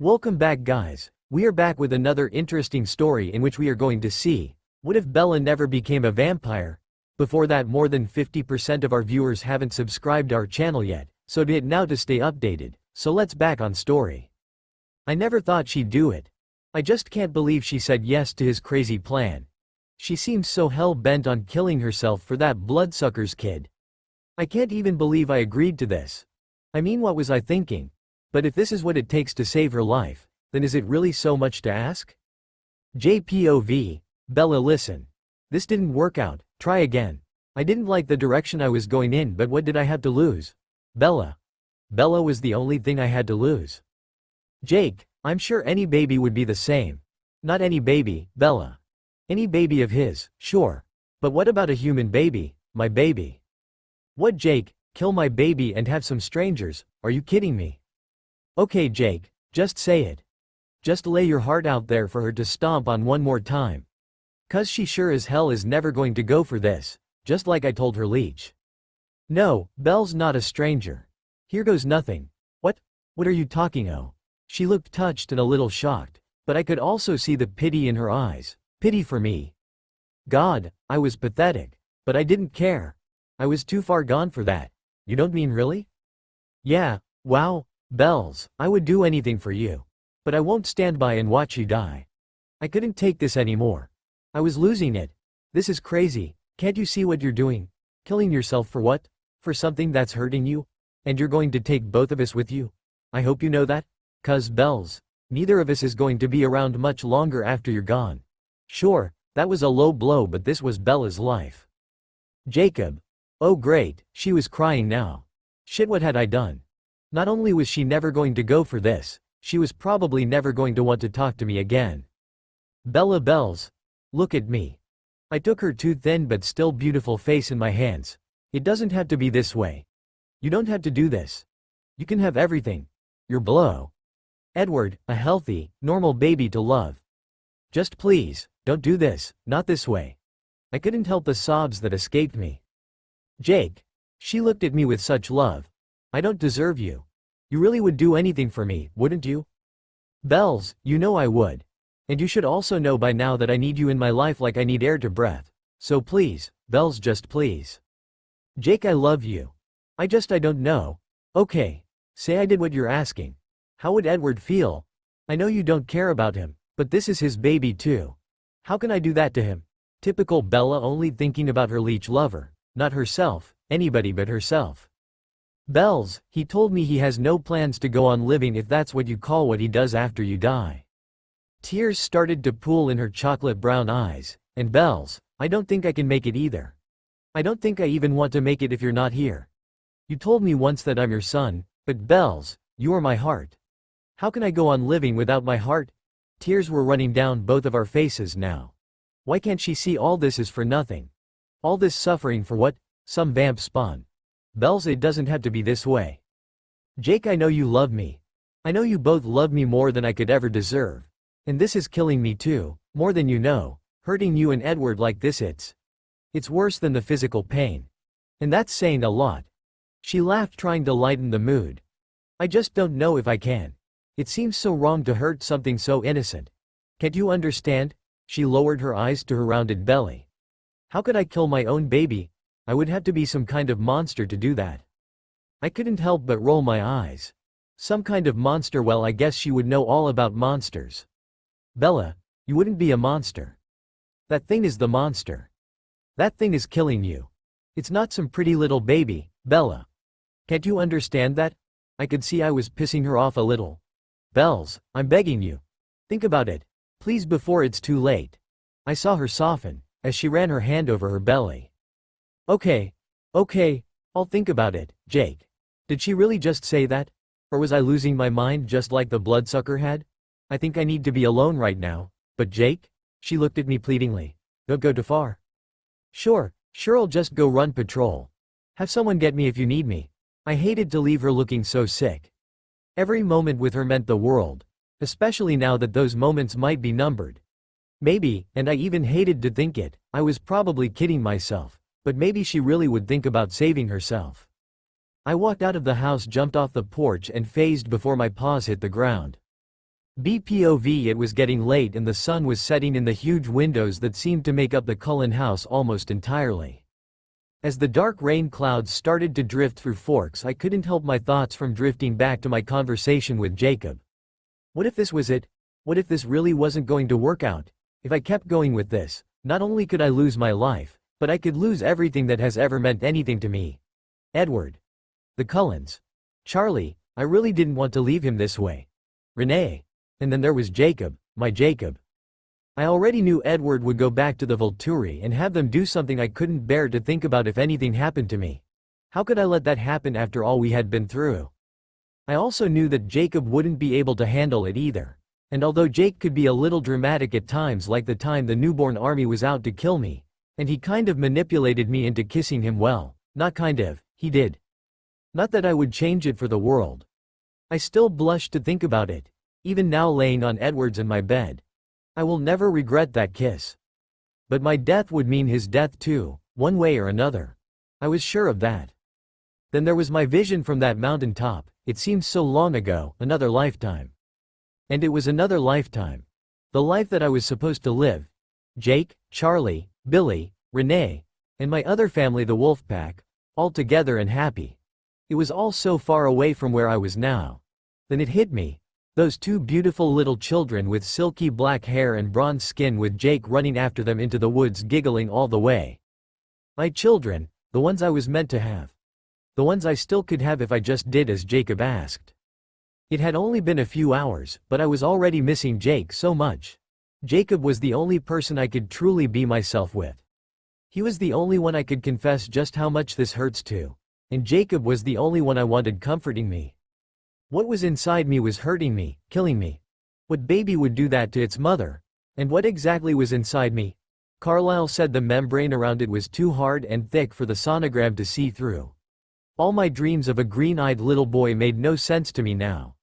Welcome back, guys. We are back with another interesting story in which we are going to see, what if Bella never became a vampire? Before that, more than 50% of our viewers haven't subscribed our channel yet, so do it now to stay updated. So let's back on story. I never thought she'd do it. I just can't believe she said yes to his crazy plan. She seems so hell-bent on killing herself for that bloodsucker's kid. I can't even believe I agreed to this. I mean, what was I thinking? But if this is what it takes to save her life, then is it really so much to ask? JPOV, Bella, listen. This didn't work out, try again. I didn't like the direction I was going in, but what did I have to lose? Bella. Bella was the only thing I had to lose. Jake, I'm sure any baby would be the same. Not any baby, Bella. Any baby of his, sure. But what about a human baby, my baby? What, Jake, kill my baby and have some strangers, are you kidding me? Okay, Jake, just say it. Just lay your heart out there for her to stomp on one more time. 'Cause she sure as hell is never going to go for this, just like I told her leech. No, Belle's not a stranger. Here goes nothing. What are you talking oh? She looked touched and a little shocked, but I could also see the pity in her eyes. Pity for me. God, I was pathetic. But I didn't care. I was too far gone for that. You don't mean really? Yeah, wow. Bells, I would do anything for you. But I won't stand by and watch you die. I couldn't take this anymore. I was losing it. This is crazy. Can't you see what you're doing? Killing yourself for what? For something that's hurting you? And you're going to take both of us with you? I hope you know that. 'Cause Bells, neither of us is going to be around much longer after you're gone. Sure, that was a low blow, but this was Bella's life. Jacob. Oh great, she was crying now. Shit, what had I done? Not only was she never going to go for this, she was probably never going to want to talk to me again. Bella, Bells. Look at me. I took her too thin but still beautiful face in my hands. It doesn't have to be this way. You don't have to do this. You can have everything. Your blow. Edward, a healthy, normal baby to love. Just please, don't do this, not this way. I couldn't help the sobs that escaped me. Jake. She looked at me with such love. I don't deserve you. You really would do anything for me, wouldn't you? Bells, you know I would. And you should also know by now that I need you in my life like I need air to breathe. So please, Bells, just please. Jake, I love you. I don't know. Okay. Say I did what you're asking. How would Edward feel? I know you don't care about him, but this is his baby too. How can I do that to him? Typical Bella, only thinking about her leech lover, not herself, anybody but herself. Bells, he told me he has no plans to go on living, if that's what you call what he does after you die. Tears started to pool in her chocolate brown eyes, and Bells, I don't think I can make it either. I don't think I even want to make it if you're not here. You told me once that I'm your son, but Bells, you are my heart. How can I go on living without my heart? Tears were running down both of our faces now. Why can't she see all this is for nothing? All this suffering for what? Some vamp spawn. Bells, it doesn't have to be this way. Jake, I know you love me. I know you both love me more than I could ever deserve. And this is killing me too, more than you know. Hurting you and Edward like this, it's worse than the physical pain. And that's saying a lot. She laughed, trying to lighten the mood. I just don't know if I can. It seems so wrong to hurt something so innocent. Can't you understand? She lowered her eyes to her rounded belly. How could I kill my own baby? I would have to be some kind of monster to do that. I couldn't help but roll my eyes. Some kind of monster? Well, I guess she would know all about monsters. Bella, you wouldn't be a monster. That thing is the monster. That thing is killing you. It's not some pretty little baby, Bella. Can't you understand that? I could see I was pissing her off a little. Bells, I'm begging you. Think about it. Please, before it's too late. I saw her soften, as she ran her hand over her belly. Okay, I'll think about it, Jake. Did she really just say that? Or was I losing my mind just like the bloodsucker had? I think I need to be alone right now. But Jake? She looked at me pleadingly. Don't go too far. Sure, I'll just go run patrol. Have someone get me if you need me. I hated to leave her looking so sick. Every moment with her meant the world, especially now that those moments might be numbered. Maybe, and I even hated to think it, I was probably kidding myself, but maybe she really would think about saving herself. I walked out of the house, jumped off the porch and phased before my paws hit the ground. BPOV. It was getting late and the sun was setting in the huge windows that seemed to make up the Cullen house almost entirely. As the dark rain clouds started to drift through Forks, I couldn't help my thoughts from drifting back to my conversation with Jacob. What if this was it? What if this really wasn't going to work out? If I kept going with this, not only could I lose my life, but I could lose everything that has ever meant anything to me. Edward. The Cullens. Charlie. I really didn't want to leave him this way. Renee. And then there was Jacob, my Jacob. I already knew Edward would go back to the Volturi and have them do something I couldn't bear to think about if anything happened to me. How could I let that happen after all we had been through? I also knew that Jacob wouldn't be able to handle it either. And although Jake could be a little dramatic at times, like the time the newborn army was out to kill me, and he kind of manipulated me into kissing him, well, not kind of, he did. Not that I would change it for the world. I still blush to think about it, even now laying on Edward's in my bed. I will never regret that kiss. But my death would mean his death too, one way or another. I was sure of that. Then there was my vision from that mountain top. It seemed so long ago, another lifetime. And it was another lifetime. The life that I was supposed to live. Jake, Charlie, Billy, Renee, and my other family, the wolf pack, all together and happy. It was all so far away from where I was now. Then it hit me. Those two beautiful little children with silky black hair and bronze skin, with Jake running after them into the woods giggling all the way. My children, the ones I was meant to have. The ones I still could have if I just did as Jacob asked. It had only been a few hours, but I was already missing Jake so much. Jacob was the only person I could truly be myself with. He was the only one I could confess just how much this hurts to. And Jacob was the only one I wanted comforting me. What was inside me was hurting me, killing me. What baby would do that to its mother? And what exactly was inside me? Carlyle said the membrane around it was too hard and thick for the sonogram to see through. All my dreams of a green-eyed little boy made no sense to me now.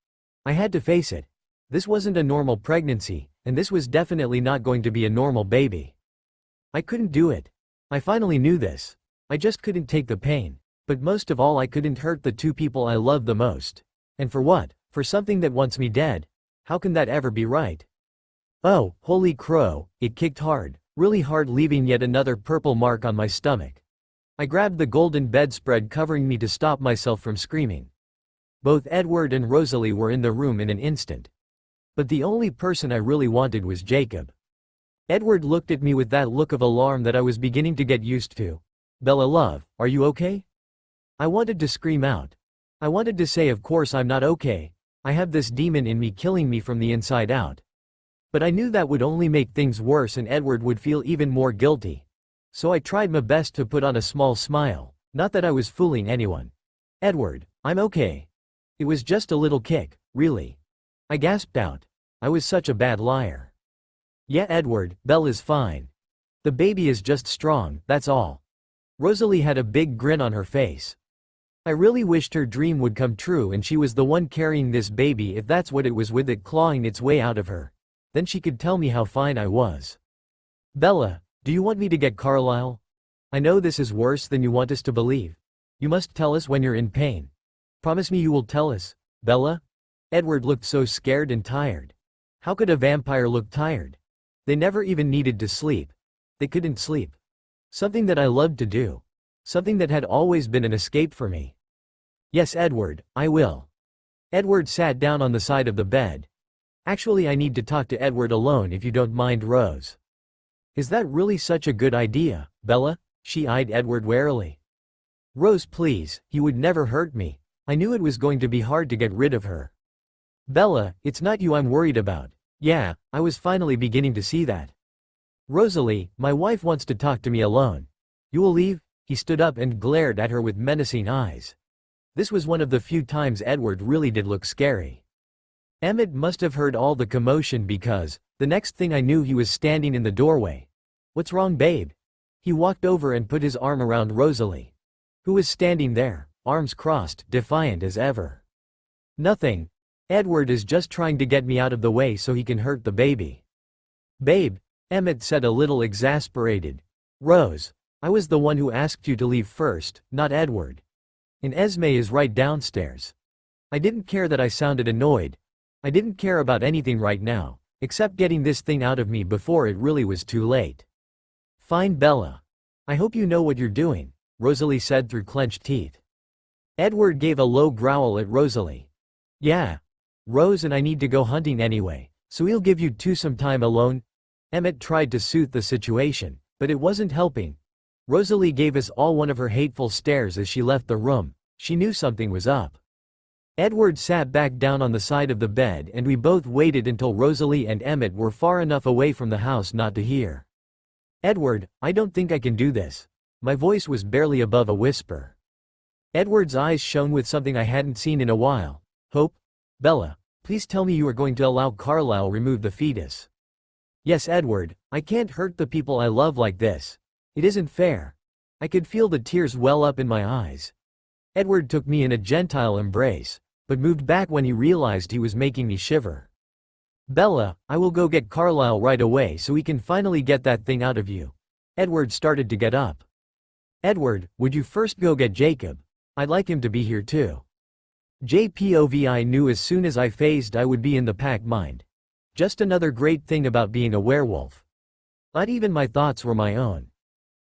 I had to face it. This wasn't a normal pregnancy, and this was definitely not going to be a normal baby. I couldn't do it. I finally knew this. I just couldn't take the pain. But most of all, I couldn't hurt the two people I loved the most. And for what? For something that wants me dead? How can that ever be right? Oh, holy crow, it kicked hard, really hard, leaving yet another purple mark on my stomach. I grabbed the golden bedspread covering me to stop myself from screaming. Both Edward and Rosalie were in the room in an instant. But the only person I really wanted was Jacob. Edward looked at me with that look of alarm that I was beginning to get used to. Bella love, are you okay? I wanted to scream out. I wanted to say, of course I'm not okay. I have this demon in me killing me from the inside out. But I knew that would only make things worse and Edward would feel even more guilty. So I tried my best to put on a small smile, not that I was fooling anyone. Edward, I'm okay. It was just a little kick, really. I gasped out. I was such a bad liar. Yeah, Edward, Bella's fine. The baby is just strong, that's all. Rosalie had a big grin on her face. I really wished her dream would come true and she was the one carrying this baby, if that's what it was, with it clawing its way out of her. Then she could tell me how fine I was. Bella, do you want me to get Carlyle? I know this is worse than you want us to believe. You must tell us when you're in pain. Promise me you will tell us, Bella? Edward looked so scared and tired. How could a vampire look tired? They never even needed to sleep. They couldn't sleep. Something that I loved to do. Something that had always been an escape for me. Yes, Edward, I will. Edward sat down on the side of the bed. Actually, I need to talk to Edward alone if you don't mind, Rose. Is that really such a good idea, Bella? She eyed Edward warily. Rose, please, he would never hurt me. I knew it was going to be hard to get rid of her. Bella, it's not you I'm worried about. Yeah, I was finally beginning to see that. Rosalie, my wife wants to talk to me alone. You will leave? He stood up and glared at her with menacing eyes. This was one of the few times Edward really did look scary. Emmett must have heard all the commotion because, the next thing I knew, he was standing in the doorway. What's wrong, babe? He walked over and put his arm around Rosalie, who was standing there, arms crossed, defiant as ever. Nothing. Edward is just trying to get me out of the way so he can hurt the baby. Babe, Emmett said, a little exasperated. Rose, I was the one who asked you to leave first, not Edward. And Esme is right downstairs. I didn't care that I sounded annoyed. I didn't care about anything right now, except getting this thing out of me before it really was too late. Fine, Bella. I hope you know what you're doing, Rosalie said through clenched teeth. Edward gave a low growl at Rosalie. Yeah. Rose and I need to go hunting anyway, so we'll give you two some time alone. Emmett tried to soothe the situation, but it wasn't helping. Rosalie gave us all one of her hateful stares as she left the room. She knew something was up. Edward sat back down on the side of the bed and we both waited until Rosalie and Emmett were far enough away from the house not to hear. Edward, I don't think I can do this. My voice was barely above a whisper. Edward's eyes shone with something I hadn't seen in a while. Hope? Bella, please tell me you are going to allow Carlisle remove the fetus. Yes, Edward, I can't hurt the people I love like this. It isn't fair. I could feel the tears well up in my eyes. Edward took me in a gentile embrace, but moved back when he realized he was making me shiver. Bella, I will go get Carlisle right away so we can finally get that thing out of you. Edward started to get up. Edward, would you first go get Jacob? I'd like him to be here too. JPOV. Knew as soon as I phased I would be in the pack mind. Just another great thing about being a werewolf. Not even my thoughts were my own.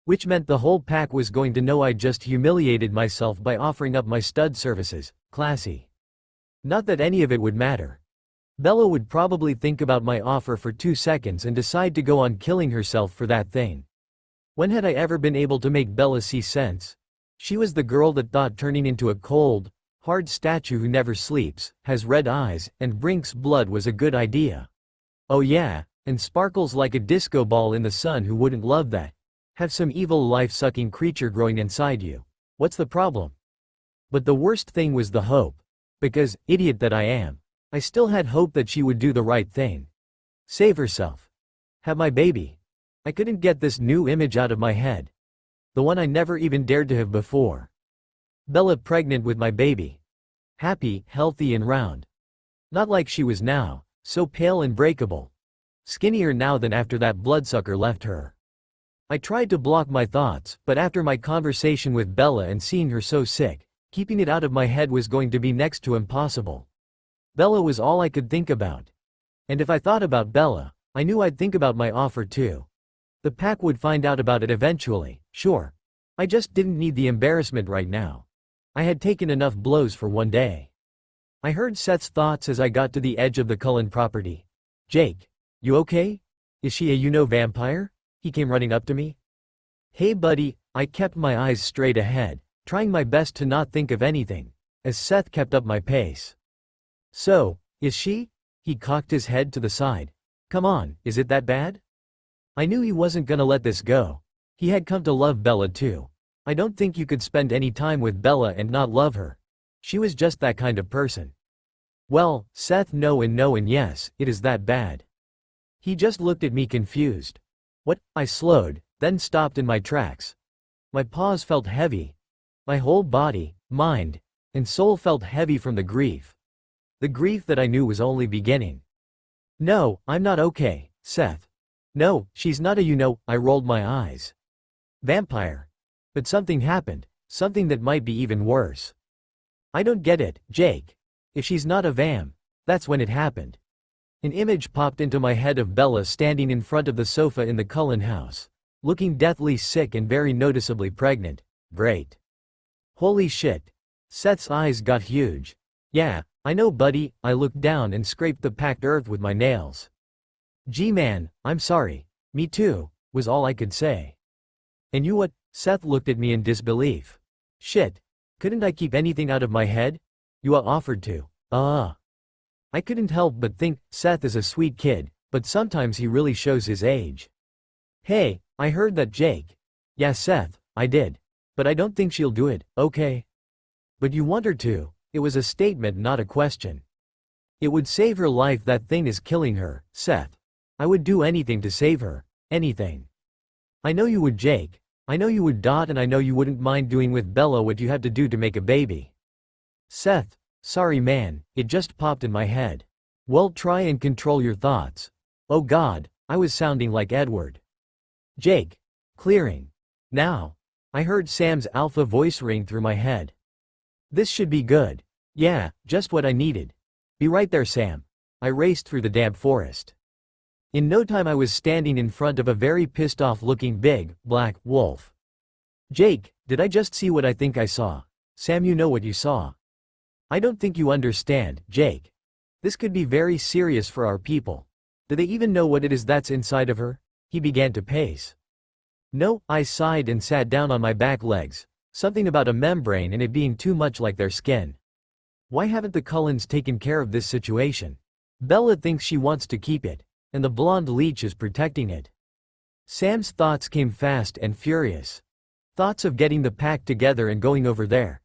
Which meant the whole pack was going to know I just humiliated myself by offering up my stud services. Classy. Not that any of it would matter. Bella would probably think about my offer for 2 seconds and decide to go on killing herself for that thing. When had I ever been able to make Bella see sense? She was the girl that thought turning into a cold, hard statue who never sleeps, has red eyes, and drinks blood was a good idea. Oh yeah, and sparkles like a disco ball in the sun. Who wouldn't love that? Have some evil life-sucking creature growing inside you. What's the problem? But the worst thing was the hope. Because, idiot that I am, I still had hope that she would do the right thing. Save herself. Have my baby. I couldn't get this new image out of my head. The one I never even dared to have before. Bella pregnant with my baby. Happy, healthy and round. Not like she was now, so pale and breakable. Skinnier now than after that bloodsucker left her. I tried to block my thoughts, but after my conversation with Bella and seeing her so sick, keeping it out of my head was going to be next to impossible. Bella was all I could think about. And if I thought about Bella, I knew I'd think about my offer too. The pack would find out about it eventually, sure. I just didn't need the embarrassment right now. I had taken enough blows for one day. I heard Seth's thoughts as I got to the edge of the Cullen property. Jake, you okay? Is she a vampire? He came running up to me. Hey buddy, I kept my eyes straight ahead, trying my best to not think of anything, as Seth kept up my pace. So, is she? He cocked his head to the side. Come on, is it that bad? I knew he wasn't gonna let this go. He had come to love Bella too. I don't think you could spend any time with Bella and not love her. She was just that kind of person. Well, Seth, no and yes, it is that bad. He just looked at me confused. What? I slowed, then stopped in my tracks. My paws felt heavy. My whole body, mind, and soul felt heavy from the grief. The grief that I knew was only beginning. No, I'm not okay, Seth. No, she's not I rolled my eyes. Vampire. But something happened, something that might be even worse. I don't get it, Jake. If she's not a vamp, that's when it happened. An image popped into my head of Bella standing in front of the sofa in the Cullen house, looking deathly sick and very noticeably pregnant. Great. Holy shit. Seth's eyes got huge. Yeah, I know buddy. I looked down and scraped the packed earth with my nails. Gee man, I'm sorry. Me too, was all I could say. And you what? Seth looked at me in disbelief. Shit. Couldn't I keep anything out of my head? You offered to. I couldn't help but think, Seth is a sweet kid, but sometimes he really shows his age. Hey, I heard that Jake. Yeah Seth, I did. But I don't think she'll do it, okay? But you want her to. It was a statement, not a question. It would save her life. That thing is killing her, Seth. I would do anything to save her. Anything. I know you would, Jake. I know you would. And I know you wouldn't mind doing with Bella what you had to do to make a baby. Seth, sorry man, it just popped in my head. Well, try and control your thoughts. Oh God, I was sounding like Edward. Jake. Clearing. Now. I heard Sam's alpha voice ring through my head. This should be good. Yeah, just what I needed. Be right there, Sam. I raced through the damp forest. In no time I was standing in front of a very pissed off looking big, black, wolf. Jake, did I just see what I think I saw? Sam, you know what you saw. I don't think you understand, Jake. This could be very serious for our people. Do they even know what it is that's inside of her? He began to pace. No, I sighed and sat down on my back legs. Something about a membrane and it being too much like their skin. Why haven't the Cullens taken care of this situation? Bella thinks she wants to keep it, and the blonde leech is protecting it. Sam's thoughts came fast and furious. Thoughts of getting the pack together and going over there.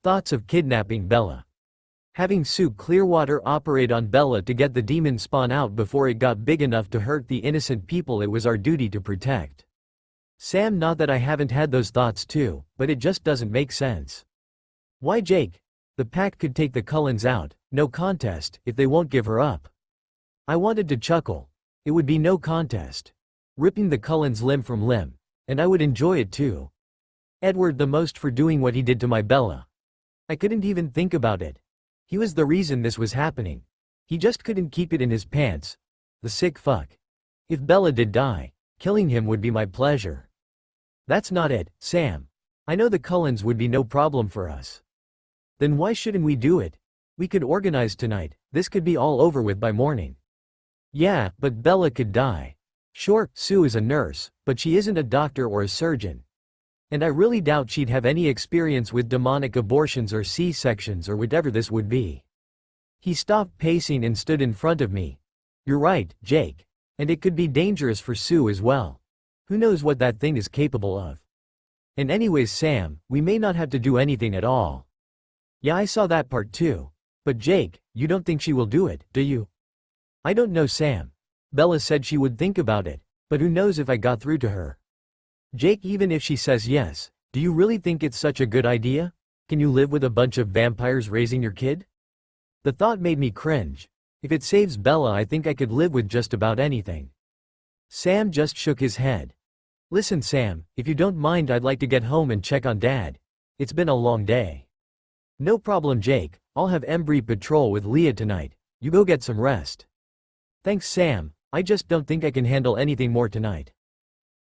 Thoughts of kidnapping Bella. Having Sue Clearwater operate on Bella to get the demon spawn out before it got big enough to hurt the innocent people it was our duty to protect. Sam, not that I haven't had those thoughts too, but it just doesn't make sense. Why, Jake? The pack could take the Cullens out, no contest, if they won't give her up. I wanted to chuckle. It would be no contest. Ripping the Cullens limb from limb. And I would enjoy it too. Edward the most for doing what he did to my Bella. I couldn't even think about it. He was the reason this was happening. He just couldn't keep it in his pants. The sick fuck. If Bella did die, killing him would be my pleasure. That's not it, Sam. I know the Cullens would be no problem for us. Then why shouldn't we do it? We could organize tonight, this could be all over with by morning. Yeah, but Bella could die. Sure, Sue is a nurse, but she isn't a doctor or a surgeon. And I really doubt she'd have any experience with demonic abortions or C-sections or whatever this would be. He stopped pacing and stood in front of me. You're right, Jake. And it could be dangerous for Sue as well. Who knows what that thing is capable of? And anyways, Sam, we may not have to do anything at all. Yeah, I saw that part too. But Jake, you don't think she will do it, do you? I don't know, Sam. Bella said she would think about it, but who knows if I got through to her. Jake, even if she says yes, do you really think it's such a good idea? Can you live with a bunch of vampires raising your kid? The thought made me cringe. If it saves Bella, I think I could live with just about anything. Sam just shook his head. Listen, Sam, if you don't mind, I'd like to get home and check on Dad. It's been a long day. No problem, Jake. I'll have Embry patrol with Leah tonight. You go get some rest. Thanks, Sam. I just don't think I can handle anything more tonight.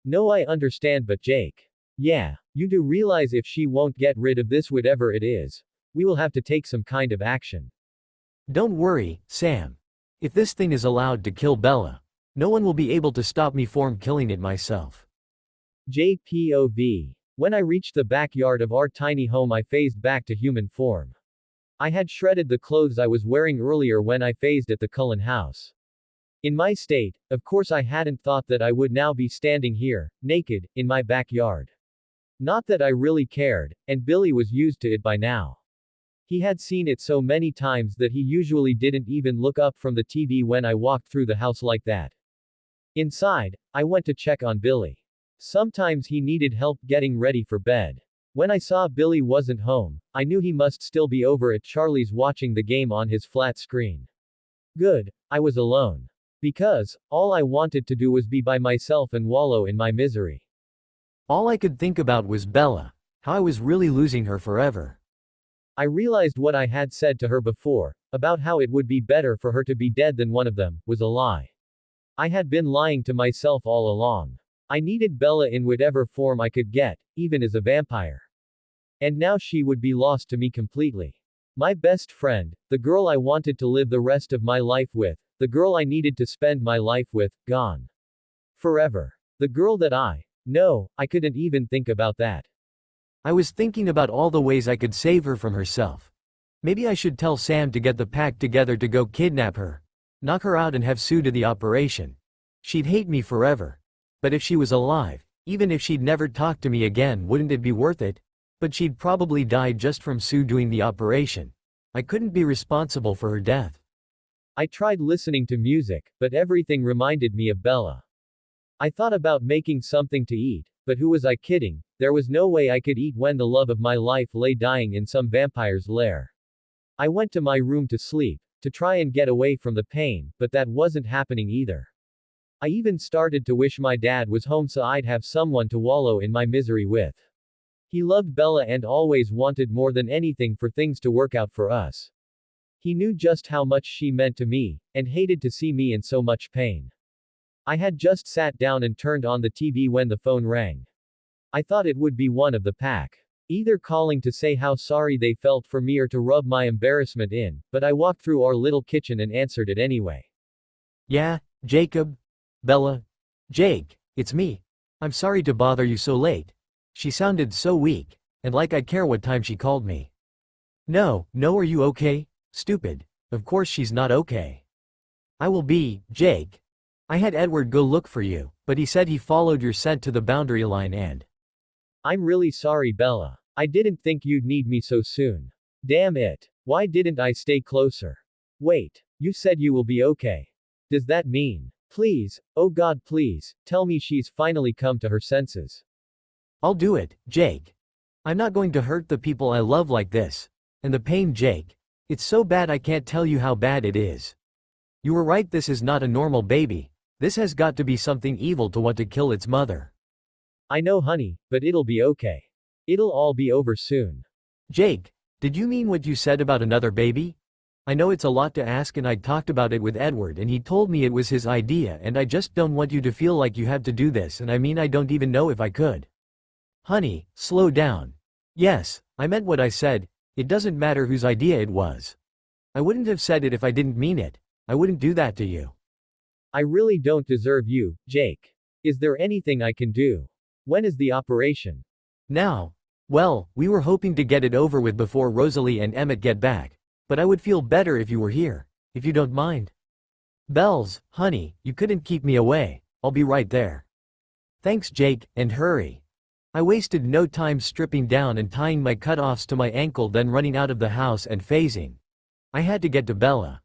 No, I understand, but Jake. Yeah, you do realize if she won't get rid of this whatever it is, we will have to take some kind of action. Don't worry, Sam. If this thing is allowed to kill Bella, no one will be able to stop me from killing it myself. JPOV. When I reached the backyard of our tiny home, I phased back to human form. I had shredded the clothes I was wearing earlier when I phased at the Cullen house. In my state, of course I hadn't thought that I would now be standing here, naked, in my backyard. Not that I really cared, and Billy was used to it by now. He had seen it so many times that he usually didn't even look up from the TV when I walked through the house like that. Inside, I went to check on Billy. Sometimes he needed help getting ready for bed. When I saw Billy wasn't home, I knew he must still be over at Charlie's watching the game on his flat screen. Good, I was alone. Because, all I wanted to do was be by myself and wallow in my misery. All I could think about was Bella, how I was really losing her forever. I realized what I had said to her before, about how it would be better for her to be dead than one of them, was a lie. I had been lying to myself all along. I needed Bella in whatever form I could get, even as a vampire. And now she would be lost to me completely. My best friend, the girl I wanted to live the rest of my life with, the girl I needed to spend my life with, gone. Forever. The girl that no, I couldn't even think about that. I was thinking about all the ways I could save her from herself. Maybe I should tell Sam to get the pack together to go kidnap her. Knock her out and have Sue do the operation. She'd hate me forever. But if she was alive, even if she'd never talk to me again, wouldn't it be worth it? But she'd probably die just from Sue doing the operation. I couldn't be responsible for her death. I tried listening to music, but everything reminded me of Bella. I thought about making something to eat, but who was I kidding? There was no way I could eat when the love of my life lay dying in some vampire's lair. I went to my room to sleep, to try and get away from the pain, but that wasn't happening either. I even started to wish my dad was home so I'd have someone to wallow in my misery with. He loved Bella and always wanted more than anything for things to work out for us. He knew just how much she meant to me, and hated to see me in so much pain. I had just sat down and turned on the TV when the phone rang. I thought it would be one of the pack. Either calling to say how sorry they felt for me or to rub my embarrassment in, but I walked through our little kitchen and answered it anyway. Yeah, Jacob? Bella? Jake, it's me. I'm sorry to bother you so late. She sounded so weak, and like I'd care what time she called me. No, are you okay? Stupid. Of course she's not okay. I will be, Jake. I had Edward go look for you, but he said he followed your scent to the boundary line and… I'm really sorry, Bella. I didn't think you'd need me so soon. Damn it. Why didn't I stay closer? Wait, you said you will be okay. Does that mean? Please, oh God, please, tell me she's finally come to her senses. I'll do it, Jake. I'm not going to hurt the people I love like this. And the pain, Jake. It's so bad I can't tell you how bad it is. You were right, this is not a normal baby. This has got to be something evil to want to kill its mother. I know, honey, but it'll be okay. It'll all be over soon. Jake, did you mean what you said about another baby? I know it's a lot to ask and I talked about it with Edward and he told me it was his idea and I just don't want you to feel like you have to do this and I mean I don't even know if I could. Honey, slow down. Yes, I meant what I said, it doesn't matter whose idea it was. I wouldn't have said it if I didn't mean it. I wouldn't do that to you. I really don't deserve you, Jake. Is there anything I can do? When is the operation? Now. Well, we were hoping to get it over with before Rosalie and Emmett get back. But I would feel better if you were here. If you don't mind. Bells, honey, you couldn't keep me away. I'll be right there. Thanks, Jake, and hurry. I wasted no time stripping down and tying my cutoffs to my ankle, then running out of the house and phasing. I had to get to Bella.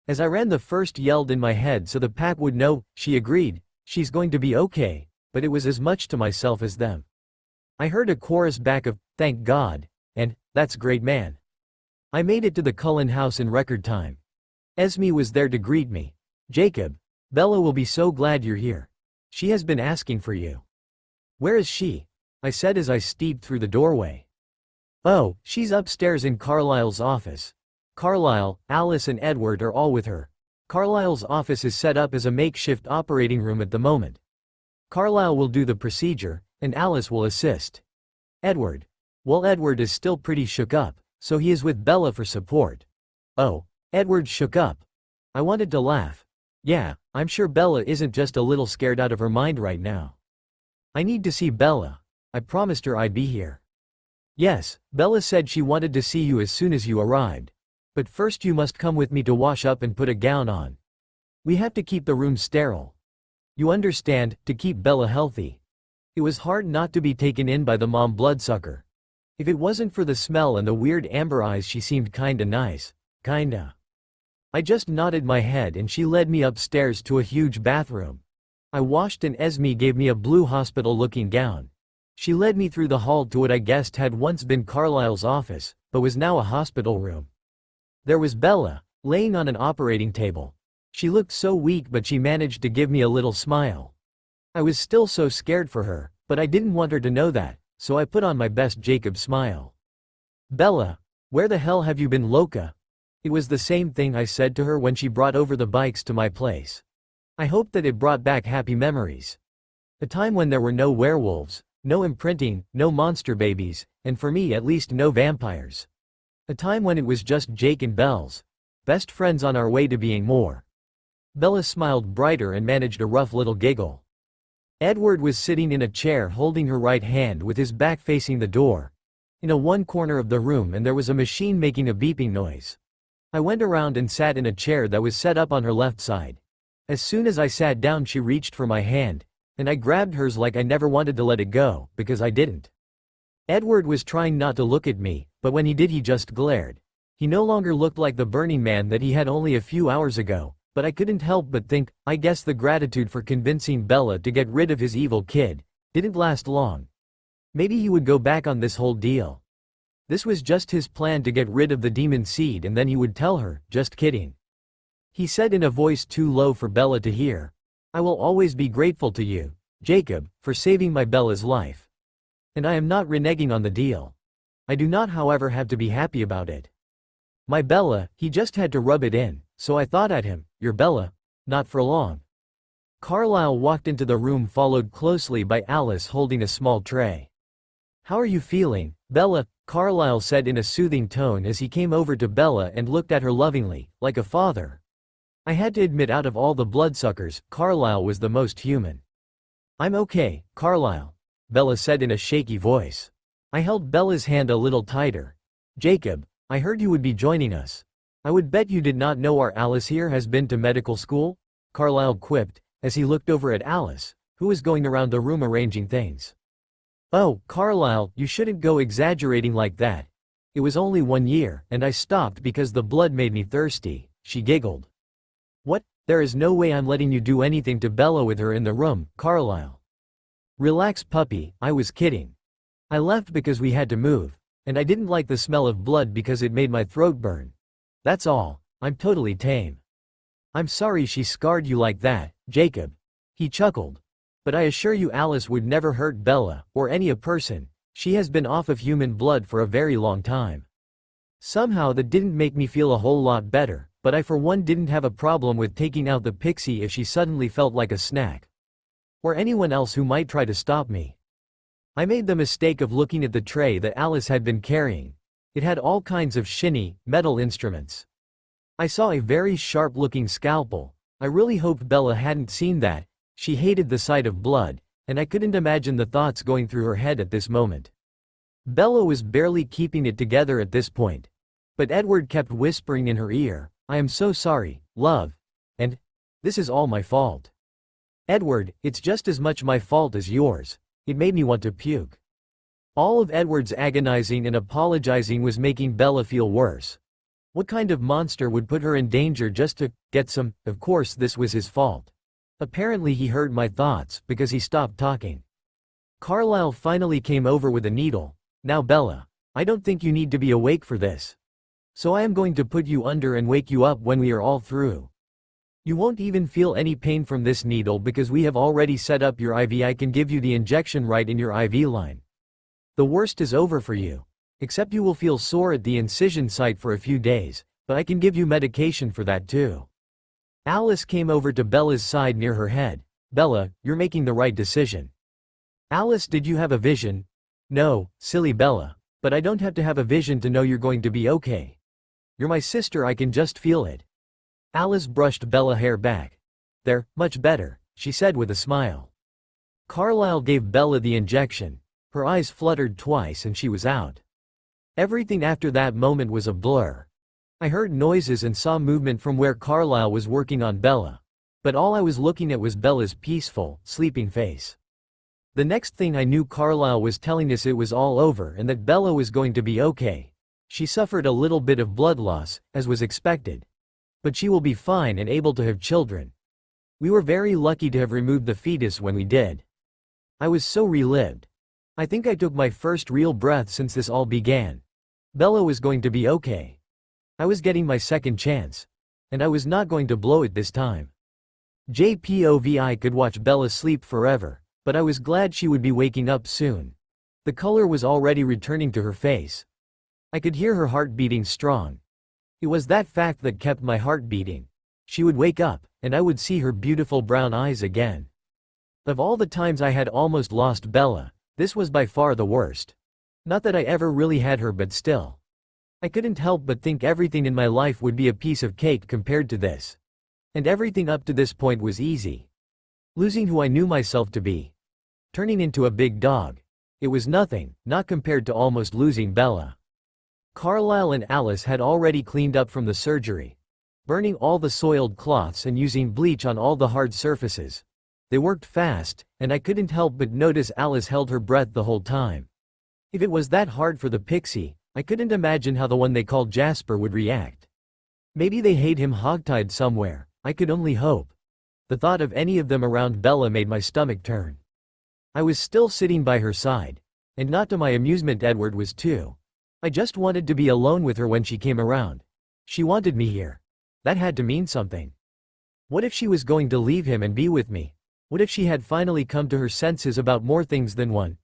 As I ran, the first yelled in my head so the pack would know. She agreed. She's going to be okay. But it was as much to myself as them. I heard a chorus back of, thank God, and, that's great, man. I made it to the Cullen house in record time. Esme was there to greet me. Jacob, Bella will be so glad you're here. She has been asking for you. Where is she? I said as I stepped through the doorway. Oh, she's upstairs in Carlisle's office. Carlisle, Alice and Edward are all with her. Carlisle's office is set up as a makeshift operating room at the moment. Carlisle will do the procedure, and Alice will assist. Edward. Well, Edward is still pretty shook up, so he is with Bella for support. Oh, Edward shook up. I wanted to laugh. Yeah, I'm sure Bella isn't just a little scared out of her mind right now. I need to see Bella. I promised her I'd be here. Yes, Bella said she wanted to see you as soon as you arrived. But first you must come with me to wash up and put a gown on. We have to keep the room sterile. You understand, to keep Bella healthy. It was hard not to be taken in by the mom bloodsucker. If it wasn't for the smell and the weird amber eyes, she seemed kinda nice. Kinda. I just nodded my head and she led me upstairs to a huge bathroom. I washed and Esme gave me a blue hospital-looking gown. She led me through the hall to what I guessed had once been Carlisle's office, but was now a hospital room. There was Bella, laying on an operating table. She looked so weak, but she managed to give me a little smile. I was still so scared for her, but I didn't want her to know that, so I put on my best Jacob smile. Bella, where the hell have you been, loca? It was the same thing I said to her when she brought over the bikes to my place. I hoped that it brought back happy memories. A time when there were no werewolves, no imprinting, no monster babies, and for me at least no vampires. A time when it was just Jake and Bells. Best friends on our way to being more. Bella smiled brighter and managed a rough little giggle. Edward was sitting in a chair holding her right hand with his back facing the door. In a one corner of the room, and there was a machine making a beeping noise. I went around and sat in a chair that was set up on her left side. As soon as I sat down, she reached for my hand, and I grabbed hers like I never wanted to let it go, because I didn't. Edward was trying not to look at me, but when he did, he just glared. He no longer looked like the Burning Man that he had only a few hours ago. But I couldn't help but think, I guess the gratitude for convincing Bella to get rid of his evil kid didn't last long. Maybe he would go back on this whole deal. This was just his plan to get rid of the demon seed, and then he would tell her, just kidding. He said in a voice too low for Bella to hear, I will always be grateful to you, Jacob, for saving my Bella's life. And I am not reneging on the deal. I do not, however, have to be happy about it. My Bella, he just had to rub it in, so I thought at him, your Bella. Not for long. Carlisle walked into the room followed closely by Alice holding a small tray. How are you feeling, Bella? Carlisle said in a soothing tone as he came over to Bella and looked at her lovingly, like a father. I had to admit out of all the bloodsuckers, Carlisle was the most human. I'm okay, Carlisle, Bella said in a shaky voice. I held Bella's hand a little tighter. Jacob, I heard you would be joining us. I would bet you did not know our Alice here has been to medical school, Carlisle quipped, as he looked over at Alice, who was going around the room arranging things. Oh, Carlisle, you shouldn't go exaggerating like that. It was only 1 year, and I stopped because the blood made me thirsty, she giggled. What? There is no way I'm letting you do anything to Bella with her in the room, Carlisle. Relax puppy, I was kidding. I left because we had to move, and I didn't like the smell of blood because it made my throat burn. That's all, I'm totally tame. I'm sorry she scarred you like that, Jacob. He chuckled. But I assure you Alice would never hurt Bella, or any a person. She has been off of human blood for a very long time. Somehow that didn't make me feel a whole lot better, but I for one didn't have a problem with taking out the pixie if she suddenly felt like a snack. Or anyone else who might try to stop me. I made the mistake of looking at the tray that Alice had been carrying. It had all kinds of shiny, metal instruments. I saw a very sharp-looking scalpel. I really hoped Bella hadn't seen that. She hated the sight of blood, and I couldn't imagine the thoughts going through her head at this moment. Bella was barely keeping it together at this point. But Edward kept whispering in her ear, I am so sorry, love. And this is all my fault. Edward, it's just as much my fault as yours. It made me want to puke. All of Edward's agonizing and apologizing was making Bella feel worse. What kind of monster would put her in danger just to get some? Of course this was his fault. Apparently he heard my thoughts, because he stopped talking. Carlisle finally came over with a needle. Now Bella, I don't think you need to be awake for this. So I am going to put you under and wake you up when we are all through. You won't even feel any pain from this needle because we have already set up your IV. I can give you the injection right in your IV line. The worst is over for you. Except you will feel sore at the incision site for a few days, but I can give you medication for that too. Alice came over to Bella's side near her head. Bella, you're making the right decision. Alice, did you have a vision? No, silly Bella. But I don't have to have a vision to know you're going to be okay. You're my sister, I can just feel it. Alice brushed Bella's hair back. There, much better, she said with a smile. Carlisle gave Bella the injection. Her eyes fluttered twice and she was out. Everything after that moment was a blur. I heard noises and saw movement from where Carlisle was working on Bella. But all I was looking at was Bella's peaceful, sleeping face. The next thing I knew Carlisle was telling us it was all over and that Bella was going to be okay. She suffered a little bit of blood loss, as was expected. But she will be fine and able to have children. We were very lucky to have removed the fetus when we did. I was so relieved. I think I took my first real breath since this all began. Bella was going to be okay. I was getting my second chance. And I was not going to blow it this time. JPOVI could watch Bella sleep forever, but I was glad she would be waking up soon. The color was already returning to her face. I could hear her heart beating strong. It was that fact that kept my heart beating. She would wake up, and I would see her beautiful brown eyes again. Of all the times I had almost lost Bella, this was by far the worst. Not that I ever really had her, but still. I couldn't help but think everything in my life would be a piece of cake compared to this. And everything up to this point was easy. Losing who I knew myself to be. Turning into a big dog. It was nothing, not compared to almost losing Bella. Carlisle and Alice had already cleaned up from the surgery. Burning all the soiled cloths and using bleach on all the hard surfaces. They worked fast, and I couldn't help but notice Alice held her breath the whole time. If it was that hard for the pixie, I couldn't imagine how the one they called Jasper would react. Maybe they hate him hogtied somewhere, I could only hope. The thought of any of them around Bella made my stomach turn. I was still sitting by her side. And not to my amusement, Edward was too. I just wanted to be alone with her when she came around. She wanted me here. That had to mean something. What if she was going to leave him and be with me? What if she had finally come to her senses about more things than one?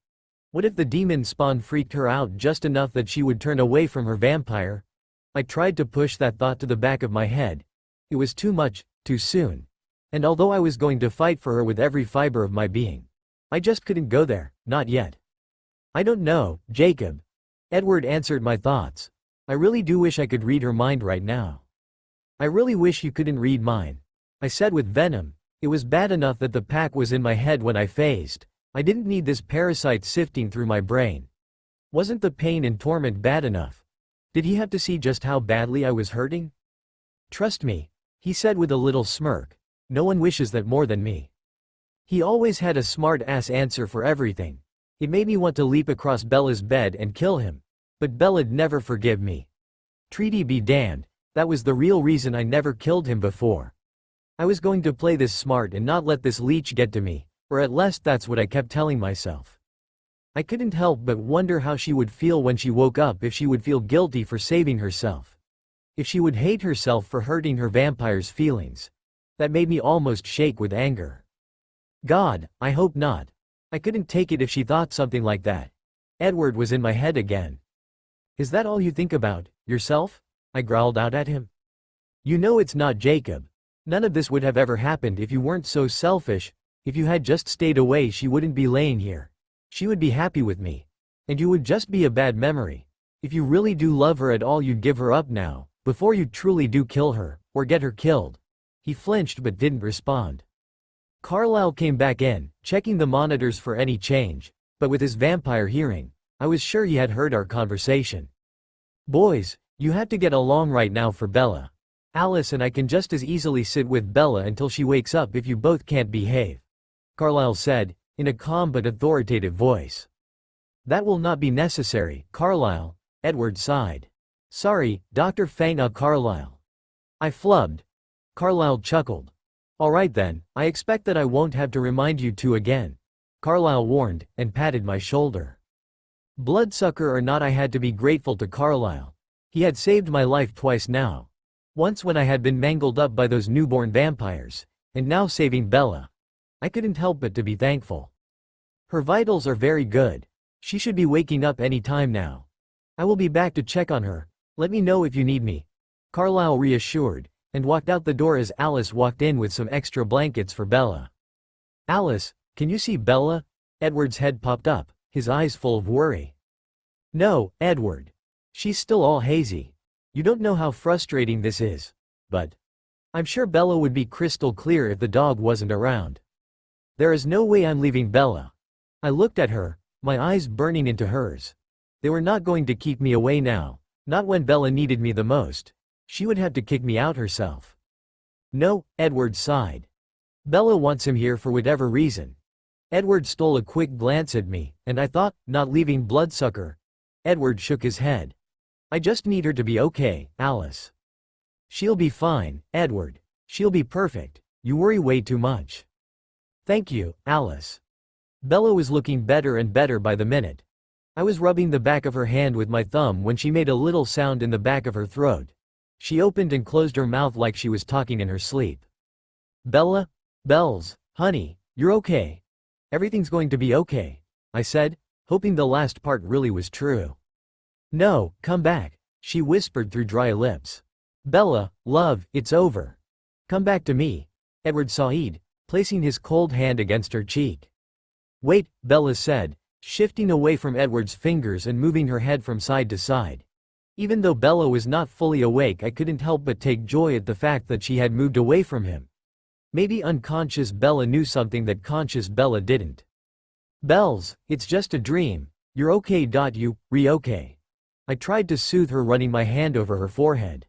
What if the demon spawn freaked her out just enough that she would turn away from her vampire? I tried to push that thought to the back of my head. It was too much, too soon. And although I was going to fight for her with every fiber of my being, I just couldn't go there, not yet. I don't know, Jacob. Edward answered my thoughts. I really do wish I could read her mind right now. I really wish you couldn't read mine, I said with venom. It was bad enough that the pack was in my head when I phased. I didn't need this parasite sifting through my brain. Wasn't the pain and torment bad enough? Did he have to see just how badly I was hurting? Trust me, he said with a little smirk. No one wishes that more than me. He always had a smart-ass answer for everything. It made me want to leap across Bella's bed and kill him. But Bella'd never forgive me. Treaty be damned, that was the real reason I never killed him before. I was going to play this smart and not let this leech get to me, or at least that's what I kept telling myself. I couldn't help but wonder how she would feel when she woke up, if she would feel guilty for saving herself. If she would hate herself for hurting her vampire's feelings. That made me almost shake with anger. God, I hope not. I couldn't take it if she thought something like that. Edward was in my head again. Is that all you think about, yourself? I growled out at him. You know it's not, Jacob. None of this would have ever happened if you weren't so selfish. If you had just stayed away, she wouldn't be laying here. She would be happy with me. And you would just be a bad memory. If you really do love her at all, you'd give her up now, before you truly do kill her, or get her killed. He flinched but didn't respond. Carlyle came back in, checking the monitors for any change, but with his vampire hearing, I was sure he had heard our conversation. Boys, you have to get along right now for Bella. Alice and I can just as easily sit with Bella until she wakes up if you both can't behave, Carlyle said, in a calm but authoritative voice. That will not be necessary, Carlyle, Edward sighed. Sorry, Dr. Fanga Carlyle. I flubbed. Carlyle chuckled. All right then, I expect that I won't have to remind you two again, Carlyle warned, and patted my shoulder. Bloodsucker or not, I had to be grateful to Carlyle. He had saved my life twice now. Once when I had been mangled up by those newborn vampires, and now saving Bella. I couldn't help but to be thankful. Her vitals are very good. She should be waking up any time now. I will be back to check on her. Let me know if you need me, Carlyle reassured, and walked out the door as Alice walked in with some extra blankets for Bella. Alice, can you see Bella? Edward's head popped up, his eyes full of worry. No, Edward. She's still all hazy. You don't know how frustrating this is. But I'm sure Bella would be crystal clear if the dog wasn't around. There is no way I'm leaving Bella. I looked at her, my eyes burning into hers. They were not going to keep me away now, not when Bella needed me the most. She would have to kick me out herself. No, Edward sighed. Bella wants him here for whatever reason. Edward stole a quick glance at me, and I thought, not leaving Bloodsucker. Edward shook his head. I just need her to be okay, Alice. She'll be fine, Edward. She'll be perfect. You worry way too much. Thank you, Alice. Bella was looking better and better by the minute. I was rubbing the back of her hand with my thumb when she made a little sound in the back of her throat. She opened and closed her mouth like she was talking in her sleep. Bella? Bells, honey, you're okay. Everything's going to be okay, I said, hoping the last part really was true. No, come back, she whispered through dry lips. Bella, love, it's over. Come back to me, Edward sighed, placing his cold hand against her cheek. Wait, Bella said, shifting away from Edward's fingers and moving her head from side to side. Even though Bella was not fully awake, I couldn't help but take joy at the fact that she had moved away from him. Maybe unconscious Bella knew something that conscious Bella didn't. Bells, it's just a dream. You're okay. You, okay. I tried to soothe her, running my hand over her forehead.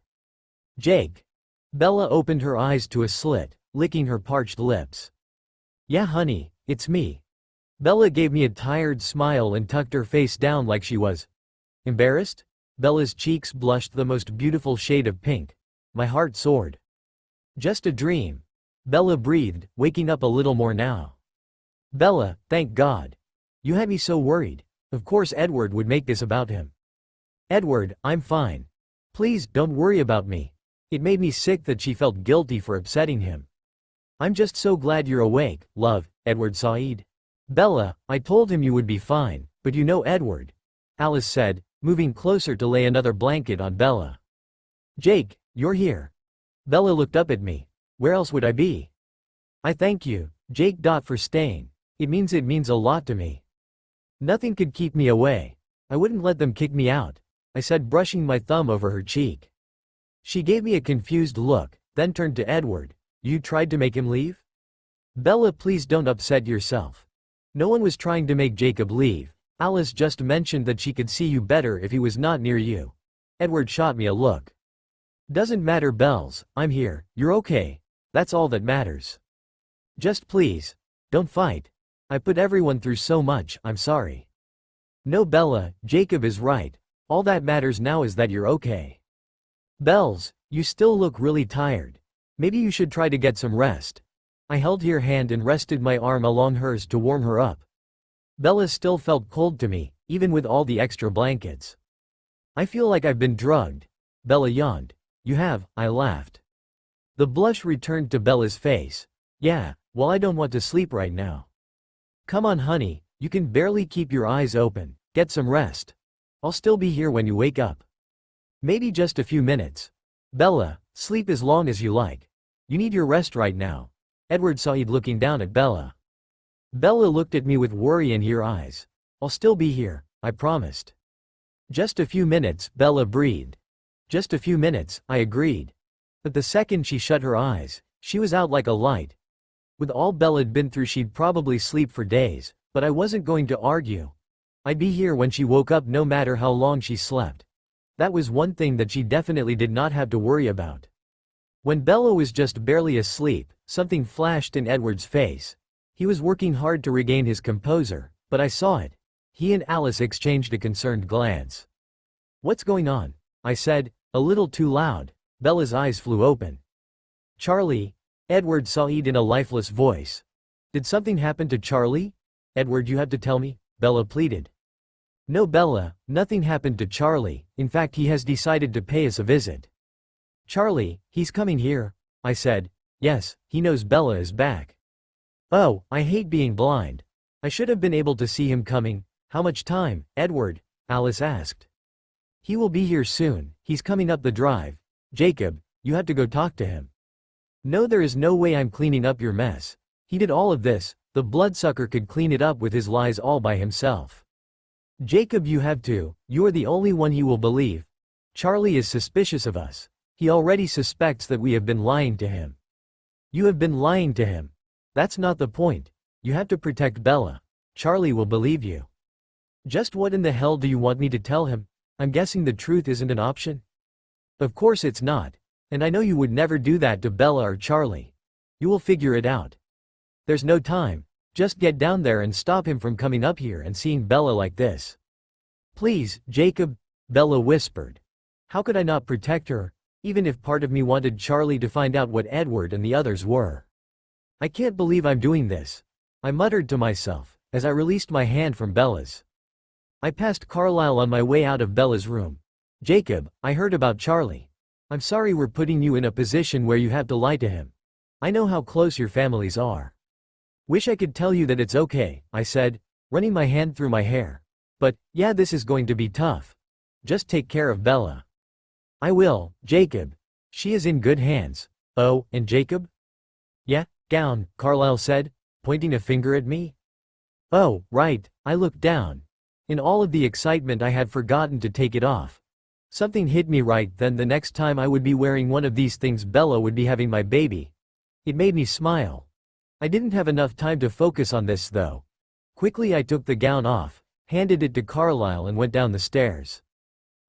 Jake. Bella opened her eyes to a slit, licking her parched lips. Yeah, honey, it's me. Bella gave me a tired smile and tucked her face down like she was embarrassed. Bella's cheeks blushed the most beautiful shade of pink. My heart soared. Just a dream. Bella breathed, waking up a little more now. Bella, thank God. You had me so worried. Of course Edward would make this about him. Edward, I'm fine. Please, don't worry about me. It made me sick that she felt guilty for upsetting him. I'm just so glad you're awake, love, Edward sighed. Bella, I told him you would be fine, but you know Edward, Alice said, moving closer to lay another blanket on Bella. Jake, you're here. Bella looked up at me. Where else would I be? I thank you, Jake. For staying. It means a lot to me. Nothing could keep me away. I wouldn't let them kick me out, I said, brushing my thumb over her cheek. She gave me a confused look, then turned to Edward. You tried to make him leave? Bella, please don't upset yourself. No one was trying to make Jacob leave. Alice just mentioned that she could see you better if he was not near you. Edward shot me a look. Doesn't matter, Bells, I'm here, you're okay. That's all that matters. Just please, don't fight. I put everyone through so much, I'm sorry. No, Bella, Jacob is right. All that matters now is that you're okay. Bells, you still look really tired. Maybe you should try to get some rest. I held her hand and rested my arm along hers to warm her up. Bella still felt cold to me, even with all the extra blankets. I feel like I've been drugged. Bella yawned. You have, I laughed. The blush returned to Bella's face. Yeah, well, I don't want to sleep right now. Come on, honey, you can barely keep your eyes open. Get some rest. I'll still be here when you wake up. Maybe just a few minutes. Bella, sleep as long as you like. You need your rest right now. Edward sighed, looking down at Bella. Bella looked at me with worry in her eyes. I'll still be here, I promised. Just a few minutes, Bella breathed. Just a few minutes, I agreed. But the second she shut her eyes, she was out like a light. With all Bella'd been through, she'd probably sleep for days, but I wasn't going to argue. I'd be here when she woke up, no matter how long she slept. That was one thing that she definitely did not have to worry about. When Bella was just barely asleep, something flashed in Edward's face. He was working hard to regain his composure, but I saw it. He and Alice exchanged a concerned glance. What's going on? I said, a little too loud. Bella's eyes flew open. Charlie? Edward sighed in a lifeless voice. Did something happen to Charlie? Edward, you have to tell me, Bella pleaded. No, Bella, nothing happened to Charlie. In fact, he has decided to pay us a visit. Charlie, he's coming here, I said. Yes, he knows Bella is back. Oh, I hate being blind. I should have been able to see him coming. How much time, Edward? Alice asked. He will be here soon, he's coming up the drive. Jacob, you have to go talk to him. No, there is no way I'm cleaning up your mess. He did all of this, the bloodsucker could clean it up with his lies all by himself. Jacob, you have to, you are the only one he will believe. Charlie is suspicious of us. He already suspects that we have been lying to him. You have been lying to him. That's not the point. You have to protect Bella. Charlie will believe you. Just what in the hell do you want me to tell him? I'm guessing the truth isn't an option? Of course it's not. And I know you would never do that to Bella or Charlie. You will figure it out. There's no time. Just get down there and stop him from coming up here and seeing Bella like this. Please, Jacob, Bella whispered. How could I not protect her, even if part of me wanted Charlie to find out what Edward and the others were? I can't believe I'm doing this, I muttered to myself, as I released my hand from Bella's. I passed Carlisle on my way out of Bella's room. Jacob, I heard about Charlie. I'm sorry we're putting you in a position where you have to lie to him. I know how close your families are. Wish I could tell you that it's okay, I said, running my hand through my hair. But, yeah, this is going to be tough. Just take care of Bella. I will, Jacob. She is in good hands. Oh, and Jacob? Yeah, gown, Carlisle said, pointing a finger at me. Oh, right, I looked down. In all of the excitement I had forgotten to take it off. Something hit me right then. The next time I would be wearing one of these things, Bella would be having my baby. It made me smile. I didn't have enough time to focus on this though. Quickly I took the gown off, handed it to Carlisle and went down the stairs.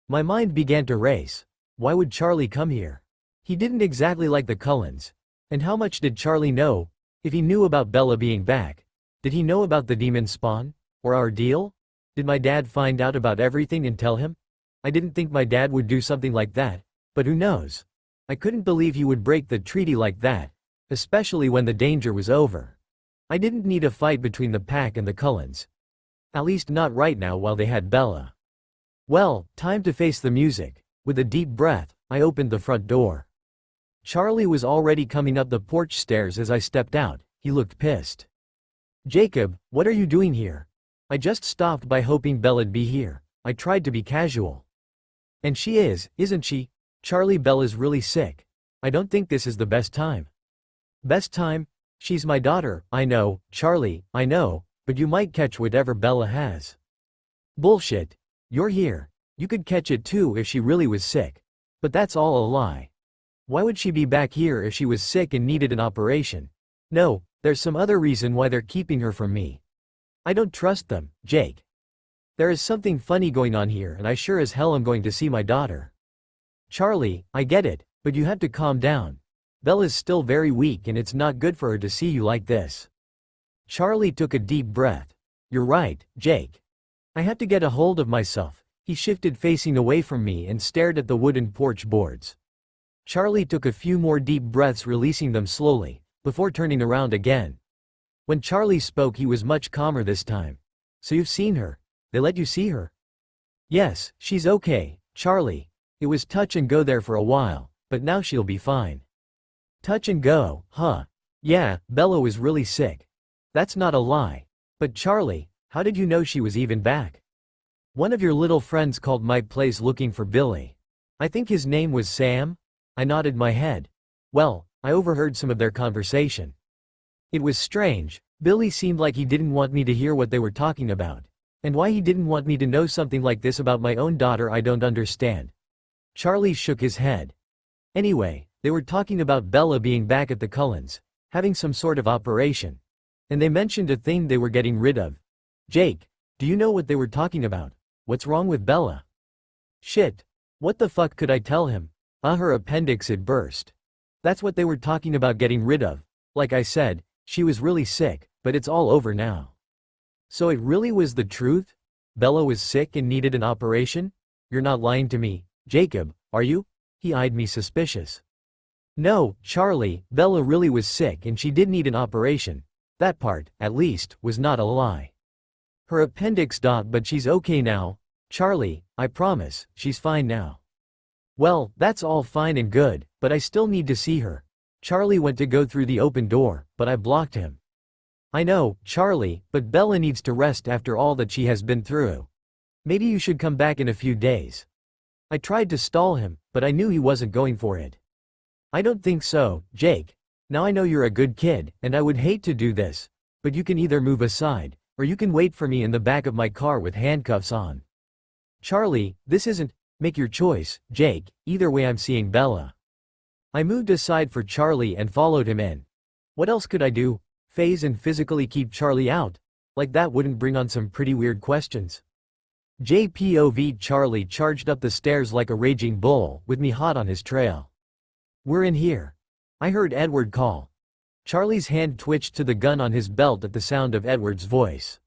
My mind began to race. Why would Charlie come here? He didn't exactly like the Cullens. And how much did Charlie know? If he knew about Bella being back, did he know about the demon spawn? Or our deal? Did my dad find out about everything and tell him? I didn't think my dad would do something like that, but who knows? I couldn't believe he would break the treaty like that, especially when the danger was over. I didn't need a fight between the pack and the Cullens. At least not right now while they had Bella. Well, time to face the music. With a deep breath, I opened the front door. Charlie was already coming up the porch stairs as I stepped out. He looked pissed. Jacob, what are you doing here? I just stopped by hoping Bella'd be here. I tried to be casual. And she is, isn't she? Charlie, Bella's really sick. I don't think this is the best time. Best time? She's my daughter, I know, Charlie, I know, but you might catch whatever Bella has. Bullshit. You're here. You could catch it too if she really was sick. But that's all a lie. Why would she be back here if she was sick and needed an operation? No, there's some other reason why they're keeping her from me. I don't trust them, Jake. There is something funny going on here and I sure as hell am going to see my daughter. Charlie, I get it, but you have to calm down. Bella's still very weak and it's not good for her to see you like this. Charlie took a deep breath. You're right, Jake. I have to get a hold of myself. He shifted facing away from me and stared at the wooden porch boards. Charlie took a few more deep breaths, releasing them slowly, before turning around again. When Charlie spoke, he was much calmer this time. So you've seen her? They let you see her? Yes, she's okay, Charlie. It was touch and go there for a while, but now she'll be fine. Touch and go, huh? Yeah, Bella was really sick. That's not a lie. But Charlie, how did you know she was even back? One of your little friends called my place looking for Billy. I think his name was Sam? I nodded my head. Well, I overheard some of their conversation. It was strange. Billy seemed like he didn't want me to hear what they were talking about. And why he didn't want me to know something like this about my own daughter I don't understand. Charlie shook his head. Anyway, they were talking about Bella being back at the Cullens, having some sort of operation. And they mentioned a thing they were getting rid of. Jake, do you know what they were talking about? What's wrong with Bella? Shit. What the fuck could I tell him? Her appendix had burst. That's what they were talking about getting rid of. Like I said, she was really sick, but it's all over now. So it really was the truth? Bella was sick and needed an operation? You're not lying to me, Jacob, are you? He eyed me suspicious. No, Charlie, Bella really was sick and she did need an operation. That part, at least, was not a lie. Her appendix. But she's okay now. Charlie, I promise, she's fine now. Well, that's all fine and good, but I still need to see her. Charlie went to go through the open door, but I blocked him. I know, Charlie, but Bella needs to rest after all that she has been through. Maybe you should come back in a few days. I tried to stall him, but I knew he wasn't going for it. I don't think so, Jake. Now I know you're a good kid, and I would hate to do this, but you can either move aside, or you can wait for me in the back of my car with handcuffs on. Charlie, this isn't. Make your choice, Jake, either way I'm seeing Bella. I moved aside for Charlie and followed him in. What else could I do? Phase and physically keep Charlie out? Like that wouldn't bring on some pretty weird questions. JPOV. Charlie charged up the stairs like a raging bull, with me hot on his trail. We're in here. I heard Edward call. Charlie's hand twitched to the gun on his belt at the sound of Edward's voice.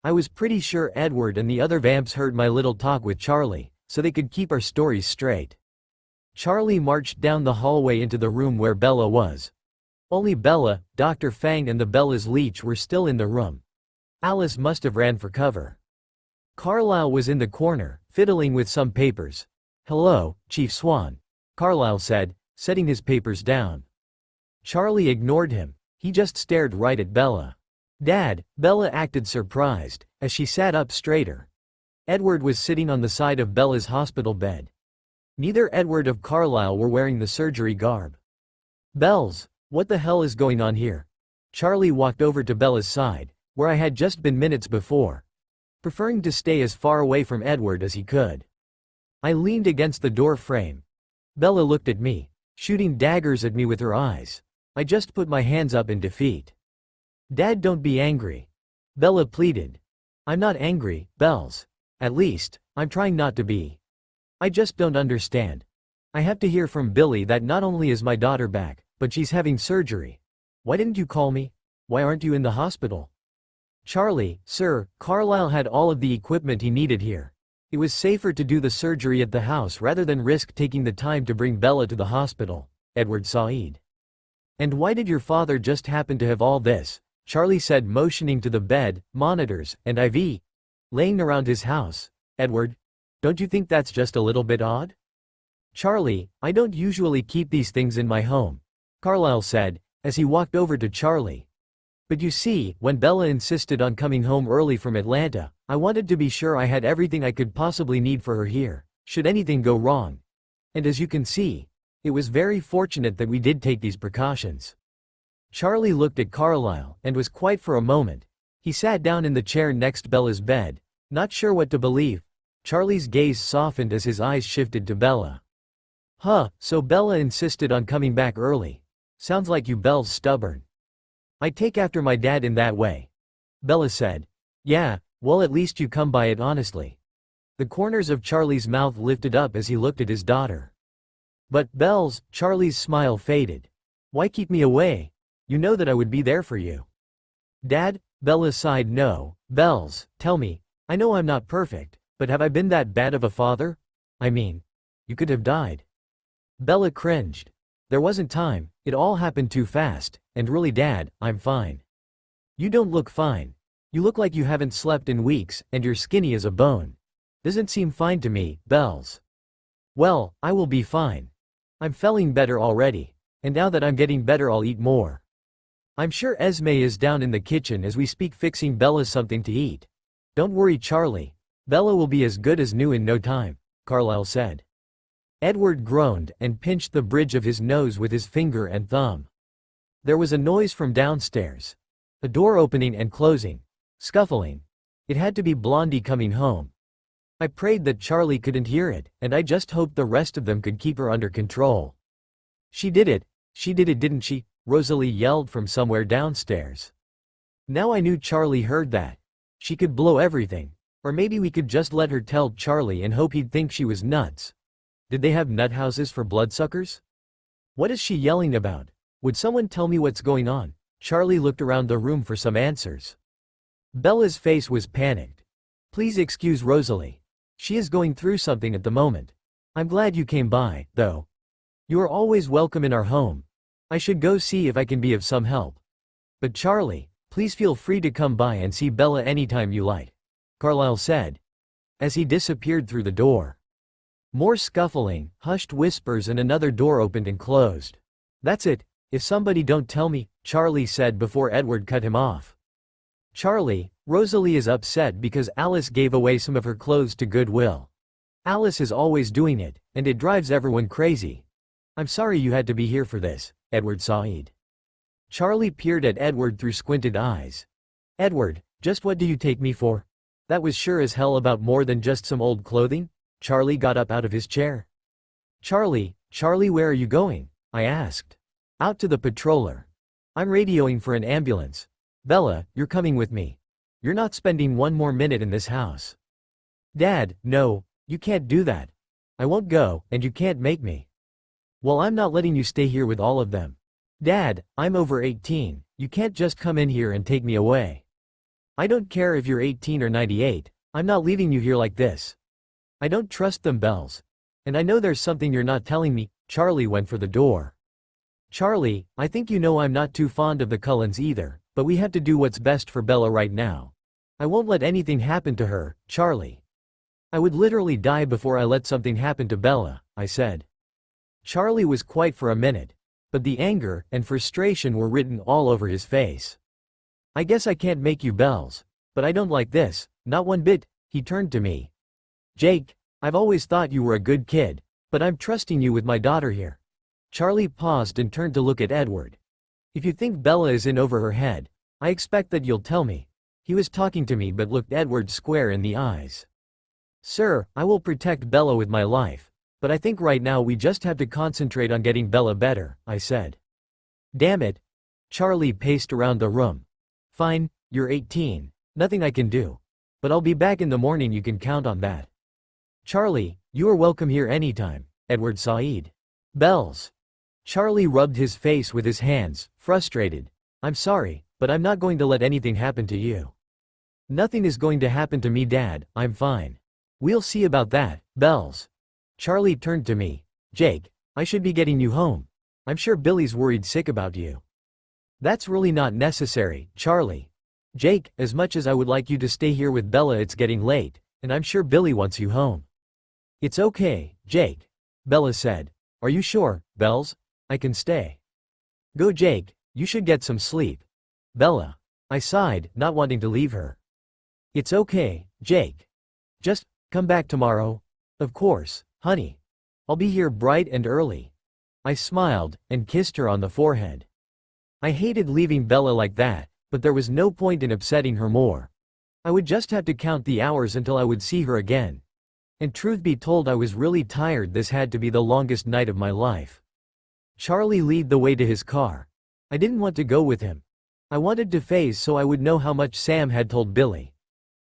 I was pretty sure Edward and the other vamps heard my little talk with Charlie, so they could keep our stories straight. Charlie marched down the hallway into the room where Bella was. Only Bella, Dr. Fang and the Bella's leech were still in the room. Alice must have ran for cover. Carlisle was in the corner, fiddling with some papers. Hello, Chief Swan. Carlisle said, setting his papers down. Charlie ignored him. He just stared right at Bella. Dad, Bella acted surprised, as she sat up straighter. Edward was sitting on the side of Bella's hospital bed. Neither Edward or Carlisle were wearing the surgery garb. Bells, what the hell is going on here? Charlie walked over to Bella's side, where I had just been minutes before, preferring to stay as far away from Edward as he could. I leaned against the door frame. Bella looked at me, shooting daggers at me with her eyes. I just put my hands up in defeat. Dad, don't be angry. Bella pleaded. I'm not angry, Bells. At least, I'm trying not to be. I just don't understand. I have to hear from Billy that not only is my daughter back, but she's having surgery. Why didn't you call me? Why aren't you in the hospital? Charlie, sir, Carlisle had all of the equipment he needed here. It was safer to do the surgery at the house rather than risk taking the time to bring Bella to the hospital, Edward sighed. And why did your father just happen to have all this? Charlie said, motioning to the bed, monitors, and IV laying around his house. Edward, don't you think that's just a little bit odd? Charlie, I don't usually keep these things in my home, Carlisle said, as he walked over to Charlie. But you see, when Bella insisted on coming home early from Atlanta, I wanted to be sure I had everything I could possibly need for her here, should anything go wrong. And as you can see, it was very fortunate that we did take these precautions. Charlie looked at Carlisle, and was quiet for a moment. He sat down in the chair next Bella's bed, not sure what to believe. Charlie's gaze softened as his eyes shifted to Bella. Huh, so Bella insisted on coming back early. Sounds like you Belle's stubborn. I take after my dad in that way. Bella said. Yeah, well at least you come by it honestly. The corners of Charlie's mouth lifted up as he looked at his daughter. But, Bells, Charlie's smile faded. Why keep me away? You know that I would be there for you. Dad? Bella sighed. No, Bells, tell me, I know I'm not perfect, but have I been that bad of a father? I mean, you could have died. Bella cringed. There wasn't time, it all happened too fast, and really Dad, I'm fine. You don't look fine. You look like you haven't slept in weeks, and you're skinny as a bone. Doesn't seem fine to me, Bells. Well, I will be fine. I'm feeling better already, and now that I'm getting better I'll eat more. I'm sure Esme is down in the kitchen as we speak fixing Bella something to eat. Don't worry Charlie. Bella will be as good as new in no time, Carlisle said. Edward groaned and pinched the bridge of his nose with his finger and thumb. There was a noise from downstairs. A door opening and closing. Scuffling. It had to be Blondie coming home. I prayed that Charlie couldn't hear it, and I just hoped the rest of them could keep her under control. She did it, didn't she? Rosalie yelled from somewhere downstairs. Now I knew Charlie heard that. She could blow everything. Or maybe we could just let her tell Charlie and hope he'd think she was nuts. Did they have nut houses for bloodsuckers? What is she yelling about? Would someone tell me what's going on? Charlie looked around the room for some answers. Bella's face was panicked. Please excuse Rosalie. She is going through something at the moment. I'm glad you came by, though. You are always welcome in our home. I should go see if I can be of some help. But Charlie, please feel free to come by and see Bella anytime you like, Carlisle said, as he disappeared through the door. More scuffling, hushed whispers, and another door opened and closed. That's it, if somebody don't tell me, Charlie said before Edward cut him off. Charlie, Rosalie is upset because Alice gave away some of her clothes to Goodwill. Alice is always doing it, and it drives everyone crazy. I'm sorry you had to be here for this, Edward sighed. Charlie peered at Edward through squinted eyes. Edward, just what do you take me for? That was sure as hell about more than just some old clothing? Charlie got up out of his chair. Charlie, where are you going? I asked. Out to the patroller. I'm radioing for an ambulance. Bella, you're coming with me. You're not spending one more minute in this house. Dad, no, you can't do that. I won't go, and you can't make me. Well, I'm not letting you stay here with all of them. Dad, I'm over 18, you can't just come in here and take me away. I don't care if you're 18 or 98, I'm not leaving you here like this. I don't trust them, Bells. And I know there's something you're not telling me. Charlie went for the door. Charlie, I think you know I'm not too fond of the Cullens either, but we have to do what's best for Bella right now. I won't let anything happen to her, Charlie. I would literally die before I let something happen to Bella, I said. Charlie was quiet for a minute, but the anger and frustration were written all over his face. I guess I can't make you Bells, but I don't like this, not one bit. He turned to me. Jake, I've always thought you were a good kid, but I'm trusting you with my daughter here. Charlie paused and turned to look at Edward. If you think Bella is in over her head, I expect that you'll tell me. He was talking to me but looked Edward square in the eyes. Sir, I will protect Bella with my life, but I think right now we just have to concentrate on getting Bella better, I said. Damn it. Charlie paced around the room. Fine, you're 18, nothing I can do. But I'll be back in the morning, you can count on that. Charlie, you are welcome here anytime, Edward sighed. Bells. Charlie rubbed his face with his hands, frustrated. I'm sorry, but I'm not going to let anything happen to you. Nothing is going to happen to me, Dad, I'm fine. We'll see about that, Bells. Charlie turned to me. Jake, I should be getting you home. I'm sure Billy's worried sick about you. That's really not necessary, Charlie. Jake, as much as I would like you to stay here with Bella, it's getting late, and I'm sure Billy wants you home. It's okay, Jake. Bella said. Are you sure, Bells? I can stay. Go, Jake, you should get some sleep. Bella. I sighed, not wanting to leave her. It's okay, Jake. Just come back tomorrow. Of course, honey. I'll be here bright and early. I smiled, and kissed her on the forehead. I hated leaving Bella like that, but there was no point in upsetting her more. I would just have to count the hours until I would see her again. And truth be told, I was really tired. This had to be the longest night of my life. Charlie led the way to his car. I didn't want to go with him. I wanted to phase so I would know how much Sam had told Billy.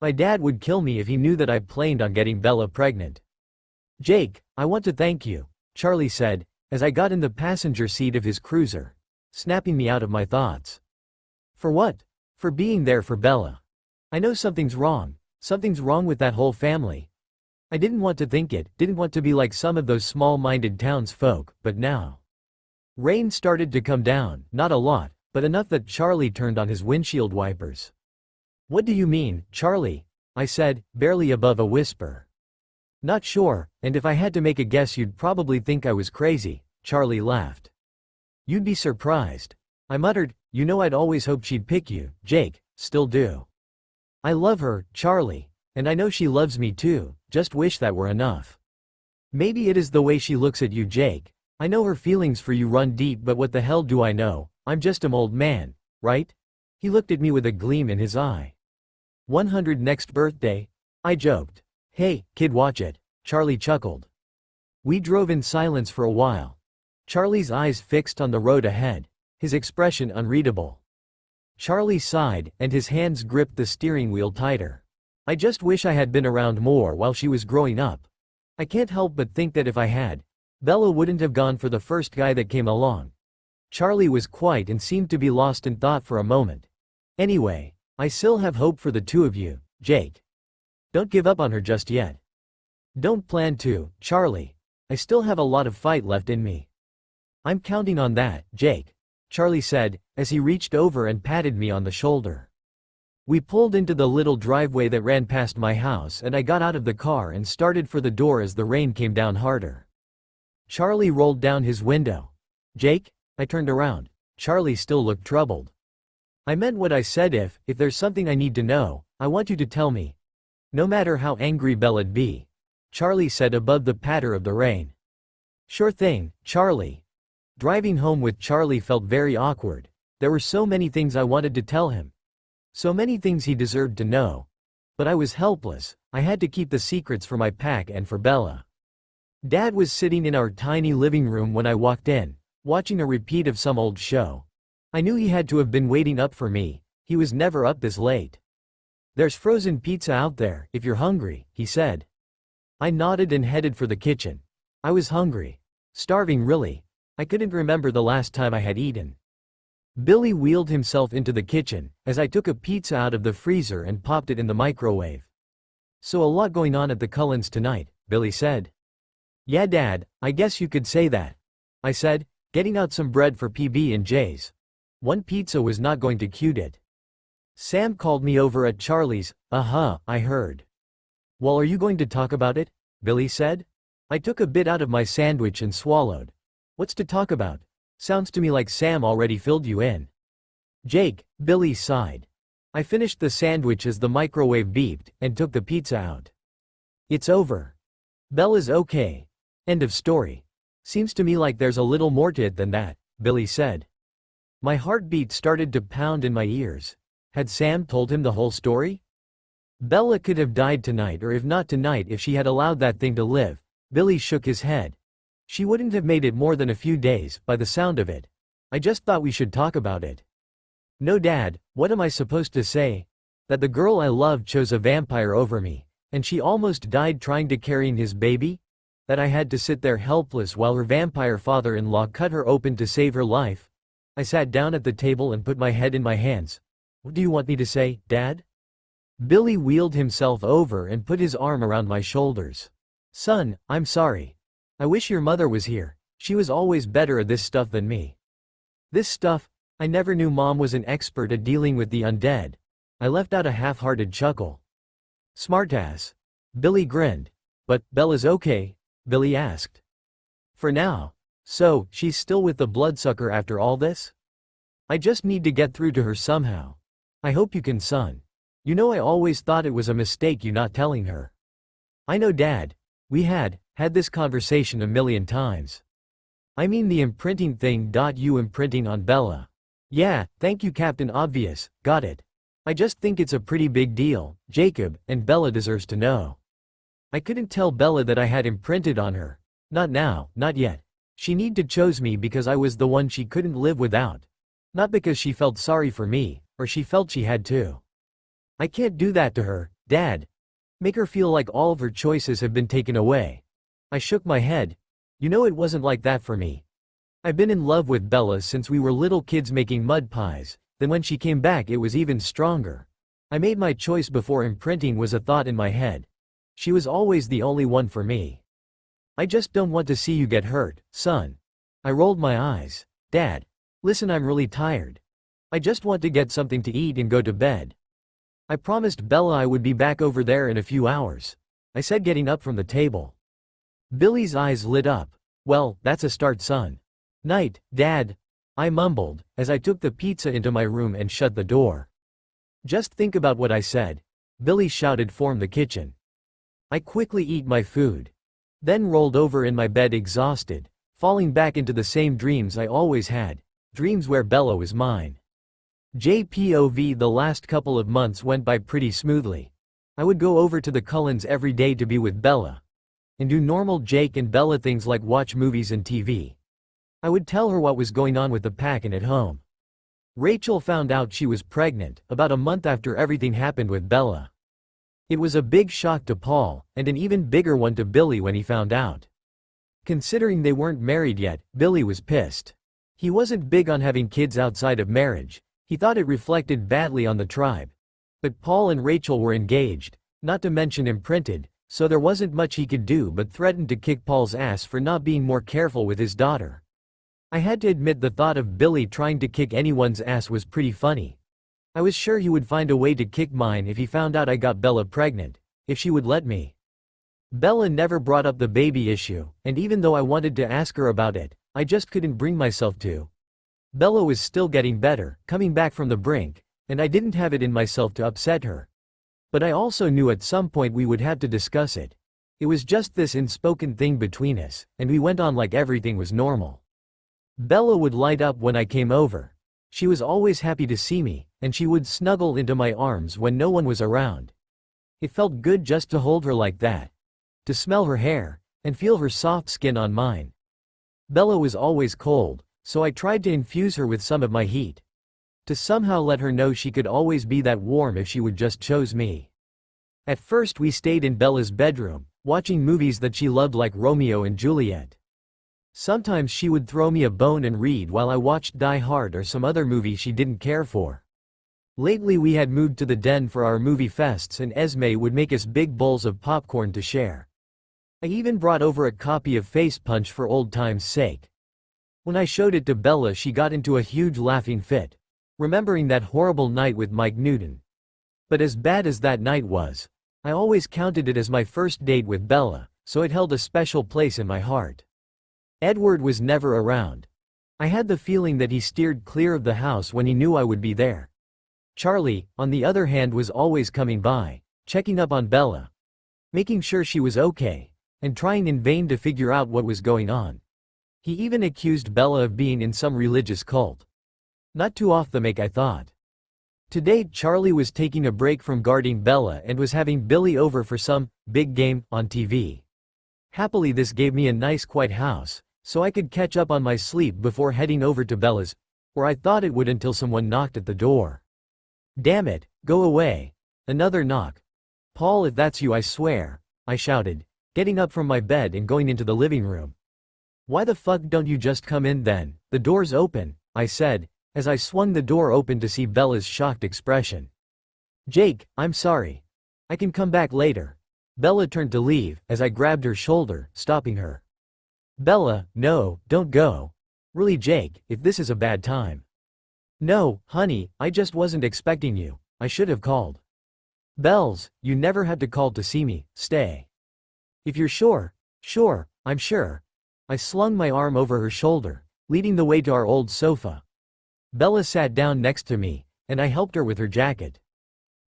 My dad would kill me if he knew that I planned on getting Bella pregnant. "Jake, I want to thank you," Charlie said, as I got in the passenger seat of his cruiser, snapping me out of my thoughts. "For what?" "For being there for Bella. I know something's wrong with that whole family. I didn't want to think it, didn't want to be like some of those small-minded townsfolk, but now." Rain started to come down, not a lot, but enough that Charlie turned on his windshield wipers. "What do you mean, Charlie?" I said, barely above a whisper. "Not sure, and if I had to make a guess you'd probably think I was crazy," Charlie laughed. "You'd be surprised," I muttered. "You know I'd always hoped she'd pick you, Jake, still do. I love her, Charlie, and I know she loves me too, just wish that were enough. Maybe it is the way she looks at you, Jake. I know her feelings for you run deep, but what the hell do I know? I'm just an old man, right?" He looked at me with a gleam in his eye. 100 next birthday? I joked. "Hey, kid, watch it," Charlie chuckled. We drove in silence for a while. Charlie's eyes fixed on the road ahead, his expression unreadable. Charlie sighed, and his hands gripped the steering wheel tighter. "I just wish I had been around more while she was growing up. I can't help but think that if I had, Bella wouldn't have gone for the first guy that came along." Charlie was quiet and seemed to be lost in thought for a moment. "Anyway, I still have hope for the two of you, Jake. Don't give up on her just yet." "Don't plan to, Charlie. I still have a lot of fight left in me." "I'm counting on that, Jake," Charlie said, as he reached over and patted me on the shoulder. We pulled into the little driveway that ran past my house, and I got out of the car and started for the door as the rain came down harder. Charlie rolled down his window. "Jake?" I turned around. Charlie still looked troubled. "I meant what I said. If there's something I need to know, I want you to tell me. No matter how angry Bella'd be," Charlie said above the patter of the rain. "Sure thing, Charlie." Driving home with Charlie felt very awkward. There were so many things I wanted to tell him. So many things he deserved to know. But I was helpless. I had to keep the secrets for my pack and for Bella. Dad was sitting in our tiny living room when I walked in, watching a repeat of some old show. I knew he had to have been waiting up for me. He was never up this late. "There's frozen pizza out there, if you're hungry," he said. I nodded and headed for the kitchen. I was hungry. Starving, really. I couldn't remember the last time I had eaten. Billy wheeled himself into the kitchen, as I took a pizza out of the freezer and popped it in the microwave. "So a lot going on at the Cullens tonight," Billy said. "Yeah, Dad, I guess you could say that," I said, getting out some bread for PB&J's. One pizza was not going to cute it. "Sam called me over at Charlie's, I heard." "Well, are you going to talk about it?" Billy said. I took a bit out of my sandwich and swallowed. "What's to talk about? Sounds to me like Sam already filled you in." "Jake," Billy sighed. I finished the sandwich as the microwave beeped, and took the pizza out. "It's over. Bella's okay. End of story. Seems to me like there's a little more to it than that," Billy said. My heartbeat started to pound in my ears. Had Sam told him the whole story? Bella could have died tonight, or if not tonight, if she had allowed that thing to live. Billy shook his head. She wouldn't have made it more than a few days, by the sound of it. I just thought we should talk about it. "No, Dad, what am I supposed to say? That the girl I loved chose a vampire over me, and she almost died trying to carry his baby? That I had to sit there helpless while her vampire father-in-law cut her open to save her life?" I sat down at the table and put my head in my hands. "What do you want me to say, Dad?" Billy wheeled himself over and put his arm around my shoulders. "Son, I'm sorry. I wish your mother was here. She was always better at this stuff than me." "This stuff? I never knew Mom was an expert at dealing with the undead." I left out a half-hearted chuckle. "Smartass." Billy grinned. "But Bella's okay?" Billy asked. "For now. So, she's still with the bloodsucker after all this? I just need to get through to her somehow. I hope you can, son. You know I always thought it was a mistake you not telling her." "I know, Dad. We had this conversation a million times. I mean the imprinting thing. You imprinting on Bella. Yeah, thank you Captain Obvious, got it. I just think it's a pretty big deal, Jacob, and Bella deserves to know. I couldn't tell Bella that I had imprinted on her. Not now, not yet. She need to chose me because I was the one she couldn't live without. Not because she felt sorry for me, or she felt she had to. I can't do that to her, Dad. Make her feel like all of her choices have been taken away. I shook my head. You know it wasn't like that for me. I've been in love with Bella since we were little kids making mud pies, then when she came back it was even stronger. I made my choice before imprinting was a thought in my head. She was always the only one for me. I just don't want to see you get hurt, son. I rolled my eyes. Dad. Listen, I'm really tired. I just want to get something to eat and go to bed. I promised Bella I would be back over there in a few hours. I said, getting up from the table. Billy's eyes lit up. Well, that's a start, son. Night, Dad. I mumbled, as I took the pizza into my room and shut the door. Just think about what I said. Billy shouted from the kitchen. I quickly eat my food. Then rolled over in my bed exhausted, falling back into the same dreams I always had. Dreams where Bella was mine. JPOV. The last couple of months went by pretty smoothly. I would go over to the Cullens every day to be with Bella. And do normal Jake and Bella things like watch movies and TV. I would tell her what was going on with the pack and at home. Rachel found out she was pregnant about a month after everything happened with Bella. It was a big shock to Paul, and an even bigger one to Billy when he found out. Considering they weren't married yet, Billy was pissed. He wasn't big on having kids outside of marriage. He thought it reflected badly on the tribe. But Paul and Rachel were engaged, not to mention imprinted, so there wasn't much he could do but threaten to kick Paul's ass for not being more careful with his daughter. I had to admit the thought of Billy trying to kick anyone's ass was pretty funny. I was sure he would find a way to kick mine if he found out I got Bella pregnant, if she would let me. Bella never brought up the baby issue, and even though I wanted to ask her about it, I just couldn't bring myself to. Bella was still getting better, coming back from the brink, and I didn't have it in myself to upset her. But I also knew at some point we would have to discuss it. It was just this unspoken thing between us, and we went on like everything was normal. Bella would light up when I came over. She was always happy to see me, and she would snuggle into my arms when no one was around. It felt good just to hold her like that. To smell her hair, and feel her soft skin on mine. Bella was always cold, so I tried to infuse her with some of my heat. To somehow let her know she could always be that warm if she would just chose me. At first we stayed in Bella's bedroom, watching movies that she loved like Romeo and Juliet. Sometimes she would throw me a bone and read while I watched Die Hard or some other movie she didn't care for. Lately we had moved to the den for our movie fests and Esme would make us big bowls of popcorn to share. I even brought over a copy of Face Punch for old time's sake. When I showed it to Bella she got into a huge laughing fit, remembering that horrible night with Mike Newton. But as bad as that night was, I always counted it as my first date with Bella, so it held a special place in my heart. Edward was never around. I had the feeling that he steered clear of the house when he knew I would be there. Charlie, on the other hand, was always coming by, checking up on Bella, making sure she was okay, and trying in vain to figure out what was going on. He even accused Bella of being in some religious cult. Not too off the make, I thought. Today Charlie was taking a break from guarding Bella and was having Billy over for some big game on TV. Happily this gave me a nice quiet house, so I could catch up on my sleep before heading over to Bella's, or I thought it would until someone knocked at the door. Damn it, go away. Another knock. Paul, if that's you I swear, I shouted, getting up from my bed and going into the living room. Why the fuck don't you just come in then? The door's open, I said, as I swung the door open to see Bella's shocked expression. Jake, I'm sorry. I can come back later. Bella turned to leave, as I grabbed her shoulder, stopping her. Bella, no, don't go. Really Jake, if this is a bad time. No, honey, I just wasn't expecting you, I should have called. Bells, you never had to call to see me, stay. If you're sure. Sure, I'm sure. I slung my arm over her shoulder, leading the way to our old sofa. Bella sat down next to me, and I helped her with her jacket.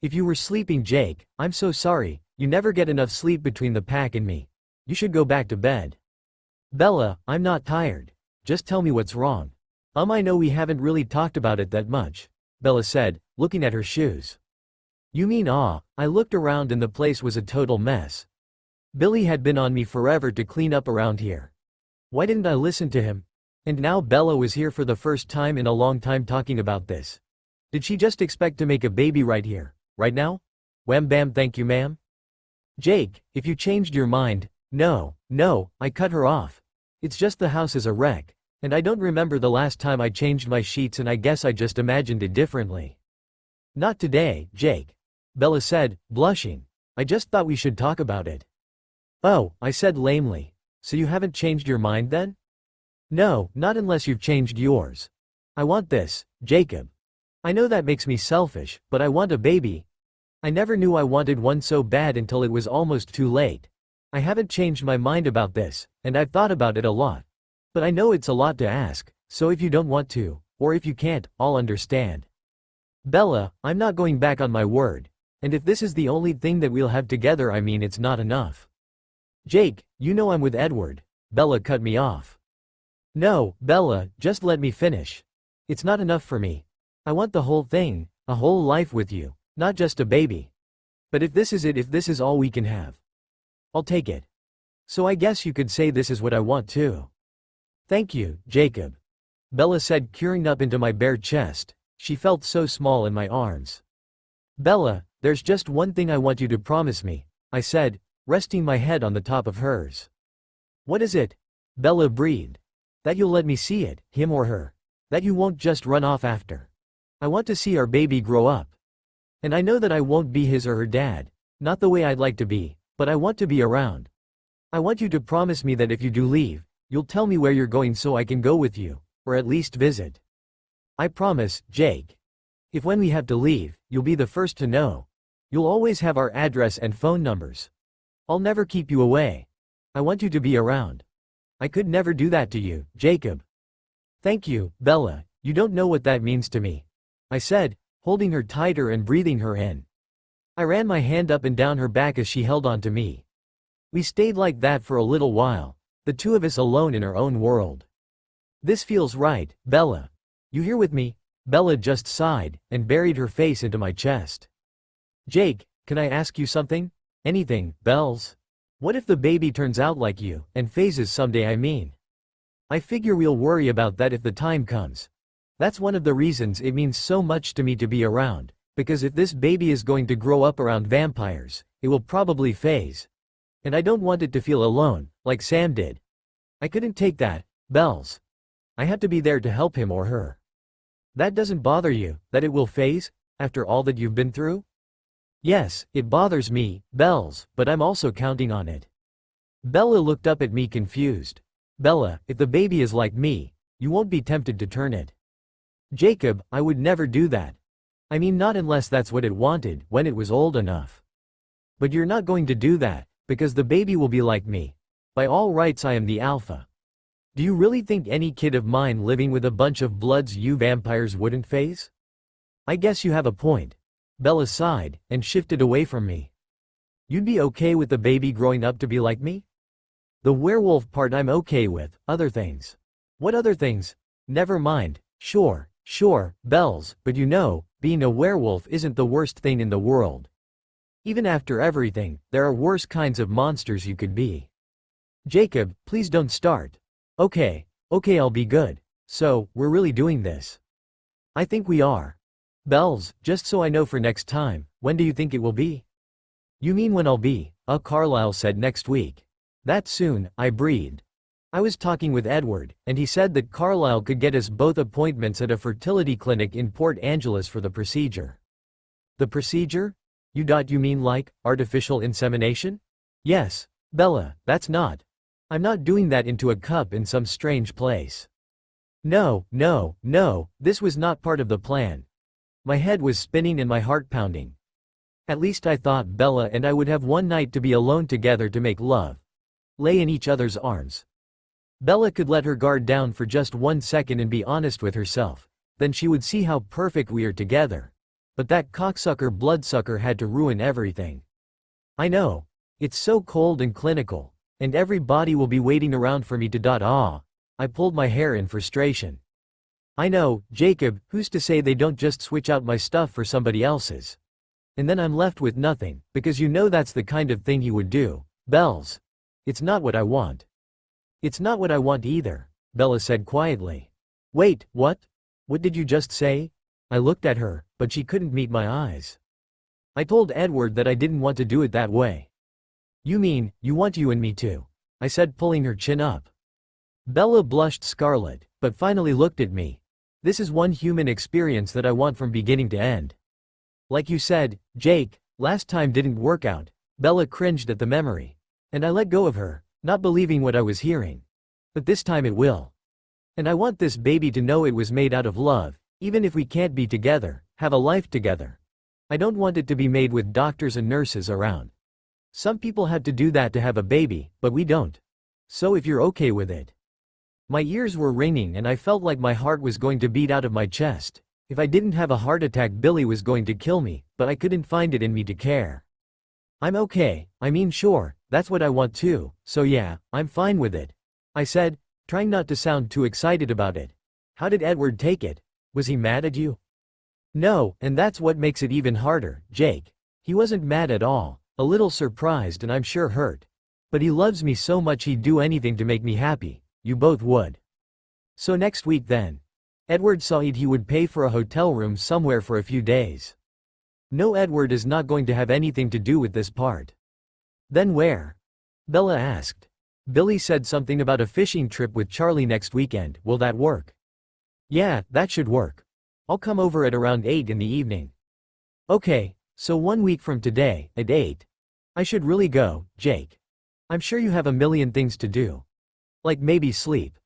If you were sleeping Jake, I'm so sorry, you never get enough sleep between the pack and me. You should go back to bed. Bella, I'm not tired. Just tell me what's wrong. I know we haven't really talked about it that much, Bella said, looking at her shoes. You mean I looked around and the place was a total mess. Billy had been on me forever to clean up around here. Why didn't I listen to him? And now Bella was here for the first time in a long time talking about this. Did she just expect to make a baby right here, right now? Wham bam, thank you ma'am. Jake, if you changed your mind, no, I cut her off. It's just the house is a wreck, and I don't remember the last time I changed my sheets and I guess I just imagined it differently. Not today, Jake. Bella said, blushing. I just thought we should talk about it. Oh, I said lamely. So you haven't changed your mind then? No, not unless you've changed yours. I want this, Jacob. I know that makes me selfish, but I want a baby. I never knew I wanted one so bad until it was almost too late. I haven't changed my mind about this, and I've thought about it a lot. But I know it's a lot to ask, so if you don't want to, or if you can't, I'll understand. Bella, I'm not going back on my word. And if this is the only thing that we'll have together, I mean it's not enough. Jake, you know I'm with Edward. Bella cut me off. No, Bella, just let me finish. It's not enough for me. I want the whole thing, a whole life with you, not just a baby. But if this is it, if this is all we can have, I'll take it. So I guess you could say this is what I want too. Thank you, Jacob. Bella said, curling up into my bare chest. She felt so small in my arms. Bella, there's just one thing I want you to promise me, I said, resting my head on the top of hers. What is it? Bella breathed. That you'll let me see it, him or her. That you won't just run off after. I want to see our baby grow up. And I know that I won't be his or her dad, not the way I'd like to be, but I want to be around. I want you to promise me that if you do leave, you'll tell me where you're going so I can go with you, or at least visit. I promise, Jake. If when we have to leave, you'll be the first to know. You'll always have our address and phone numbers. I'll never keep you away. I want you to be around. I could never do that to you, Jacob. Thank you, Bella, you don't know what that means to me, I said, holding her tighter and breathing her in. I ran my hand up and down her back as she held on to me. We stayed like that for a little while, the two of us alone in our own world. This feels right, Bella. You here with me? Bella just sighed, and buried her face into my chest. Jake, can I ask you something? Anything, Bells? What if the baby turns out like you, and phases someday, I mean? I figure we'll worry about that if the time comes. That's one of the reasons it means so much to me to be around, because if this baby is going to grow up around vampires, it will probably phase. And I don't want it to feel alone, like Sam did. I couldn't take that, Bells. I have to be there to help him or her. That doesn't bother you, that it will phase, after all that you've been through? Yes, it bothers me, Bells, but I'm also counting on it. Bella looked up at me confused. Bella, if the baby is like me, you won't be tempted to turn it. Jacob, I would never do that. I mean, not unless that's what it wanted, when it was old enough. But you're not going to do that, because the baby will be like me. By all rights I am the alpha. Do you really think any kid of mine living with a bunch of bloods you vampires wouldn't phase? I guess you have a point. Bella sighed, and shifted away from me. You'd be okay with the baby growing up to be like me? The werewolf part I'm okay with, other things. What other things? Never mind, sure, Bells, but you know, being a werewolf isn't the worst thing in the world. Even after everything, there are worse kinds of monsters you could be. Jacob, please don't start. Okay, I'll be good. So, we're really doing this? I think we are. Bells, just so I know for next time, when do you think it will be? You mean when I'll be? Carlisle said next week. That soon, I breathed. I was talking with Edward, and he said that Carlisle could get us both appointments at a fertility clinic in Port Angeles for the procedure. The procedure? You mean like, artificial insemination? Yes, Bella, that's not. I'm not doing that into a cup in some strange place. No, this was not part of the plan. My head was spinning and my heart pounding. At least I thought Bella and I would have one night to be alone together to make love. Lay in each other's arms. Bella could let her guard down for just 1 second and be honest with herself. Then she would see how perfect we are together. But that cocksucker bloodsucker had to ruin everything. I know. It's so cold and clinical. And everybody will be waiting around for me to ah. I pulled my hair in frustration. I know, Jacob, who's to say they don't just switch out my stuff for somebody else's? And then I'm left with nothing, because you know that's the kind of thing he would do. Bells. It's not what I want. It's not what I want either, Bella said quietly. Wait, what? What did you just say? I looked at her, but she couldn't meet my eyes. I told Edward that I didn't want to do it that way. You mean, you want you and me to? I said, pulling her chin up. Bella blushed scarlet, but finally looked at me. This is one human experience that I want from beginning to end. Like you said, Jake, last time didn't work out. Bella cringed at the memory. And I let go of her, not believing what I was hearing. But this time it will. And I want this baby to know it was made out of love, even if we can't be together, have a life together. I don't want it to be made with doctors and nurses around. Some people have to do that to have a baby, but we don't. So if you're okay with it. My ears were ringing and I felt like my heart was going to beat out of my chest. If I didn't have a heart attack, Billy was going to kill me, but I couldn't find it in me to care. I'm okay, I mean sure, that's what I want too, so yeah, I'm fine with it. I said, trying not to sound too excited about it. How did Edward take it? Was he mad at you? No, and that's what makes it even harder, Jake. He wasn't mad at all, a little surprised and I'm sure hurt. But he loves me so much he'd do anything to make me happy. You both would. So next week then. Edward said he would pay for a hotel room somewhere for a few days. No, Edward is not going to have anything to do with this part. Then where? Bella asked. Billy said something about a fishing trip with Charlie next weekend. Will that work? Yeah, that should work. I'll come over at around 8 in the evening. Okay, so 1 week from today, at 8. I should really go, Jake. I'm sure you have a million things to do. Like maybe sleep.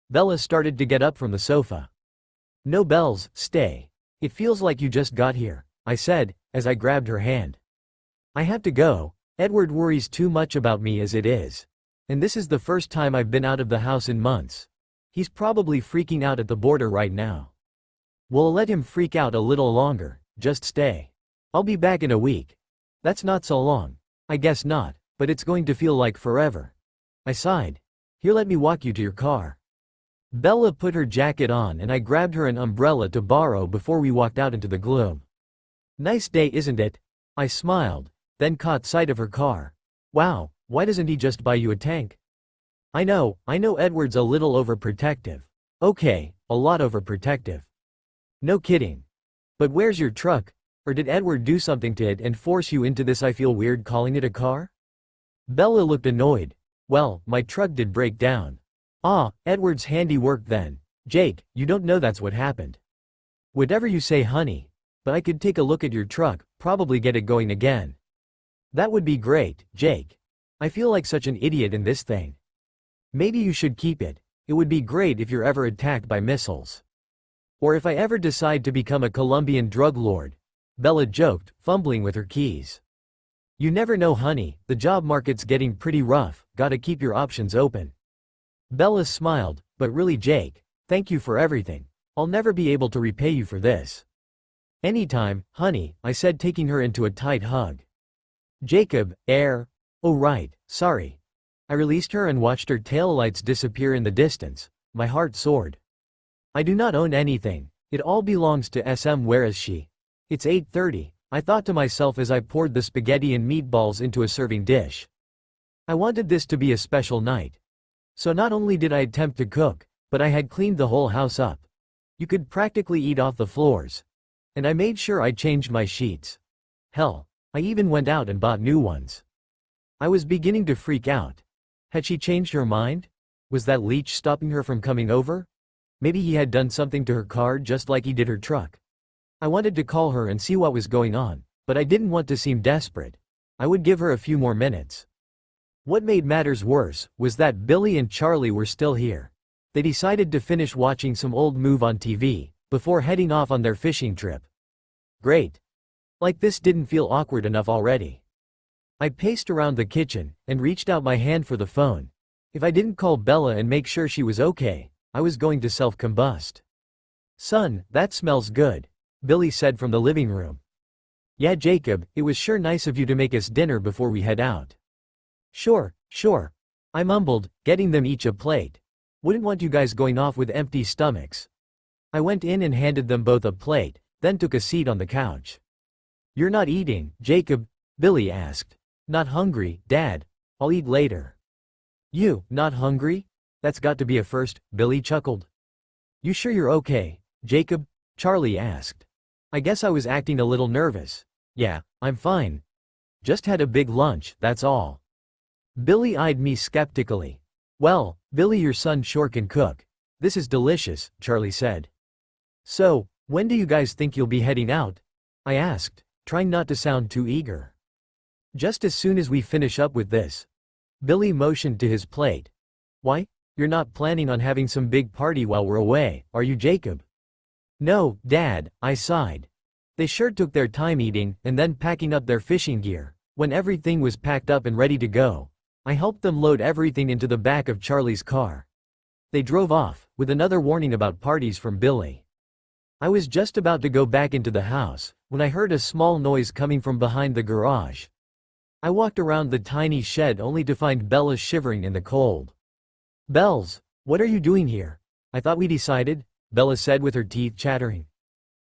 Bella started to get up from the sofa. No, Bells, stay. It feels like you just got here, I said, as I grabbed her hand. I have to go. Edward worries too much about me as it is. And this is the first time I've been out of the house in months. He's probably freaking out at the border right now. We'll let him freak out a little longer, just stay. I'll be back in a week. That's not so long. I guess not, but it's going to feel like forever. I sighed. Here, let me walk you to your car. Bella put her jacket on and I grabbed her an umbrella to borrow before we walked out into the gloom. Nice day, isn't it? I smiled, then caught sight of her car. Wow, why doesn't he just buy you a tank? I know Edward's a little overprotective. Okay, a lot overprotective. No kidding. But where's your truck? Or did Edward do something to it and force you into this? I feel weird calling it a car? Bella looked annoyed. Well, my truck did break down. Ah, Edward's handiwork then. Jake, you don't know that's what happened. Whatever you say, honey. But I could take a look at your truck, probably get it going again. That would be great, Jake. I feel like such an idiot in this thing. Maybe you should keep it. It would be great if you're ever attacked by missiles. Or if I ever decide to become a Colombian drug lord. Bella joked, fumbling with her keys. You never know, honey, the job market's getting pretty rough, gotta keep your options open. Bella smiled, but really, Jake, thank you for everything. I'll never be able to repay you for this. Anytime, honey, I said, taking her into a tight hug. Jacob, oh right, sorry. I released her and watched her taillights disappear in the distance. My heart soared. I do not own anything. It all belongs to SM. Where is she? It's 8:30. I thought to myself as I poured the spaghetti and meatballs into a serving dish. I wanted this to be a special night. So not only did I attempt to cook, but I had cleaned the whole house up. You could practically eat off the floors. And I made sure I changed my sheets. Hell, I even went out and bought new ones. I was beginning to freak out. Had she changed her mind? Was that leech stopping her from coming over? Maybe he had done something to her car just like he did her truck. I wanted to call her and see what was going on, but I didn't want to seem desperate. I would give her a few more minutes. What made matters worse was that Billy and Charlie were still here. They decided to finish watching some old movie on TV before heading off on their fishing trip. Great. Like this didn't feel awkward enough already. I paced around the kitchen and reached out my hand for the phone. If I didn't call Bella and make sure she was okay, I was going to self-combust. Son, that smells good, Billy said from the living room. Yeah, Jacob, it was sure nice of you to make us dinner before we head out. Sure, I mumbled, getting them each a plate. Wouldn't want you guys going off with empty stomachs. I went in and handed them both a plate, then took a seat on the couch. You're not eating, Jacob? Billy asked. Not hungry, Dad. I'll eat later. You, not hungry? That's got to be a first, Billy chuckled. You sure you're okay, Jacob? Charlie asked. I guess I was acting a little nervous. Yeah, I'm fine. Just had a big lunch, that's all. Billy eyed me skeptically. Well, Billy, your son sure can cook. This is delicious, Charlie said. So, when do you guys think you'll be heading out? I asked, trying not to sound too eager. Just as soon as we finish up with this. Billy motioned to his plate. Why? You're not planning on having some big party while we're away, are you, Jacob? No, Dad, I sighed. They sure took their time eating and then packing up their fishing gear. When everything was packed up and ready to go, I helped them load everything into the back of Charlie's car. They drove off, with another warning about parties from Billy. I was just about to go back into the house, when I heard a small noise coming from behind the garage. I walked around the tiny shed only to find Bella shivering in the cold. Bells, what are you doing here? I thought we decided, Bella said with her teeth chattering.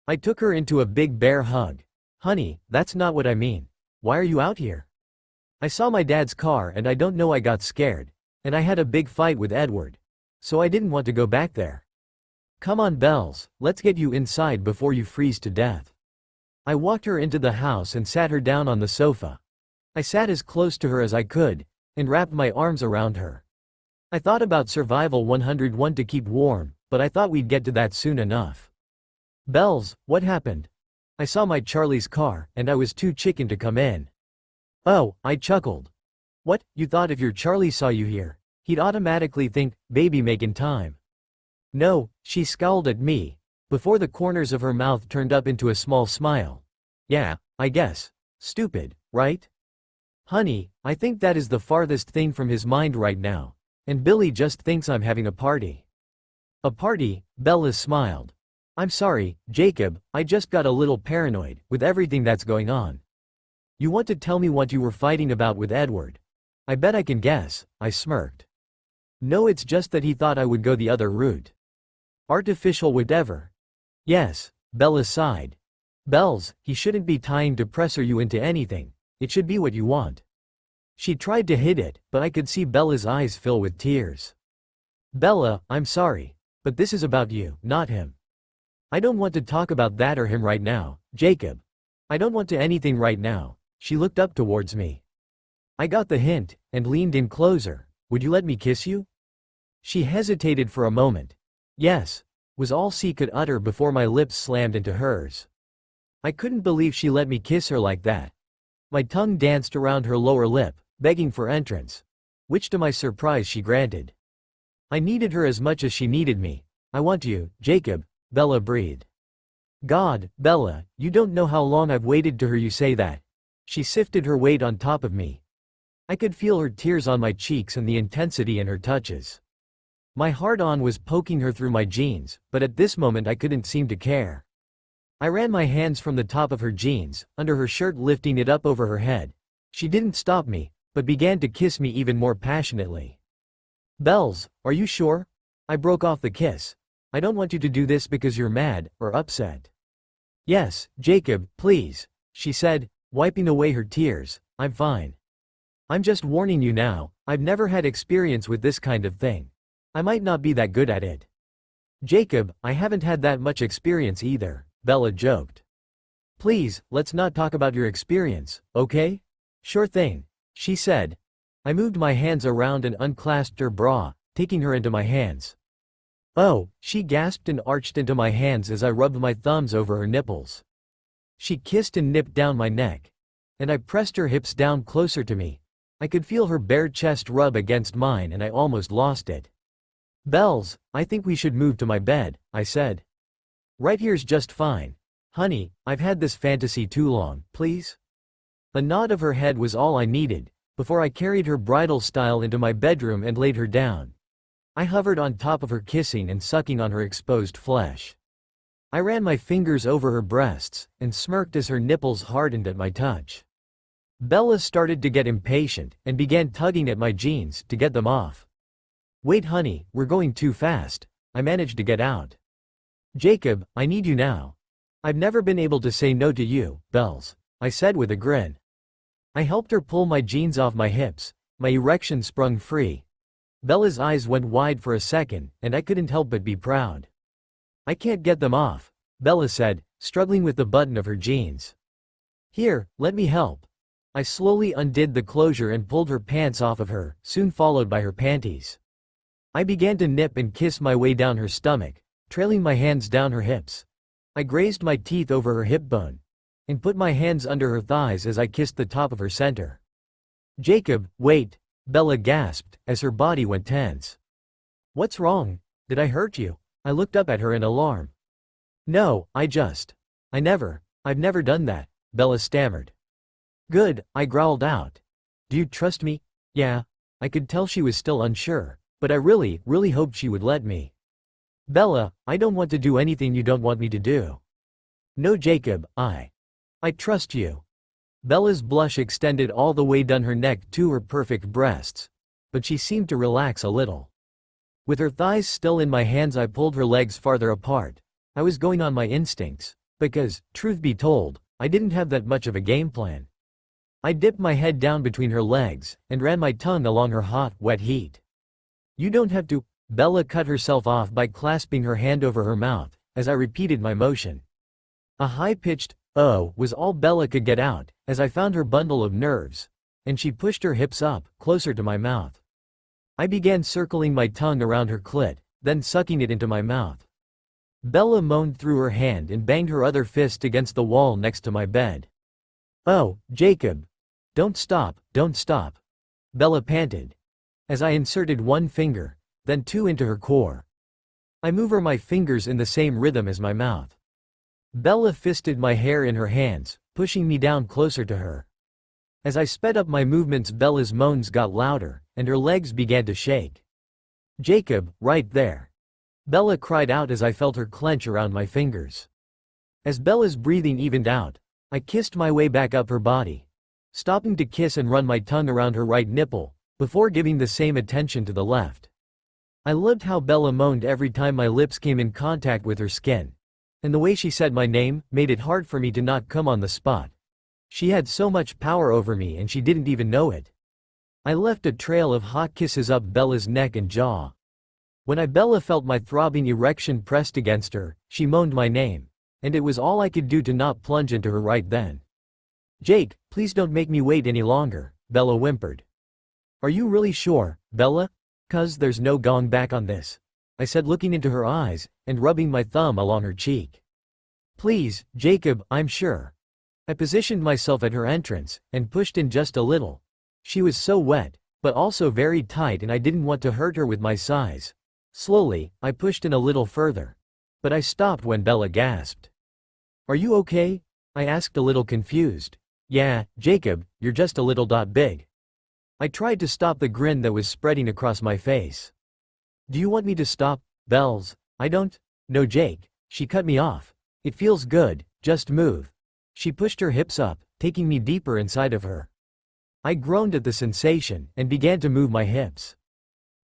I took her into a big bear hug. Honey, that's not what I mean. Why are you out here? I saw my dad's car and I don't know, I got scared. And I had a big fight with Edward. So I didn't want to go back there. Come on, Bells, let's get you inside before you freeze to death. I walked her into the house and sat her down on the sofa. I sat as close to her as I could, and wrapped my arms around her. I thought about survival 101 to keep warm, but I thought we'd get to that soon enough. Bells, what happened? I saw my Charlie's car, and I was too chicken to come in. Oh, I chuckled. What, you thought if your Charlie saw you here, he'd automatically think, baby making time? No, she scowled at me, before the corners of her mouth turned up into a small smile. Yeah, I guess. Stupid, right? Honey, I think that is the farthest thing from his mind right now, and Billy just thinks I'm having a party. A party? Bella smiled. I'm sorry, Jacob, I just got a little paranoid, with everything that's going on. You want to tell me what you were fighting about with Edward? I bet I can guess, I smirked. No, it's just that he thought I would go the other route. Artificial whatever. Yes, Bella sighed. Bells, he shouldn't be trying to pressure you into anything. It should be what you want. She tried to hid it, but I could see Bella's eyes fill with tears. Bella, I'm sorry, but this is about you, not him. I don't want to talk about that or him right now, Jacob. I don't want to anything right now. She looked up towards me. I got the hint, and leaned in closer. Would you let me kiss you? She hesitated for a moment. Yes, was all she could utter before my lips slammed into hers. I couldn't believe she let me kiss her like that. My tongue danced around her lower lip, begging for entrance. Which to my surprise she granted. I needed her as much as she needed me. I want you, Jacob, Bella breathed. God, Bella, you don't know how long I've waited to hear you say that. She sifted her weight on top of me. I could feel her tears on my cheeks and the intensity in her touches. My hard-on was poking her through my jeans, but at this moment I couldn't seem to care. I ran my hands from the top of her jeans, under her shirt, lifting it up over her head. She didn't stop me, but began to kiss me even more passionately. Bells, are you sure? I broke off the kiss. I don't want you to do this because you're mad, or upset. Yes, Jacob, please, she said, wiping away her tears, I'm fine. I'm just warning you now, I've never had experience with this kind of thing. I might not be that good at it. Jacob, I haven't had that much experience either, Bella joked. Please, let's not talk about your experience, okay? Sure thing, she said. I moved my hands around and unclasped her bra, taking her into my hands. Oh, she gasped and arched into my hands as I rubbed my thumbs over her nipples. She kissed and nipped down my neck. And I pressed her hips down closer to me. I could feel her bare chest rub against mine and I almost lost it. Bells, I think we should move to my bed, I said. Right here's just fine. Honey, I've had this fantasy too long, please? A nod of her head was all I needed, before I carried her bridal style into my bedroom and laid her down. I hovered on top of her, kissing and sucking on her exposed flesh. I ran my fingers over her breasts, and smirked as her nipples hardened at my touch. Bella started to get impatient and began tugging at my jeans to get them off. Wait honey, we're going too fast. I managed to get out. Jacob, I need you now. I've never been able to say no to you, Bells, I said with a grin. I helped her pull my jeans off my hips. My erection sprung free. Bella's eyes went wide for a second, and I couldn't help but be proud. I can't get them off, Bella said, struggling with the button of her jeans. Here, let me help. I slowly undid the closure and pulled her pants off of her, soon followed by her panties. I began to nip and kiss my way down her stomach, trailing my hands down her hips. I grazed my teeth over her hip bone and put my hands under her thighs as I kissed the top of her center. Jacob, wait, Bella gasped as her body went tense. What's wrong? Did I hurt you? I looked up at her in alarm. No, I've never done that, Bella stammered. Good, I growled out. Do you trust me? Yeah. I could tell she was still unsure, but I really hoped she would let me. Bella, I don't want to do anything you don't want me to do. No Jacob, I trust you. Bella's blush extended all the way down her neck to her perfect breasts, but she seemed to relax a little. With her thighs still in my hands I pulled her legs farther apart. I was going on my instincts, because, truth be told, I didn't have that much of a game plan. I dipped my head down between her legs, and ran my tongue along her hot, wet heat. You don't have to. Bella cut herself off by clasping her hand over her mouth, as I repeated my motion. A high-pitched, oh, was all Bella could get out, as I found her bundle of nerves, and she pushed her hips up, closer to my mouth. I began circling my tongue around her clit, then sucking it into my mouth. Bella moaned through her hand and banged her other fist against the wall next to my bed. Oh, Jacob. Don't stop, Bella panted, as I inserted one finger, then two into her core. I move my fingers in the same rhythm as my mouth. Bella fisted my hair in her hands, pushing me down closer to her. As I sped up my movements, Bella's moans got louder, and her legs began to shake. Jacob, right there. Bella cried out as I felt her clench around my fingers. As Bella's breathing evened out, I kissed my way back up her body, stopping to kiss and run my tongue around her right nipple, before giving the same attention to the left. I loved how Bella moaned every time my lips came in contact with her skin, and the way she said my name made it hard for me to not come on the spot. She had so much power over me and she didn't even know it. I left a trail of hot kisses up Bella's neck and jaw. When Bella felt my throbbing erection pressed against her, she moaned my name, and it was all I could do to not plunge into her right then. Jake, please don't make me wait any longer, Bella whimpered. Are you really sure, Bella? 'Cause there's no going back on this, I said, looking into her eyes and rubbing my thumb along her cheek. Please, Jacob, I'm sure. I positioned myself at her entrance and pushed in just a little. She was so wet, but also very tight, and I didn't want to hurt her with my size. Slowly, I pushed in a little further. But I stopped when Bella gasped. Are you okay? I asked, a little confused. Yeah, Jacob, you're just a little big. I tried to stop the grin that was spreading across my face. Do you want me to stop, Bells? I don't. No, Jake. She cut me off. It feels good, just move. She pushed her hips up, taking me deeper inside of her. I groaned at the sensation and began to move my hips.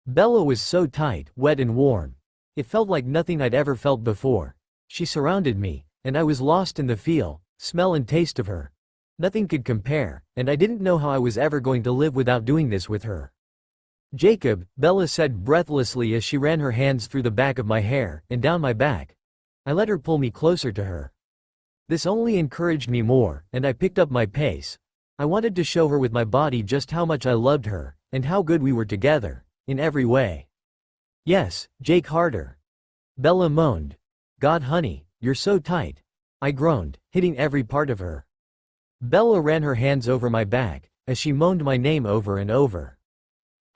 Bella was so tight, wet and warm. It felt like nothing I'd ever felt before. She surrounded me, and I was lost in the feel, smell and taste of her. Nothing could compare, and I didn't know how I was ever going to live without doing this with her. Jacob, Bella said breathlessly as she ran her hands through the back of my hair and down my back. I let her pull me closer to her. This only encouraged me more, and I picked up my pace. I wanted to show her with my body just how much I loved her, and how good we were together, in every way. Yes, Jake, harder. Bella moaned. God honey, you're so tight. I groaned, hitting every part of her. Bella ran her hands over my back, as she moaned my name over and over.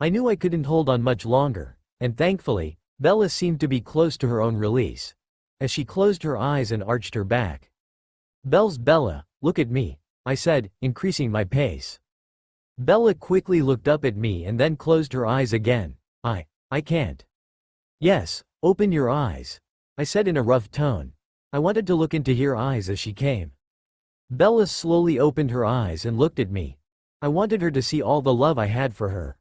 I knew I couldn't hold on much longer, and thankfully, Bella seemed to be close to her own release, as she closed her eyes and arched her back. Bella, look at me, I said, increasing my pace. Bella quickly looked up at me and then closed her eyes again. I can't. Yes, open your eyes, I said in a rough tone. I wanted to look into her eyes as she came. Bella slowly opened her eyes and looked at me, I wanted her to see all the love I had for her.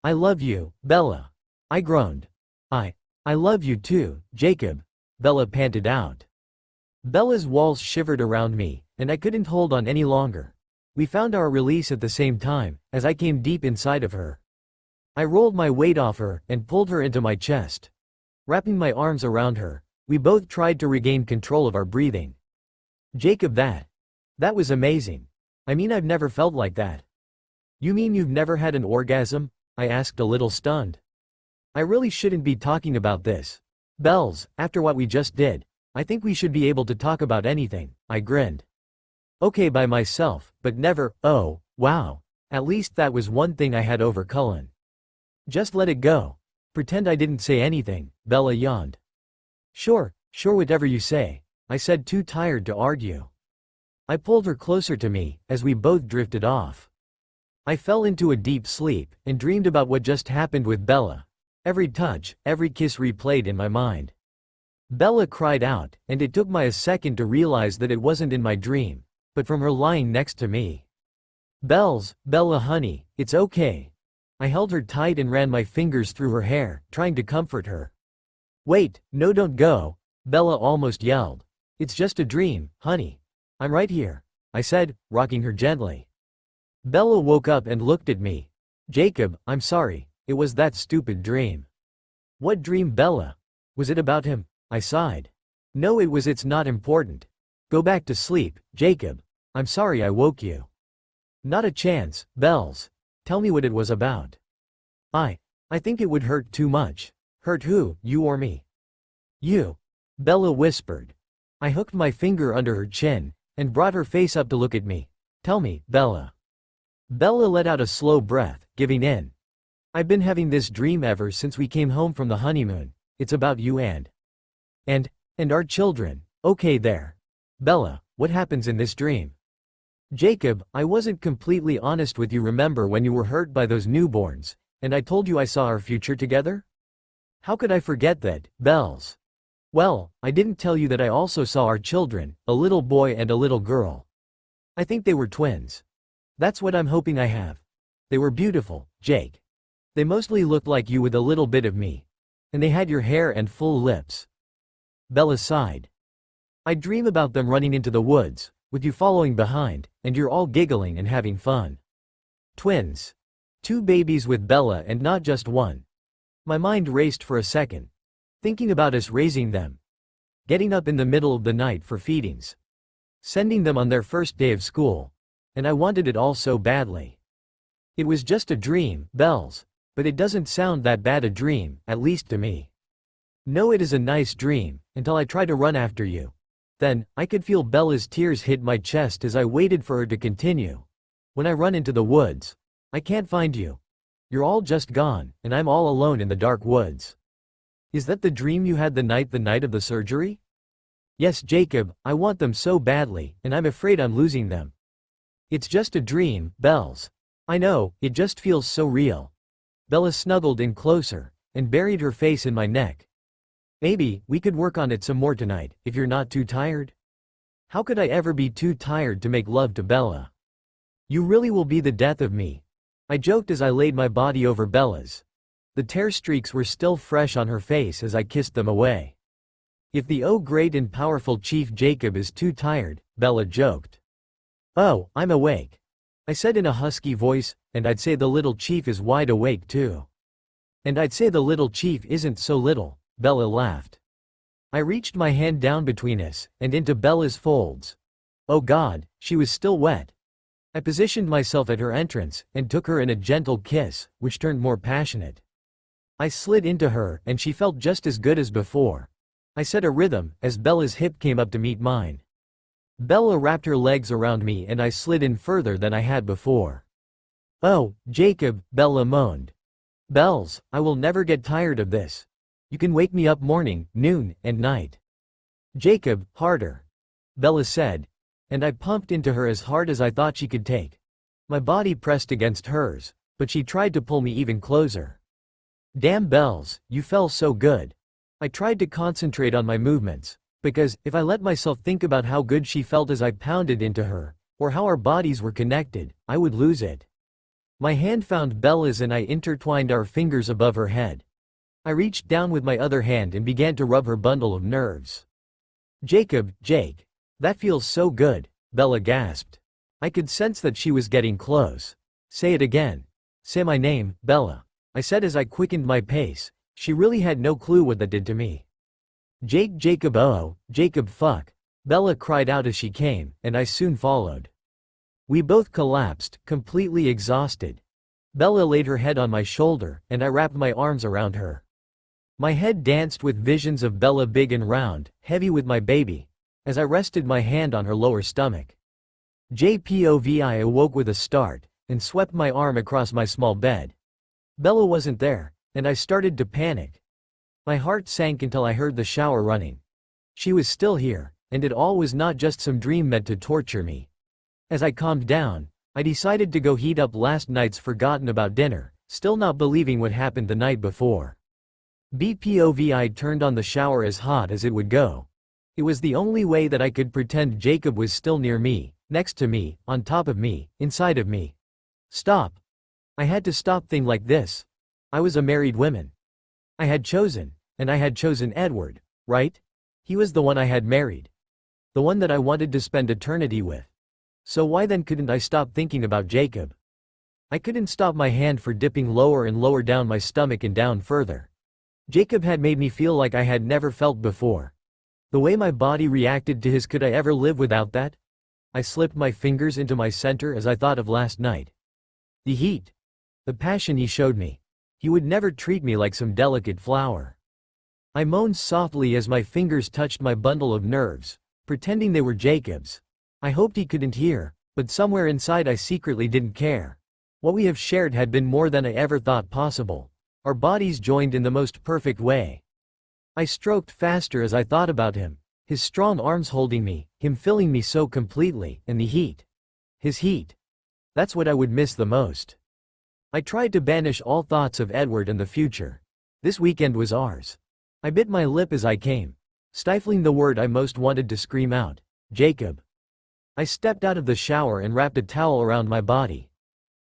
I love you, Bella. I groaned. I love you too, Jacob, Bella panted out. Bella's walls shivered around me, and I couldn't hold on any longer. We found our release at the same time, as I came deep inside of her. I rolled my weight off her and pulled her into my chest. Wrapping my arms around her, we both tried to regain control of our breathing. Jacob, that was amazing. I mean, I've never felt like that. You mean you've never had an orgasm? I asked, a little stunned. I really shouldn't be talking about this. Bells, after what we just did, I think we should be able to talk about anything, I grinned. Okay, by myself, but never. Oh, wow. At least that was one thing I had over Cullen. Just let it go. Pretend I didn't say anything, Bella yawned. Sure, whatever you say, I said, too tired to argue. I pulled her closer to me, as we both drifted off. I fell into a deep sleep, and dreamed about what just happened with Bella. Every touch, every kiss replayed in my mind. Bella cried out, and it took me a second to realize that it wasn't in my dream, but from her lying next to me. Bella honey, it's okay. I held her tight and ran my fingers through her hair, trying to comfort her. Wait, no, don't go, Bella almost yelled. It's just a dream, honey. I'm right here, I said, rocking her gently. Bella woke up and looked at me. Jacob, I'm sorry, it was that stupid dream. What dream, Bella? Was it about him? I sighed. No, it's not important. Go back to sleep, Jacob. I'm sorry I woke you. Not a chance, Bells. Tell me what it was about. I think it would hurt too much. Hurt who, you or me? You. Bella whispered. I hooked my finger under her chin, and brought her face up to look at me. Tell me, Bella. Bella let out a slow breath, giving in. I've been having this dream ever since we came home from the honeymoon. It's about you and our children. Okay there. Bella, what happens in this dream? Jacob, I wasn't completely honest with you, remember when you were hurt by those newborns, and I told you I saw our future together? How could I forget that, Bells? Well, I didn't tell you that I also saw our children, a little boy and a little girl. I think they were twins. That's what I'm hoping I have. They were beautiful, Jake. They mostly looked like you with a little bit of me. And they had your hair and full lips. Bella sighed. I dream about them running into the woods, with you following behind, and you're all giggling and having fun. Twins. 2 babies with Bella, and not just one. My mind raced for a second, thinking about us raising them. Getting up in the middle of the night for feedings. Sending them on their first day of school. And I wanted it all so badly. It was just a dream, Bells, but it doesn't sound that bad a dream, at least to me. No, it is a nice dream, until I try to run after you. Then, I could feel Bella's tears hit my chest as I waited for her to continue. When I run into the woods, I can't find you. You're all just gone, and I'm all alone in the dark woods. Is that the dream you had the night of the surgery? Yes, Jacob, I want them so badly, and I'm afraid I'm losing them. It's just a dream, Bells. I know, it just feels so real. Bella snuggled in closer, and buried her face in my neck. Maybe, we could work on it some more tonight, if you're not too tired? How could I ever be too tired to make love to Bella? You really will be the death of me. I joked as I laid my body over Bella's. The tear streaks were still fresh on her face as I kissed them away. If the great and powerful Chief Jacob is too tired, Bella joked. Oh, I'm awake. I said in a husky voice, and I'd say the little chief is wide awake too. And I'd say the little chief isn't so little, Bella laughed. I reached my hand down between us, and into Bella's folds. Oh God, she was still wet. I positioned myself at her entrance, and took her in a gentle kiss, which turned more passionate. I slid into her, and she felt just as good as before. I set a rhythm, as Bella's hip came up to meet mine. Bella wrapped her legs around me and I slid in further than I had before. Oh, Jacob, Bella moaned. Bells, I will never get tired of this. You can wake me up morning, noon, and night. Jacob, harder. Bella said. And I pumped into her as hard as I thought she could take. My body pressed against hers, but she tried to pull me even closer. Damn, Bells, you felt so good. I tried to concentrate on my movements, because, if I let myself think about how good she felt as I pounded into her, or how our bodies were connected, I would lose it. My hand found Bella's and I intertwined our fingers above her head. I reached down with my other hand and began to rub her bundle of nerves. Jacob, Jake. That feels so good, Bella gasped. I could sense that she was getting close. Say it again. Say my name, Bella, I said as I quickened my pace. She really had no clue what that did to me. Jacob, oh, Jacob, fuck. Bella cried out as she came, and I soon followed. We both collapsed, completely exhausted. Bella laid her head on my shoulder, and I wrapped my arms around her. My head danced with visions of Bella big and round, heavy with my baby, as I rested my hand on her lower stomach. I awoke with a start, and swept my arm across my small bed. Bella wasn't there, and I started to panic. My heart sank until I heard the shower running. She was still here, and it all was not just some dream meant to torture me. As I calmed down, I decided to go heat up last night's forgotten about dinner, still not believing what happened the night before. I turned on the shower as hot as it would go. It was the only way that I could pretend Jacob was still near me, next to me, on top of me, inside of me. Stop. I had to stop things like this. I was a married woman. I had chosen Edward, right? He was the one I had married. The one that I wanted to spend eternity with. So why then couldn't I stop thinking about Jacob? I couldn't stop my hand for dipping lower and lower down my stomach and down further. Jacob had made me feel like I had never felt before. The way my body reacted to his, could I ever live without that? I slipped my fingers into my center as I thought of last night. The heat. The passion he showed me. He would never treat me like some delicate flower. I moaned softly as my fingers touched my bundle of nerves, pretending they were Jacob's. I hoped he couldn't hear, but somewhere inside I secretly didn't care. What we have shared had been more than I ever thought possible. Our bodies joined in the most perfect way. I stroked faster as I thought about him, his strong arms holding me, him filling me so completely, and the heat. His heat. That's what I would miss the most. I tried to banish all thoughts of Edward and the future. This weekend was ours. I bit my lip as I came, stifling the word I most wanted to scream out, Jacob. I stepped out of the shower and wrapped a towel around my body.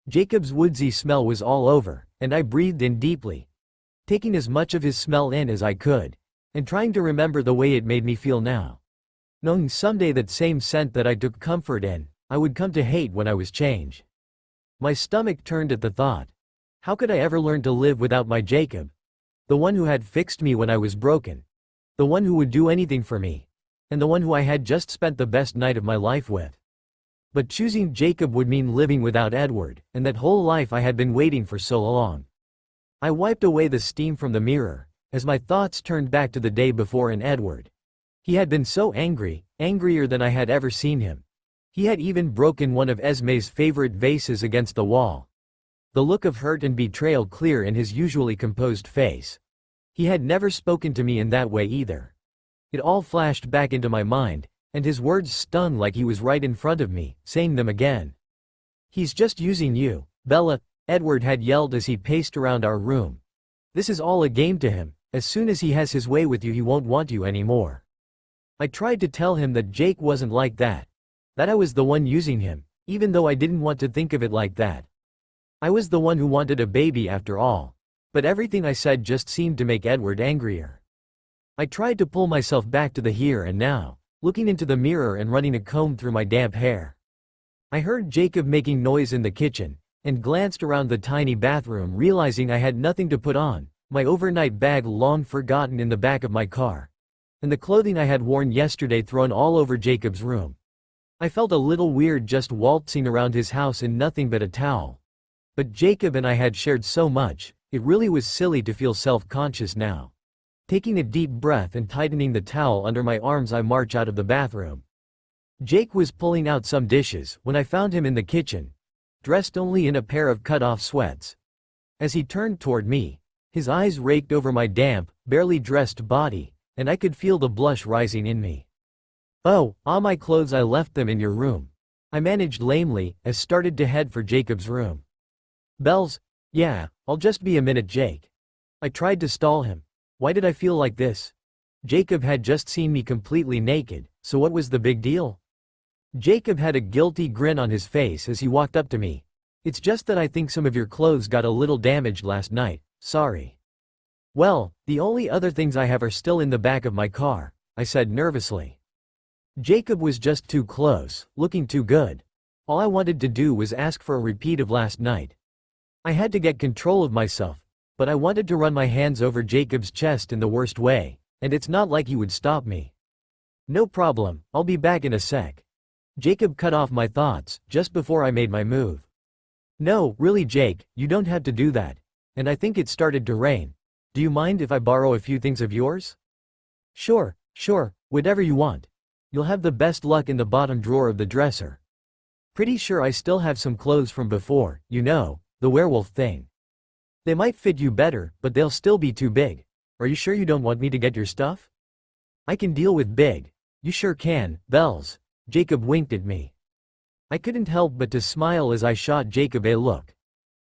Jacob's woodsy smell was all over, and I breathed in deeply, taking as much of his smell in as I could, and trying to remember the way it made me feel now. Knowing someday that same scent that I took comfort in, I would come to hate when I was changed. My stomach turned at the thought. How could I ever learn to live without my Jacob? The one who had fixed me when I was broken. The one who would do anything for me. And the one who I had just spent the best night of my life with. But choosing Jacob would mean living without Edward, and that whole life I had been waiting for so long. I wiped away the steam from the mirror, as my thoughts turned back to the day before and Edward. He had been so angry, angrier than I had ever seen him. He had even broken one of Esme's favorite vases against the wall. The look of hurt and betrayal clear in his usually composed face. He had never spoken to me in that way either. It all flashed back into my mind, and his words stung like he was right in front of me, saying them again. He's just using you, Bella, Edward had yelled as he paced around our room. This is all a game to him. As soon as he has his way with you, he won't want you anymore. I tried to tell him that Jake wasn't like that. That I was the one using him, even though I didn't want to think of it like that. I was the one who wanted a baby after all. But everything I said just seemed to make Edward angrier. I tried to pull myself back to the here and now, looking into the mirror and running a comb through my damp hair. I heard Jacob making noise in the kitchen, and glanced around the tiny bathroom, realizing I had nothing to put on, my overnight bag long forgotten in the back of my car, and the clothing I had worn yesterday thrown all over Jacob's room. I felt a little weird just waltzing around his house in nothing but a towel. But Jacob and I had shared so much, it really was silly to feel self-conscious now. Taking a deep breath and tightening the towel under my arms, I marched out of the bathroom. Jake was pulling out some dishes when I found him in the kitchen, dressed only in a pair of cut-off sweats. As he turned toward me, his eyes raked over my damp, barely dressed body, and I could feel the blush rising in me. Oh, my clothes, I left them in your room. I managed lamely, as started to head for Jacob's room. Bells, yeah, I'll just be a minute, Jake. I tried to stall him. Why did I feel like this? Jacob had just seen me completely naked, so what was the big deal? Jacob had a guilty grin on his face as he walked up to me. It's just that I think some of your clothes got a little damaged last night, sorry. Well, the only other things I have are still in the back of my car, I said nervously. Jacob was just too close, looking too good. All I wanted to do was ask for a repeat of last night. I had to get control of myself, but I wanted to run my hands over Jacob's chest in the worst way, and it's not like he would stop me. No problem, I'll be back in a sec. Jacob cut off my thoughts, just before I made my move. No, really Jake, you don't have to do that. And I think it started to rain. Do you mind if I borrow a few things of yours? Sure, whatever you want. You'll have the best luck in the bottom drawer of the dresser. Pretty sure I still have some clothes from before, you know, the werewolf thing. They might fit you better, but they'll still be too big. Are you sure you don't want me to get your stuff? I can deal with big. You sure can, Bells. Jacob winked at me. I couldn't help but to smile as I shot Jacob a look.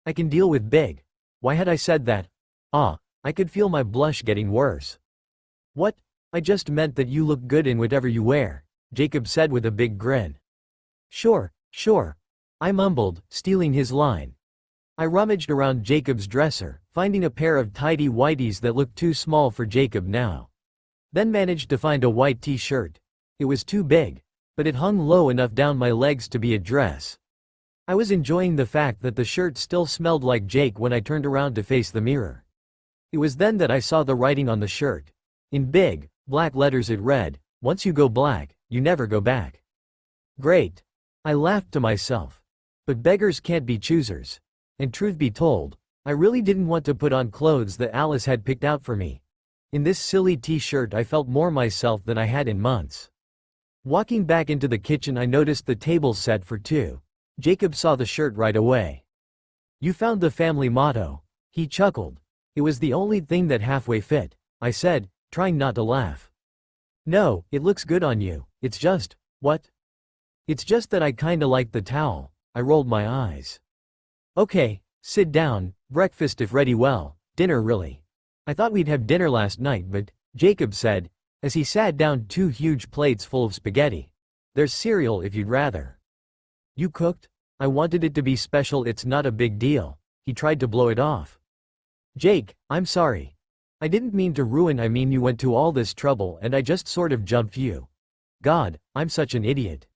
I can deal with big. Why had I said that? I could feel my blush getting worse. What? I just meant that you look good in whatever you wear, Jacob said with a big grin. Sure. I mumbled, stealing his line. I rummaged around Jacob's dresser, finding a pair of tidy whities that looked too small for Jacob now. Then managed to find a white t-shirt. It was too big, but it hung low enough down my legs to be a dress. I was enjoying the fact that the shirt still smelled like Jake when I turned around to face the mirror. It was then that I saw the writing on the shirt. In big, black letters it read, "Once you go black, you never go back." Great. I laughed to myself. But beggars can't be choosers. And truth be told, I really didn't want to put on clothes that Alice had picked out for me. In this silly t-shirt I felt more myself than I had in months. Walking back into the kitchen I noticed the table set for two. Jacob saw the shirt right away. You found the family motto. He chuckled. It was the only thing that halfway fit, I said, trying not to laugh. No, it looks good on you, it's just, what? It's just that I kinda like the towel, I rolled my eyes. Okay, sit down, breakfast if ready well, dinner really. I thought we'd have dinner last night but, Jacob said, as he sat down two huge plates full of spaghetti. There's cereal if you'd rather. You cooked? I wanted it to be special, it's not a big deal. He tried to blow it off. Jake, I'm sorry. I didn't mean to ruin, I mean you went to all this trouble and I just sort of jumped you. God, I'm such an idiot.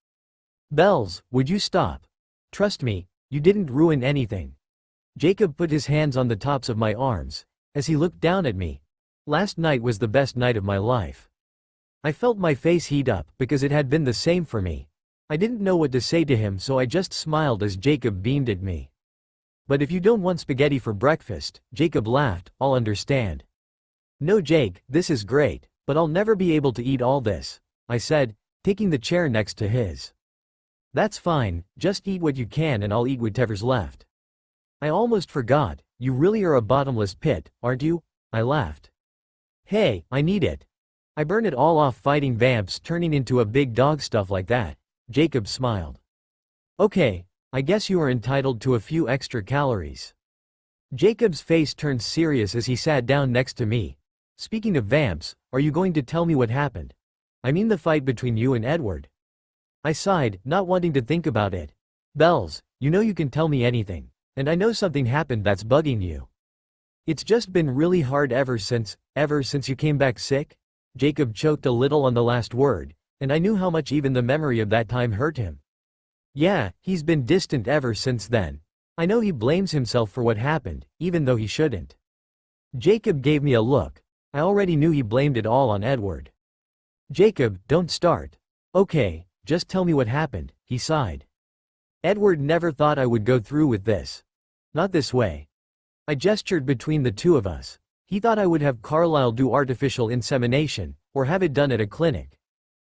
Bells, would you stop? Trust me, you didn't ruin anything. Jacob put his hands on the tops of my arms, as he looked down at me. Last night was the best night of my life. I felt my face heat up because it had been the same for me. I didn't know what to say to him so I just smiled as Jacob beamed at me. But if you don't want spaghetti for breakfast, Jacob laughed, I'll understand. No Jake, this is great, but I'll never be able to eat all this, I said, taking the chair next to his. That's fine, just eat what you can and I'll eat whatever's left. I almost forgot, you really are a bottomless pit, aren't you? I laughed. Hey, I need it. I burn it all off fighting vamps turning into a big dog stuff like that. Jacob smiled. Okay, I guess you are entitled to a few extra calories. Jacob's face turned serious as he sat down next to me. Speaking of vamps, are you going to tell me what happened? I mean the fight between you and Edward. I sighed, not wanting to think about it. Bells, you know you can tell me anything. And I know something happened that's bugging you. It's just been really hard ever since you came back sick? Jacob choked a little on the last word, and I knew how much even the memory of that time hurt him. Yeah, he's been distant ever since then. I know he blames himself for what happened, even though he shouldn't. Jacob gave me a look. I already knew he blamed it all on Edward. Jacob, don't start. Okay, just tell me what happened, he sighed. Edward never thought I would go through with this. Not this way. I gestured between the two of us. He thought I would have Carlisle do artificial insemination, or have it done at a clinic.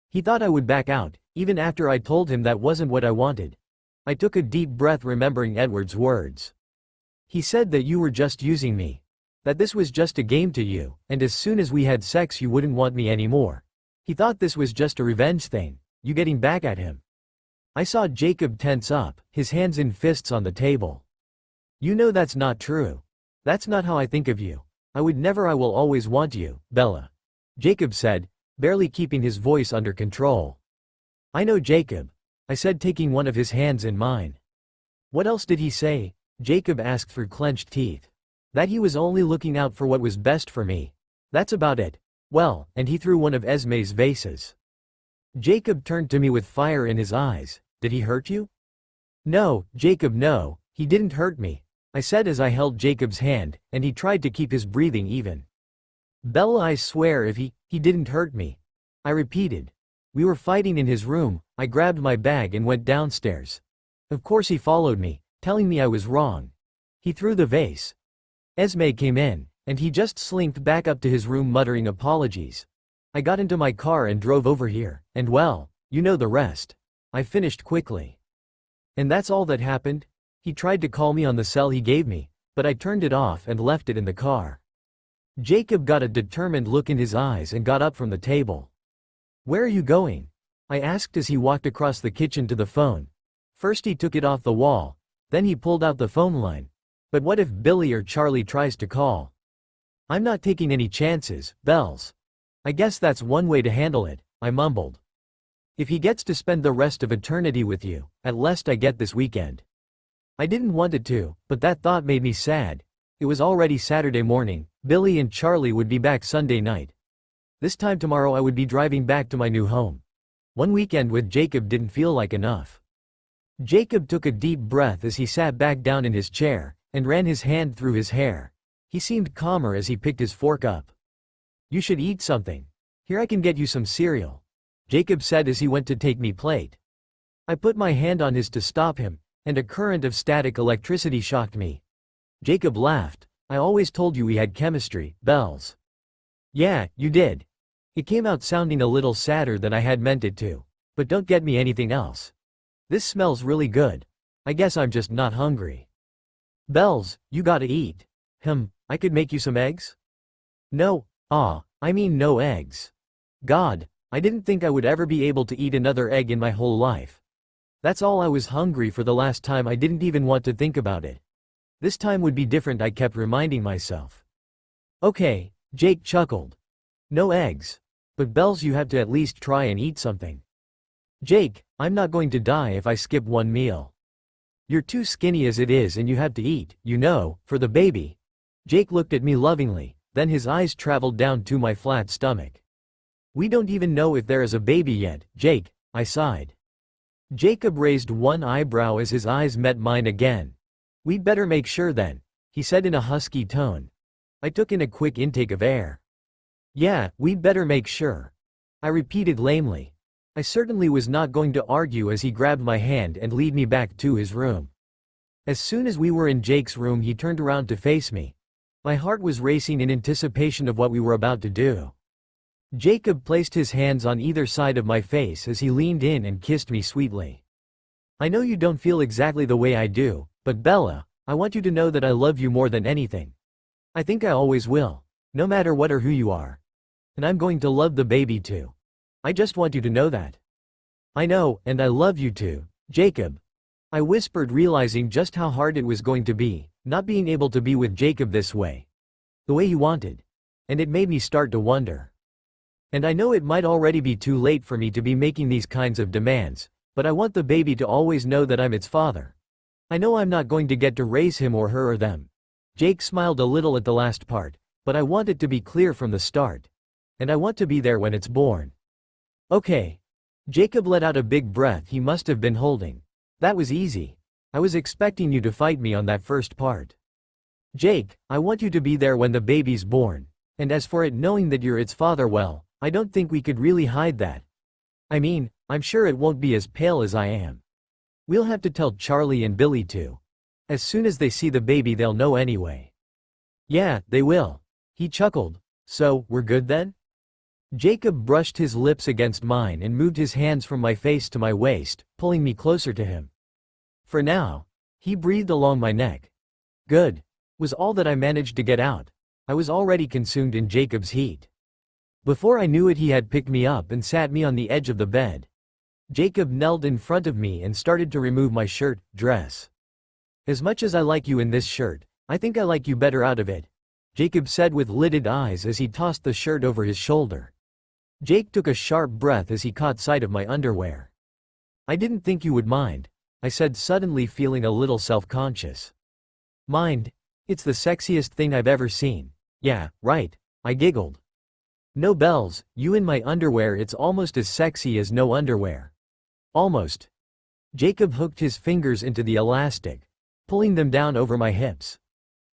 He thought I would back out, even after I told him that wasn't what I wanted. I took a deep breath remembering Edward's words. He said that you were just using me. That this was just a game to you, and as soon as we had sex you wouldn't want me anymore. He thought this was just a revenge thing, you getting back at him. I saw Jacob tense up, his hands in fists on the table. You know that's not true. That's not how I think of you. I would never. I will always want you, Bella. Jacob said, barely keeping his voice under control. I know Jacob. I said, taking one of his hands in mine. What else did he say? Jacob asked through clenched teeth. That he was only looking out for what was best for me. That's about it. Well, and he threw one of Esme's vases. Jacob turned to me with fire in his eyes. Did he hurt you? No, Jacob, no, he didn't hurt me, I said as I held Jacob's hand, and he tried to keep his breathing even. Bella, I swear if he didn't hurt me. I repeated. We were fighting in his room. I grabbed my bag and went downstairs. Of course he followed me, telling me I was wrong. He threw the vase. Esme came in, and he just slinked back up to his room muttering apologies. I got into my car and drove over here, and well, you know the rest. I finished quickly. And that's all that happened? He tried to call me on the cell he gave me, but I turned it off and left it in the car. Jacob got a determined look in his eyes and got up from the table. Where are you going? I asked as he walked across the kitchen to the phone. First he took it off the wall, then he pulled out the phone line. But what if Billy or Charlie tries to call? I'm not taking any chances, Bells. I guess that's one way to handle it, I mumbled. If he gets to spend the rest of eternity with you, at least I get this weekend. I didn't want it to, but that thought made me sad. It was already Saturday morning, Billy and Charlie would be back Sunday night. This time tomorrow I would be driving back to my new home. One weekend with Jacob didn't feel like enough. Jacob took a deep breath as he sat back down in his chair, and ran his hand through his hair. He seemed calmer as he picked his fork up. You should eat something. Here I can get you some cereal, Jacob said as he went to take me plate. I put my hand on his to stop him, and a current of static electricity shocked me. Jacob laughed. I always told you we had chemistry, Bells. Yeah, you did. It came out sounding a little sadder than I had meant it to. But don't get me anything else. This smells really good. I guess I'm just not hungry. Bells, you gotta eat. I could make you some eggs? No, I mean no eggs. God, I didn't think I would ever be able to eat another egg in my whole life. That's all I was hungry for the last time. I didn't even want to think about it. This time would be different, I kept reminding myself. Okay, Jake chuckled. No eggs. But Bells, you have to at least try and eat something. Jake, I'm not going to die if I skip one meal. You're too skinny as it is and you have to eat, you know, for the baby. Jake looked at me lovingly, then his eyes traveled down to my flat stomach. We don't even know if there is a baby yet, Jake, I sighed. Jacob raised one eyebrow as his eyes met mine again. We'd better make sure then, he said in a husky tone. I took in a quick intake of air. Yeah, we'd better make sure, I repeated lamely. I certainly was not going to argue as he grabbed my hand and led me back to his room. As soon as we were in Jake's room, he turned around to face me. My heart was racing in anticipation of what we were about to do. Jacob placed his hands on either side of my face as he leaned in and kissed me sweetly. I know you don't feel exactly the way I do, but Bella, I want you to know that I love you more than anything. I think I always will, no matter what or who you are. And I'm going to love the baby too. I just want you to know that. I know, and I love you too, Jacob. I whispered, realizing just how hard it was going to be, not being able to be with Jacob this way. The way he wanted. And it made me start to wonder. And I know it might already be too late for me to be making these kinds of demands, but I want the baby to always know that I'm its father. I know I'm not going to get to raise him or her or them. Jake smiled a little at the last part, but I want it to be clear from the start. And I want to be there when it's born. Okay. Jacob let out a big breath he must have been holding. That was easy. I was expecting you to fight me on that first part. Jake, I want you to be there when the baby's born. And as for it knowing that you're its father, well, I don't think we could really hide that. I mean, I'm sure it won't be as pale as I am. We'll have to tell Charlie and Billy too. As soon as they see the baby, they'll know anyway. Yeah, they will. He chuckled. So, we're good then? Jacob brushed his lips against mine and moved his hands from my face to my waist, pulling me closer to him. For now. He breathed along my neck. Good. Was all that I managed to get out. I was already consumed in Jacob's heat. Before I knew it, he had picked me up and sat me on the edge of the bed. Jacob knelt in front of me and started to remove my shirt, dress. As much as I like you in this shirt, I think I like you better out of it, Jacob said with lidded eyes as he tossed the shirt over his shoulder. Jake took a sharp breath as he caught sight of my underwear. I didn't think you would mind, I said, suddenly feeling a little self-conscious. Mind? It's the sexiest thing I've ever seen. Yeah, right, I giggled. No bells, you in my underwear, it's almost as sexy as no underwear. Almost. Jacob hooked his fingers into the elastic, pulling them down over my hips.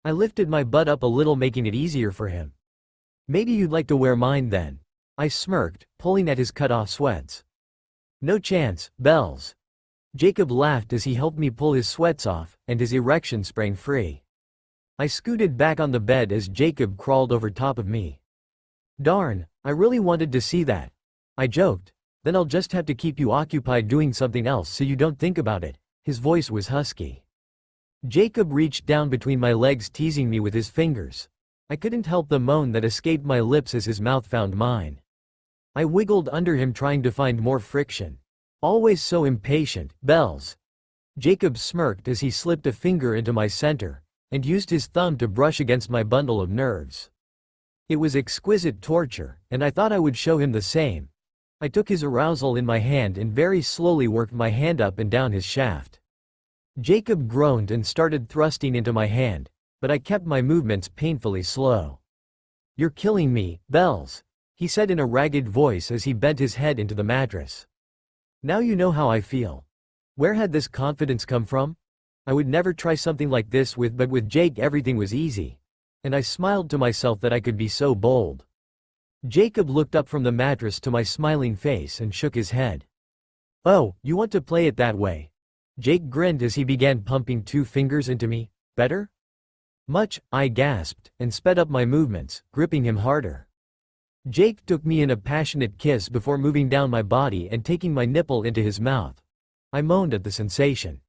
I lifted my butt up a little, making it easier for him. Maybe you'd like to wear mine then. I smirked, pulling at his cut-off sweats. No chance, bells. Jacob laughed as he helped me pull his sweats off, and his erection sprang free. I scooted back on the bed as Jacob crawled over top of me. Darn, I really wanted to see that. I joked. Then I'll just have to keep you occupied doing something else so you don't think about it. His voice was husky. Jacob reached down between my legs, teasing me with his fingers. I couldn't help the moan that escaped my lips as his mouth found mine. I wiggled under him, trying to find more friction. Always so impatient, bells. Jacob smirked as he slipped a finger into my center, and used his thumb to brush against my bundle of nerves. It was exquisite torture, and I thought I would show him the same. I took his arousal in my hand and very slowly worked my hand up and down his shaft. Jacob groaned and started thrusting into my hand, but I kept my movements painfully slow. You're killing me, bells, he said in a ragged voice as he bent his head into the mattress. Now you know how I feel. Where had this confidence come from? I would never try something like this but with Jake everything was easy. And I smiled to myself that I could be so bold. Jacob looked up from the mattress to my smiling face and shook his head. Oh, you want to play it that way? Jake grinned as he began pumping 2 fingers into me. Better? Much, I gasped, and sped up my movements, gripping him harder. Jake took me in a passionate kiss before moving down my body and taking my nipple into his mouth. I moaned at the sensation.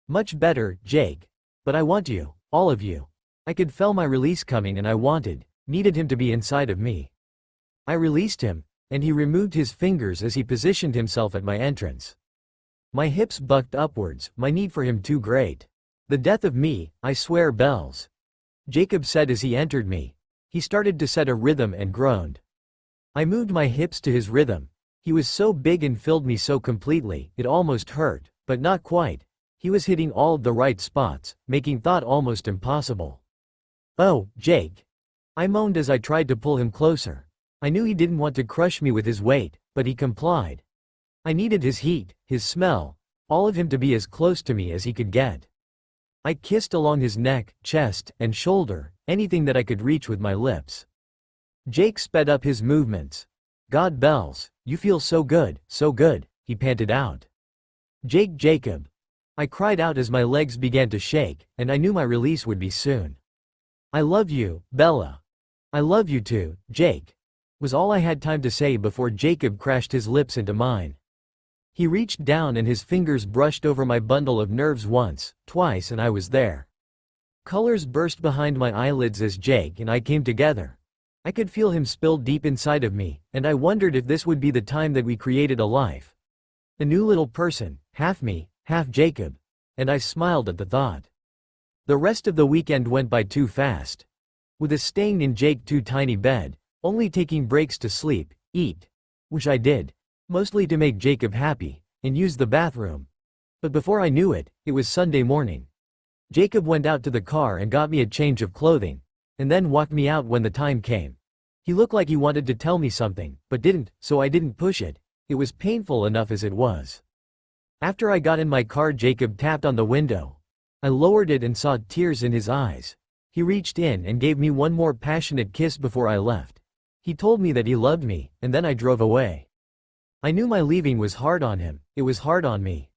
Much better, Jake. But I want you, all of you. I could feel my release coming and I needed him to be inside of me. I released him, and he removed his fingers as he positioned himself at my entrance. My hips bucked upwards, my need for him too great. The death of me, I swear, bells. Jacob said as he entered me. He started to set a rhythm and groaned. I moved my hips to his rhythm. He was so big and filled me so completely, it almost hurt, but not quite. He was hitting all of the right spots, making thought almost impossible. Oh, Jake. I moaned as I tried to pull him closer. I knew he didn't want to crush me with his weight, but he complied. I needed his heat, his smell, all of him to be as close to me as he could get. I kissed along his neck, chest, and shoulder, anything that I could reach with my lips. Jake sped up his movements. God, bells, you feel so good, he panted out. Jacob. I cried out as my legs began to shake, and I knew my release would be soon. I love you, Bella. I love you too, Jake, was all I had time to say before Jacob crashed his lips into mine. He reached down and his fingers brushed over my bundle of nerves once, twice, and I was there. Colors burst behind my eyelids as Jake and I came together. I could feel him spill deep inside of me, and I wondered if this would be the time that we created a life. A new little person, half me, half Jacob, and I smiled at the thought. The rest of the weekend went by too fast. With us staying in Jake's too tiny bed, only taking breaks to sleep, eat, which I did, mostly to make Jacob happy, and use the bathroom. But before I knew it, it was Sunday morning. Jacob went out to the car and got me a change of clothing, and then walked me out when the time came. He looked like he wanted to tell me something, but didn't, so I didn't push it. It was painful enough as it was. After I got in my car, Jacob tapped on the window. I lowered it and saw tears in his eyes. He reached in and gave me one more passionate kiss before I left. He told me that he loved me, and then I drove away. I knew my leaving was hard on him, it was hard on me.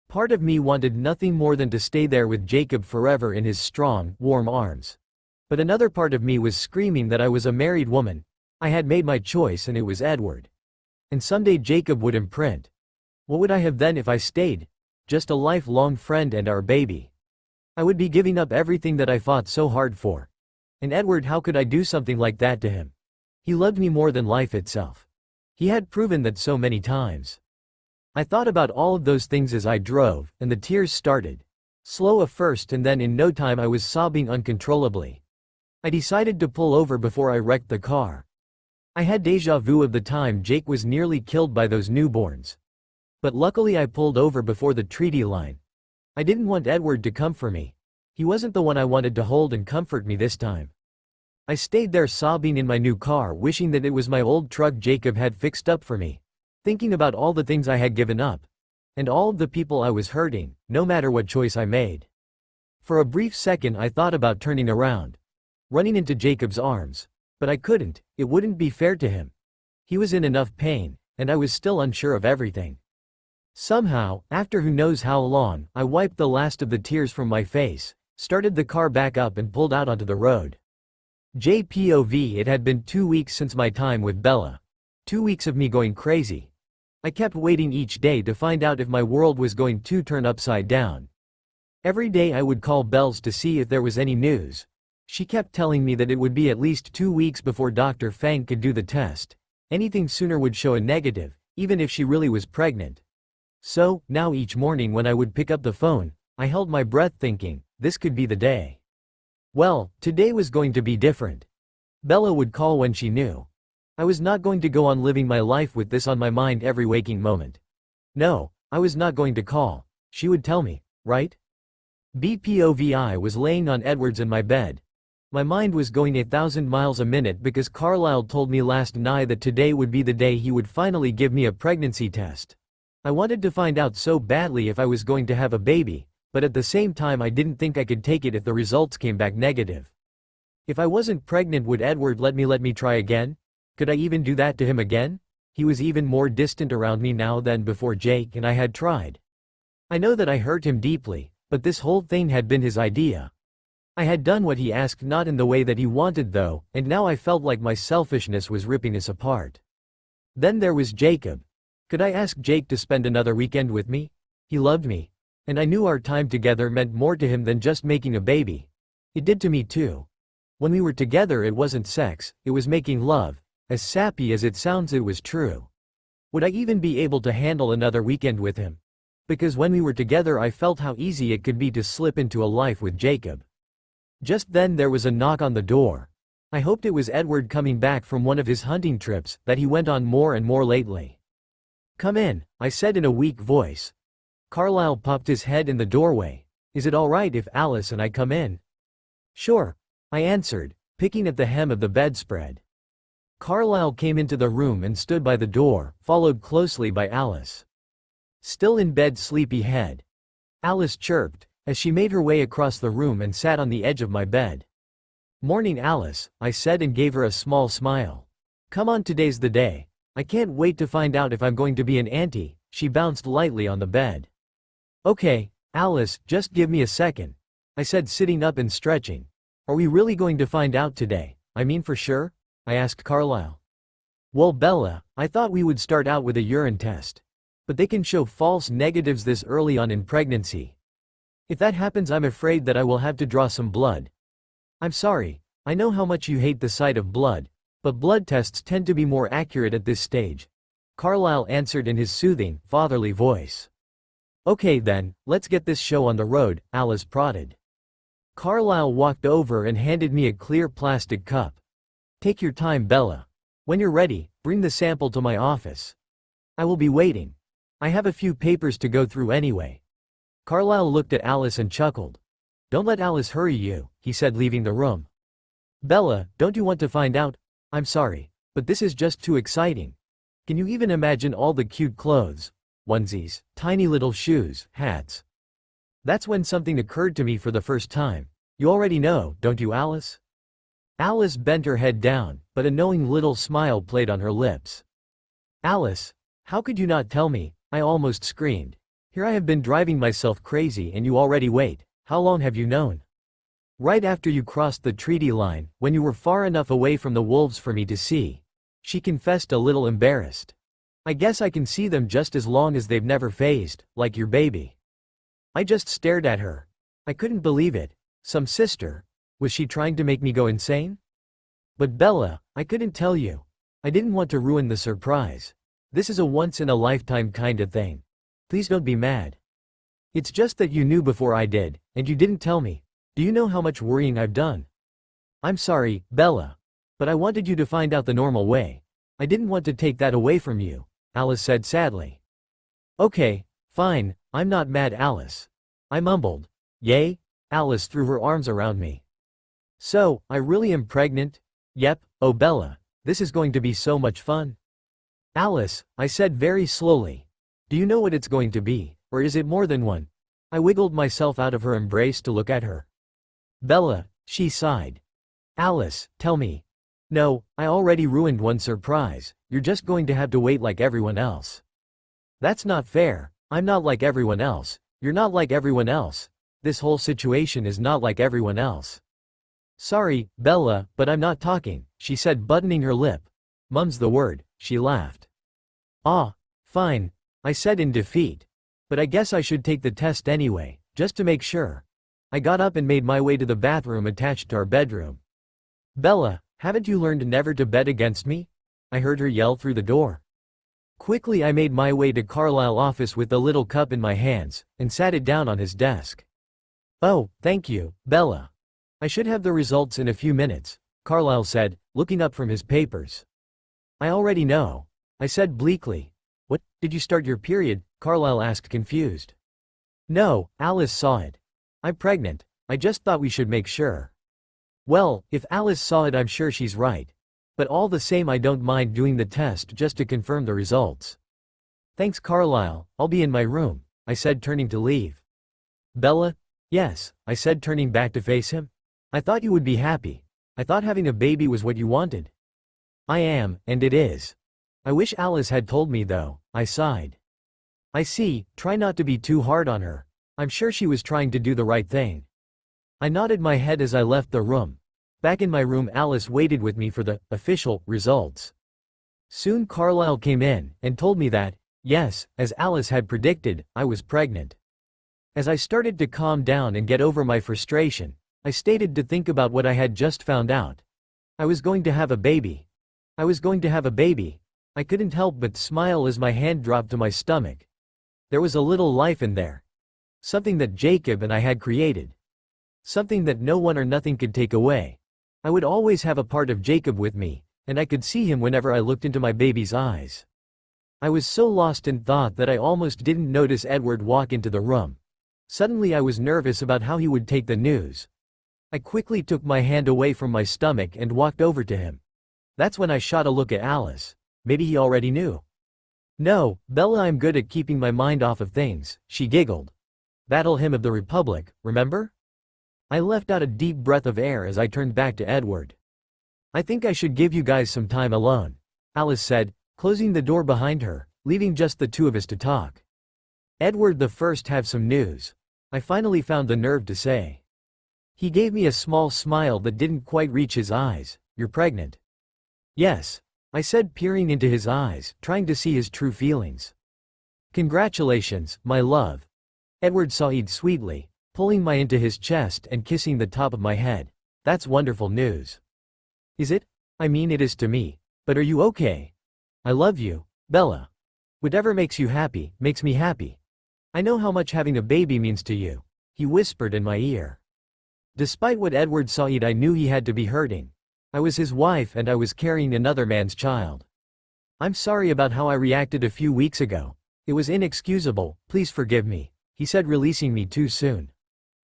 Part of me wanted nothing more than to stay there with Jacob forever in his strong, warm arms. But another part of me was screaming that I was a married woman. I had made my choice and it was Edward. And someday Jacob would imprint. What would I have then if I stayed? Just a lifelong friend and our baby. I would be giving up everything that I fought so hard for. And Edward, how could I do something like that to him? He loved me more than life itself. He had proven that so many times. I thought about all of those things as I drove, and the tears started. Slow at first, and then in no time I was sobbing uncontrollably. I decided to pull over before I wrecked the car. I had déjà vu of the time Jake was nearly killed by those newborns. But luckily I pulled over before the treaty line. I didn't want Edward to come for me. He wasn't the one I wanted to hold and comfort me this time. I stayed there sobbing in my new car, wishing that it was my old truck Jacob had fixed up for me. Thinking about all the things I had given up. And all of the people I was hurting, no matter what choice I made. For a brief second I thought about turning around. Running into Jacob's arms. But I couldn't, it wouldn't be fair to him. He was in enough pain, and I was still unsure of everything. Somehow, after who knows how long, I wiped the last of the tears from my face, started the car back up and pulled out onto the road. JPOV, it had been 2 weeks since my time with Bella. 2 weeks of me going crazy. I kept waiting each day to find out if my world was going to turn upside down. Every day I would call Bells to see if there was any news. She kept telling me that it would be at least 2 weeks before Dr. Fang could do the test. Anything sooner would show a negative, even if she really was pregnant. So, now each morning when I would pick up the phone, I held my breath thinking, this could be the day. Well, today was going to be different. Bella would call when she knew. I was not going to go on living my life with this on my mind every waking moment. No, I was not going to call. She would tell me, right? BPOVI was laying on Edwards in my bed. My mind was going 1,000 miles a minute because Carlisle told me last night that today would be the day he would finally give me a pregnancy test. I wanted to find out so badly if I was going to have a baby, but at the same time I didn't think I could take it if the results came back negative. If I wasn't pregnant, would Edward let me try again? Could I even do that to him again? He was even more distant around me now than before Jake and I had tried. I know that I hurt him deeply, but this whole thing had been his idea. I had done what he asked, not in the way that he wanted though, and now I felt like my selfishness was ripping us apart. Then there was Jacob. Could I ask Jake to spend another weekend with me? He loved me. And I knew our time together meant more to him than just making a baby. It did to me too. When we were together it wasn't sex, it was making love. As sappy as it sounds, it was true. Would I even be able to handle another weekend with him? Because when we were together I felt how easy it could be to slip into a life with Jacob. Just then there was a knock on the door. I hoped it was Edward coming back from one of his hunting trips that he went on more and more lately. Come in, I said in a weak voice. Carlisle popped his head in the doorway. Is it all right if Alice and I come in? Sure, I answered, picking at the hem of the bedspread. Carlisle came into the room and stood by the door, followed closely by Alice. Still in bed, sleepy head. Alice chirped, as she made her way across the room and sat on the edge of my bed. Morning, Alice, I said and gave her a small smile. Come on, today's the day. I can't wait to find out if I'm going to be an auntie. She bounced lightly on the bed. Okay, Alice, just give me a second, I said, sitting up and stretching. Are we really going to find out today? I mean, for sure? I asked Carlisle. Well, Bella, I thought we would start out with a urine test. But they can show false negatives this early on in pregnancy. If that happens, I'm afraid that I will have to draw some blood. I'm sorry, I know how much you hate the sight of blood, but blood tests tend to be more accurate at this stage. Carlisle answered in his soothing, fatherly voice. Okay then, let's get this show on the road, Alice prodded. Carlisle walked over and handed me a clear plastic cup. Take your time, Bella. When you're ready, bring the sample to my office. I will be waiting. I have a few papers to go through anyway. Carlisle looked at Alice and chuckled. Don't let Alice hurry you, he said, leaving the room. Bella, don't you want to find out? I'm sorry, but this is just too exciting. Can you even imagine all the cute clothes? Onesies, tiny little shoes, hats. That's when something occurred to me for the first time. You already know, don't you, Alice? Alice bent her head down, but a knowing little smile played on her lips. Alice, how could you not tell me? I almost screamed. Here I have been driving myself crazy and you already wait. How long have you known? Right after you crossed the treaty line, when you were far enough away from the wolves for me to see. She confessed, a little embarrassed. I guess I can see them just as long as they've never phased, like your baby. I just stared at her. I couldn't believe it. Some sister. Was she trying to make me go insane? But Bella, I couldn't tell you. I didn't want to ruin the surprise. This is a once-in-a-lifetime kind of thing. Please don't be mad. It's just that you knew before I did, and you didn't tell me. Do you know how much worrying I've done? I'm sorry, Bella. But I wanted you to find out the normal way. I didn't want to take that away from you, Alice said sadly. Okay, fine, I'm not mad, Alice. I mumbled. Yay? Alice threw her arms around me. So, I really am pregnant? Yep, oh Bella. This is going to be so much fun. Alice, I said very slowly. Do you know what it's going to be, or is it more than one? I wiggled myself out of her embrace to look at her. Bella, she sighed. Alice, tell me. No, I already ruined one surprise, you're just going to have to wait like everyone else. That's not fair, I'm not like everyone else, you're not like everyone else. This whole situation is not like everyone else. Sorry, Bella, but I'm not talking, she said, buttoning her lip. Mum's the word, she laughed. Ah, fine, I said in defeat. But I guess I should take the test anyway, just to make sure. I got up and made my way to the bathroom attached to our bedroom. Bella, haven't you learned never to bet against me? I heard her yell through the door. Quickly I made my way to Carlisle's office with the little cup in my hands, and sat it down on his desk. Oh, thank you, Bella. I should have the results in a few minutes, Carlisle said, looking up from his papers. I already know, I said bleakly. What, did you start your period? Carlisle asked, confused. No, Alice saw it. I'm pregnant, I just thought we should make sure. Well, if Alice saw it, I'm sure she's right. But all the same, I don't mind doing the test just to confirm the results. Thanks, Carlisle, I'll be in my room, I said, turning to leave. Bella? Yes, I said, turning back to face him. I thought you would be happy. I thought having a baby was what you wanted. I am, and it is. I wish Alice had told me though, I sighed. I see, try not to be too hard on her. I'm sure she was trying to do the right thing. I nodded my head as I left the room. Back in my room, Alice waited with me for the official results. Soon Carlisle came in and told me that, yes, as Alice had predicted, I was pregnant. As I started to calm down and get over my frustration, I stated to think about what I had just found out. I was going to have a baby. I was going to have a baby. I couldn't help but smile as my hand dropped to my stomach. There was a little life in there. Something that Jacob and I had created. Something that no one or nothing could take away. I would always have a part of Jacob with me, and I could see him whenever I looked into my baby's eyes. I was so lost in thought that I almost didn't notice Edward walk into the room. Suddenly I was nervous about how he would take the news. I quickly took my hand away from my stomach and walked over to him. That's when I shot a look at Alice. Maybe he already knew. No, Bella, I'm good at keeping my mind off of things, she giggled. Battle Hymn of the Republic, remember? I let out a deep breath of air as I turned back to Edward. I think I should give you guys some time alone, Alice said, closing the door behind her, leaving just the two of us to talk. Edward, the first have some news. I finally found the nerve to say. He gave me a small smile that didn't quite reach his eyes. You're pregnant. Yes, I said, peering into his eyes, trying to see his true feelings. Congratulations, my love. Edward sighed sweetly, pulling me into his chest and kissing the top of my head. That's wonderful news. Is it? I mean, it is to me. But are you okay? I love you, Bella. Whatever makes you happy, makes me happy. I know how much having a baby means to you, he whispered in my ear. Despite what Edward said, I knew he had to be hurting. I was his wife and I was carrying another man's child. I'm sorry about how I reacted a few weeks ago. It was inexcusable, please forgive me, he said, releasing me too soon.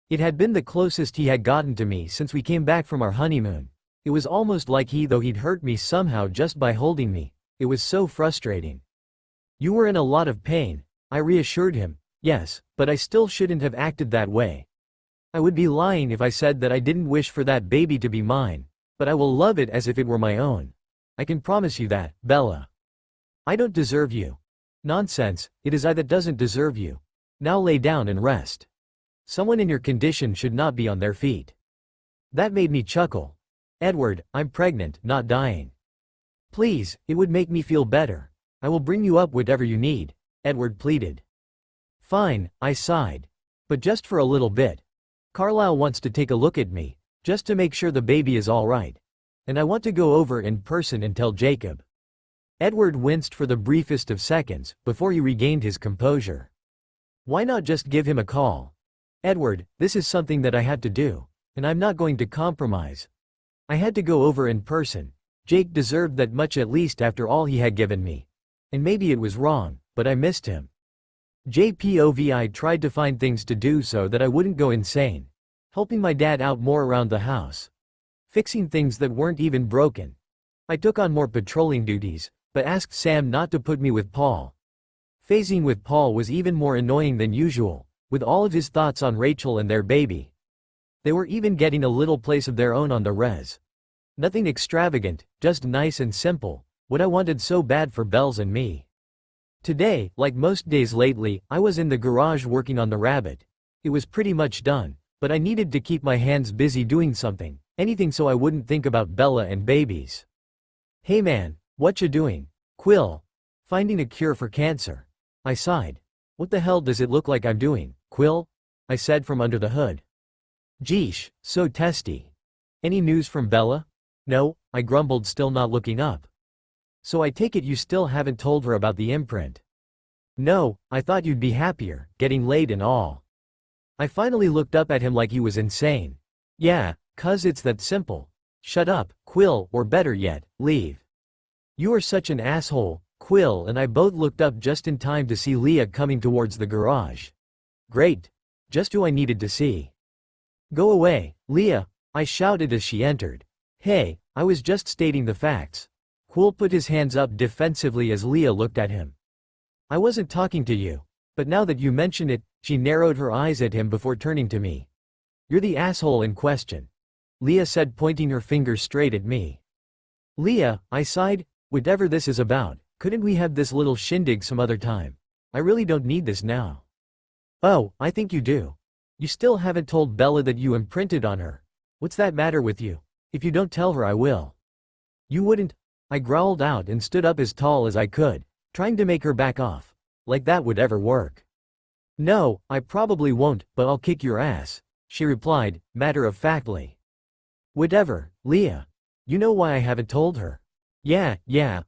It had been the closest he had gotten to me since we came back from our honeymoon. It was almost like he'd hurt me somehow just by holding me. It was so frustrating. You were in a lot of pain, I reassured him. Yes, but I still shouldn't have acted that way. I would be lying if I said that I didn't wish for that baby to be mine, but I will love it as if it were my own. I can promise you that, Bella. I don't deserve you. Nonsense, it is I that doesn't deserve you. Now lay down and rest. Someone in your condition should not be on their feet. That made me chuckle. Edward, I'm pregnant, not dying. Please, it would make me feel better. I will bring you up whatever you need, Edward pleaded. Fine, I sighed. But just for a little bit. Carlisle wants to take a look at me, just to make sure the baby is all right. And I want to go over in person and tell Jacob. Edward winced for the briefest of seconds, before he regained his composure. Why not just give him a call? Edward, this is something that I had to do, and I'm not going to compromise. I had to go over in person. Jake deserved that much, at least after all he had given me. And maybe it was wrong, but I missed him. JPOV. I tried to find things to do so that I wouldn't go insane. Helping my dad out more around the house. Fixing things that weren't even broken. I took on more patrolling duties, but asked Sam not to put me with Paul. Phasing with Paul was even more annoying than usual, with all of his thoughts on Rachel and their baby. They were even getting a little place of their own on the res. Nothing extravagant, just nice and simple, what I wanted so bad for Bells and me. Today, like most days lately, I was in the garage working on the rabbit. It was pretty much done, but I needed to keep my hands busy doing something, anything so I wouldn't think about Bella and babies. Hey man, what you doing? Quill. Finding a cure for cancer. I sighed. What the hell does it look like I'm doing, Quill? I said from under the hood. Geesh, so testy. Any news from Bella? No, I grumbled, still not looking up. So I take it you still haven't told her about the imprint. No, I thought you'd be happier, getting laid and all. I finally looked up at him like he was insane. Yeah, 'cause it's that simple. Shut up, Quill, or better yet, leave. You are such an asshole. Quill and I both looked up just in time to see Leah coming towards the garage. Great. Just who I needed to see. Go away, Leah, I shouted as she entered. Hey, I was just stating the facts. Quill put his hands up defensively as Leah looked at him. I wasn't talking to you. But now that you mention it, she narrowed her eyes at him before turning to me. You're the asshole in question. Leah said, pointing her finger straight at me. Leah, I sighed, whatever this is about, couldn't we have this little shindig some other time? I really don't need this now. Oh, I think you do. You still haven't told Bella that you imprinted on her. What's that matter with you? If you don't tell her, I will. You wouldn't? I growled out and stood up as tall as I could, trying to make her back off. Like that would ever work. No, I probably won't, but I'll kick your ass, she replied, matter-of-factly. Whatever, Leah. You know why I haven't told her. Yeah,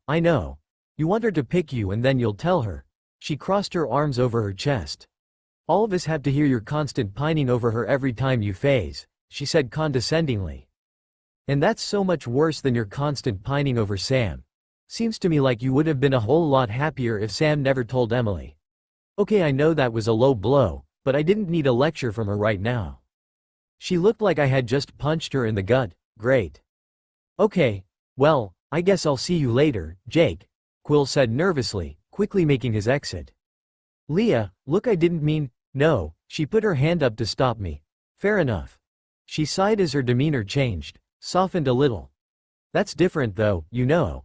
I know. You want her to pick you and then you'll tell her. She crossed her arms over her chest. All of us have to hear your constant pining over her every time you phase, she said condescendingly. And that's so much worse than your constant pining over Sam. Seems to me like you would have been a whole lot happier if Sam never told Emily. Okay, I know that was a low blow, but I didn't need a lecture from her right now. She looked like I had just punched her in the gut. Great. Okay, well, I guess I'll see you later, Jake, Quill said nervously, quickly making his exit. Leah, look, I didn't mean, no, she put her hand up to stop me. Fair enough. She sighed as her demeanor changed, softened a little. That's different though, you know.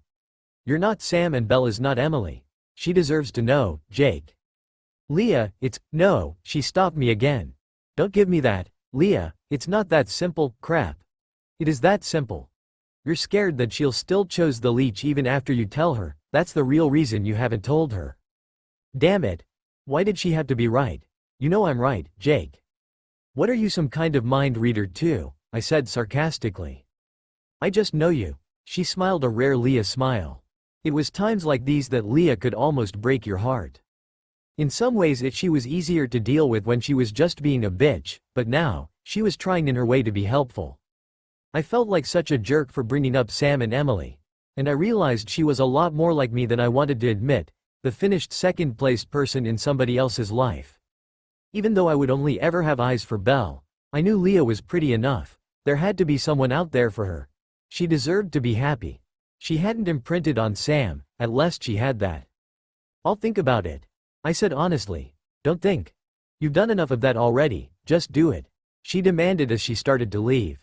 You're not Sam and Bella's not Emily. She deserves to know, Jake. Leah, no, she stopped me again. Don't give me that, Leah, it's not that simple, crap. It is that simple. You're scared that she'll still choose the leech even after you tell her, that's the real reason you haven't told her. Damn it. Why did she have to be right? You know I'm right, Jake. What are you, some kind of mind reader too? I said sarcastically. I just know you. She smiled a rare Leah smile. It was times like these that Leah could almost break your heart. In some ways she was easier to deal with when she was just being a bitch, but now, she was trying in her way to be helpful. I felt like such a jerk for bringing up Sam and Emily. And I realized she was a lot more like me than I wanted to admit, the finished second-place person in somebody else's life. Even though I would only ever have eyes for Belle, I knew Leah was pretty enough. There had to be someone out there for her. She deserved to be happy. She hadn't imprinted on Sam, at least she had that. I'll think about it. I said honestly. Don't think. You've done enough of that already, just do it. She demanded as she started to leave.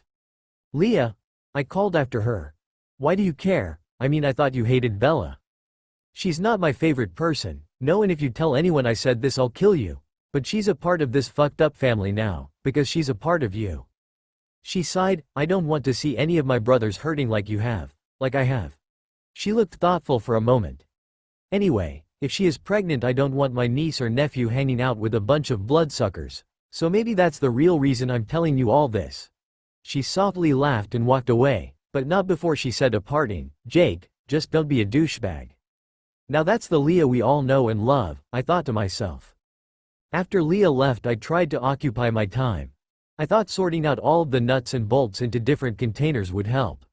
Leah, I called after her. Why do you care? I mean, I thought you hated Bella. She's not my favorite person, no, and if you tell anyone I said this I'll kill you. But she's a part of this fucked up family now, because she's a part of you. She sighed, I don't want to see any of my brothers hurting like you have, like I have. She looked thoughtful for a moment. Anyway, if she is pregnant I don't want my niece or nephew hanging out with a bunch of bloodsuckers, so maybe that's the real reason I'm telling you all this. She softly laughed and walked away, but not before she said a parting, Jake, just don't be a douchebag. Now that's the Leah we all know and love, I thought to myself. After Leah left I tried to occupy my time. I thought sorting out all of the nuts and bolts into different containers would help.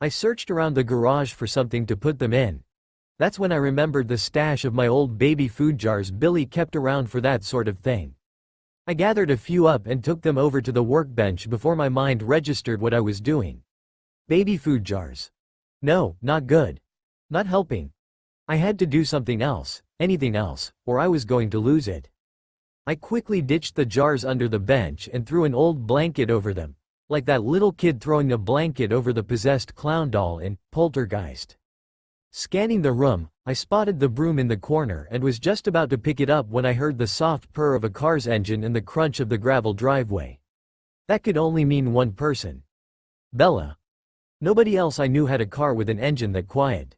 I searched around the garage for something to put them in. That's when I remembered the stash of my old baby food jars Billy kept around for that sort of thing. I gathered a few up and took them over to the workbench before my mind registered what I was doing. Baby food jars. No, not good. Not helping. I had to do something else, anything else, or I was going to lose it. I quickly ditched the jars under the bench and threw an old blanket over them, like that little kid throwing a blanket over the possessed clown doll in Poltergeist. Scanning the room, I spotted the broom in the corner and was just about to pick it up when I heard the soft purr of a car's engine and the crunch of the gravel driveway. That could only mean one person. Bella. Nobody else I knew had a car with an engine that quiet.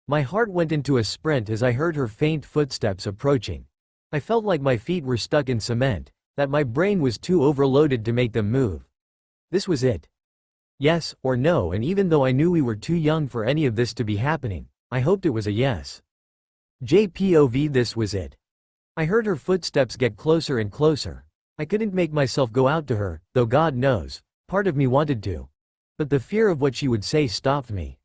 My heart went into a sprint as I heard her faint footsteps approaching. I felt like my feet were stuck in cement, that my brain was too overloaded to make them move. This was it. Yes or no, and even though I knew we were too young for any of this to be happening, I hoped it was a yes. JPOV, this was it. I heard her footsteps get closer and closer. I couldn't make myself go out to her, though God knows, part of me wanted to. But the fear of what she would say stopped me.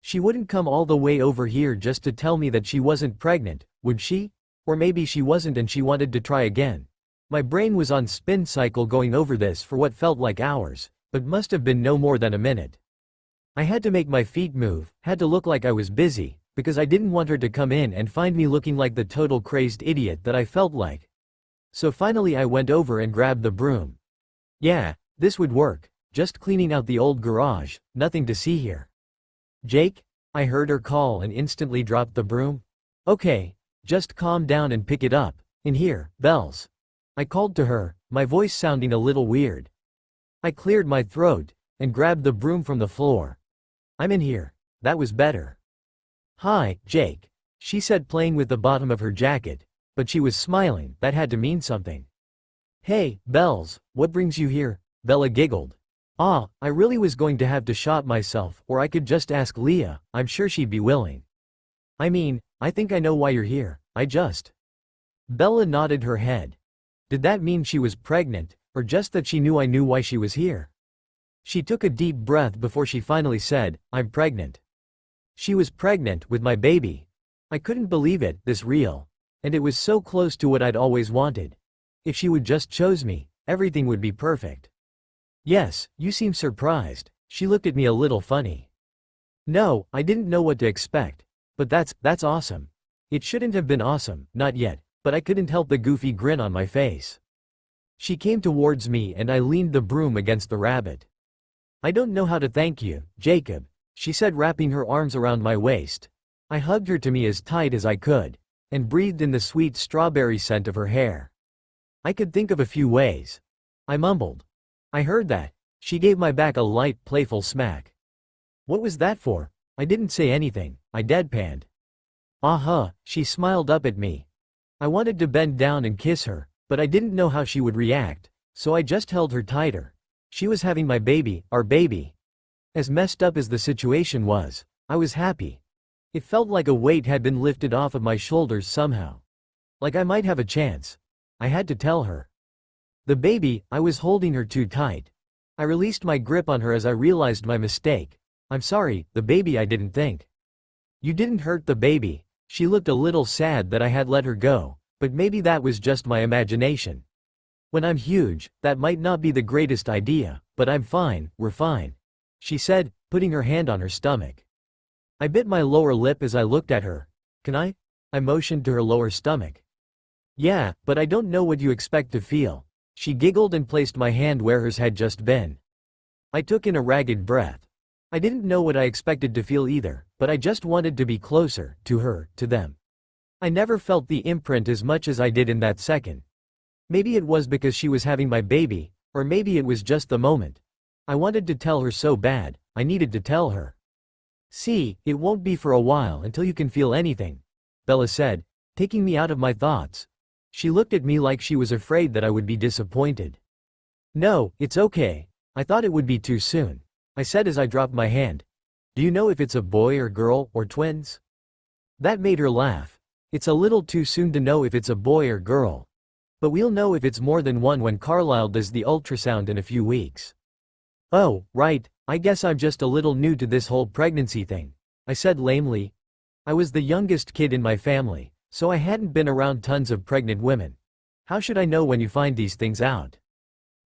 She wouldn't come all the way over here just to tell me that she wasn't pregnant, would she? Or maybe she wasn't and she wanted to try again. My brain was on spin cycle going over this for what felt like hours, but must have been no more than a minute. I had to make my feet move, had to look like I was busy, because I didn't want her to come in and find me looking like the total crazed idiot that I felt like. So finally I went over and grabbed the broom. Yeah, this would work, just cleaning out the old garage, nothing to see here. Jake? I heard her call and instantly dropped the broom. Okay, just calm down and pick it up. In here, Bells. I called to her, my voice sounding a little weird. I cleared my throat and grabbed the broom from the floor. I'm in here. That was better. Hi, Jake, she said, playing with the bottom of her jacket, but she was smiling. That had to mean something. Hey, Bells, what brings you here? Bella giggled. I really was going to have to shot myself, or I could just ask Leah, I'm sure she'd be willing. I mean, I think I know why you're here, Bella nodded her head. Did that mean she was pregnant, or just that she knew I knew why she was here? She took a deep breath before she finally said, I'm pregnant. She was pregnant with my baby. I couldn't believe it, this real. And it was so close to what I'd always wanted. If she would just chose me, everything would be perfect. Yes, you seem surprised. She looked at me a little funny. No, I didn't know what to expect. But that's awesome. It shouldn't have been awesome, not yet, but I couldn't help the goofy grin on my face. She came towards me and I leaned the broom against the rabbit. I don't know how to thank you, Jacob, she said, wrapping her arms around my waist. I hugged her to me as tight as I could, and breathed in the sweet strawberry scent of her hair. I could think of a few ways. I mumbled. I heard that. She gave my back a light, playful smack. What was that for? I didn't say anything, I deadpanned. She smiled up at me. I wanted to bend down and kiss her, but I didn't know how she would react, so I just held her tighter. She was having my baby, our baby. As messed up as the situation was, I was happy. It felt like a weight had been lifted off of my shoulders somehow. Like I might have a chance. I had to tell her. The baby, I was holding her too tight. I released my grip on her as I realized my mistake. I'm sorry, the baby, I didn't think. You didn't hurt the baby. She looked a little sad that I had let her go, but maybe that was just my imagination. When I'm huge, that might not be the greatest idea, but I'm fine, we're fine, she said, putting her hand on her stomach. I bit my lower lip as I looked at her. Can I? I motioned to her lower stomach. Yeah, but I don't know what you expect to feel. She giggled and placed my hand where hers had just been. I took in a ragged breath. I didn't know what I expected to feel either, but I just wanted to be closer, to her, to them. I never felt the imprint as much as I did in that second. Maybe it was because she was having my baby, or maybe it was just the moment. I wanted to tell her so bad, I needed to tell her. See, it won't be for a while until you can feel anything, Bella said, taking me out of my thoughts. She looked at me like she was afraid that I would be disappointed. No, it's okay. I thought it would be too soon, I said as I dropped my hand. Do you know if it's a boy or girl, or twins? That made her laugh. It's a little too soon to know if it's a boy or girl. But we'll know if it's more than one when Carlisle does the ultrasound in a few weeks. Oh, right, I guess I'm just a little new to this whole pregnancy thing, I said lamely. I was the youngest kid in my family, so I hadn't been around tons of pregnant women. How should I know when you find these things out?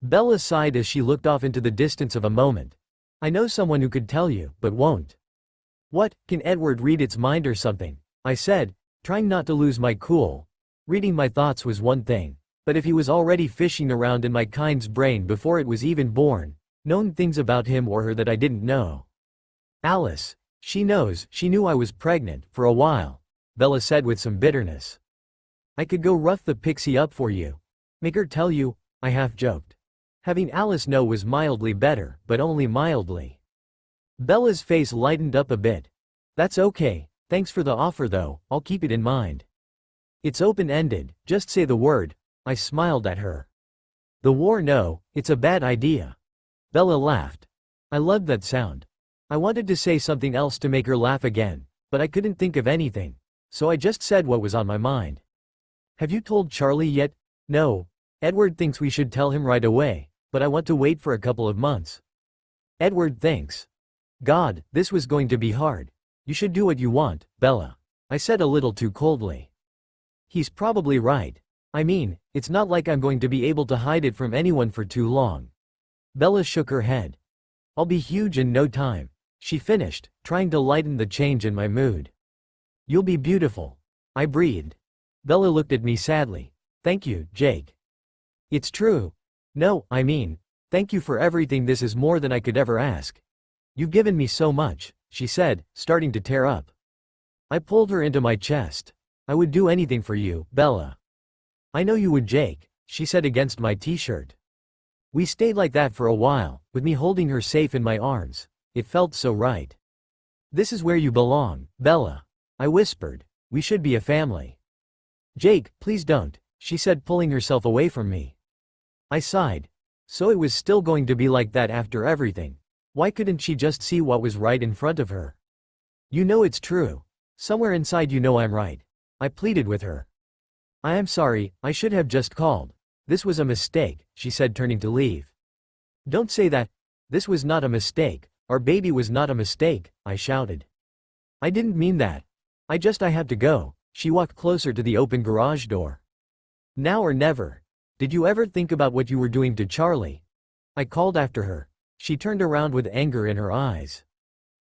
Bella sighed as she looked off into the distance of a moment. I know someone who could tell you, but won't. What, can Edward read its mind or something? I said, trying not to lose my cool. Reading my thoughts was one thing, but if he was already fishing around in my kind's brain before it was even born, knowing things about him or her that I didn't know. Alice, she knew I was pregnant, for a while, Bella said with some bitterness. I could go rough the pixie up for you. Make her tell you, I half joked. Having Alice know was mildly better, but only mildly. Bella's face lightened up a bit. That's okay, thanks for the offer though, I'll keep it in mind. It's open-ended, just say the word, I smiled at her. The war? No, it's a bad idea. Bella laughed. I loved that sound. I wanted to say something else to make her laugh again, but I couldn't think of anything, so I just said what was on my mind. Have you told Charlie yet? No. Edward thinks we should tell him right away, but I want to wait for a couple of months. Edward thinks. God, this was going to be hard. You should do what you want, Bella. I said a little too coldly. He's probably right. I mean, it's not like I'm going to be able to hide it from anyone for too long. Bella shook her head. I'll be huge in no time, she finished, trying to lighten the change in my mood. You'll be beautiful. I breathed. Bella looked at me sadly. Thank you, Jake. It's true. No, I mean, thank you for everything. This is more than I could ever ask. You've given me so much, she said, starting to tear up. I pulled her into my chest. I would do anything for you, Bella. I know you would, Jake, she said against my t-shirt. We stayed like that for a while, with me holding her safe in my arms. It felt so right. This is where you belong, Bella. I whispered. We should be a family. Jake, please don't, she said, pulling herself away from me. I sighed. So it was still going to be like that after everything. Why couldn't she just see what was right in front of her? You know it's true. Somewhere inside you know I'm right. I pleaded with her. I am sorry, I should have just called. This was a mistake, she said, turning to leave. Don't say that. This was not a mistake. Our baby was not a mistake, I shouted. I didn't mean that. I have to go. She walked closer to the open garage door. Now or never. Did you ever think about what you were doing to Charlie? I called after her. She turned around with anger in her eyes.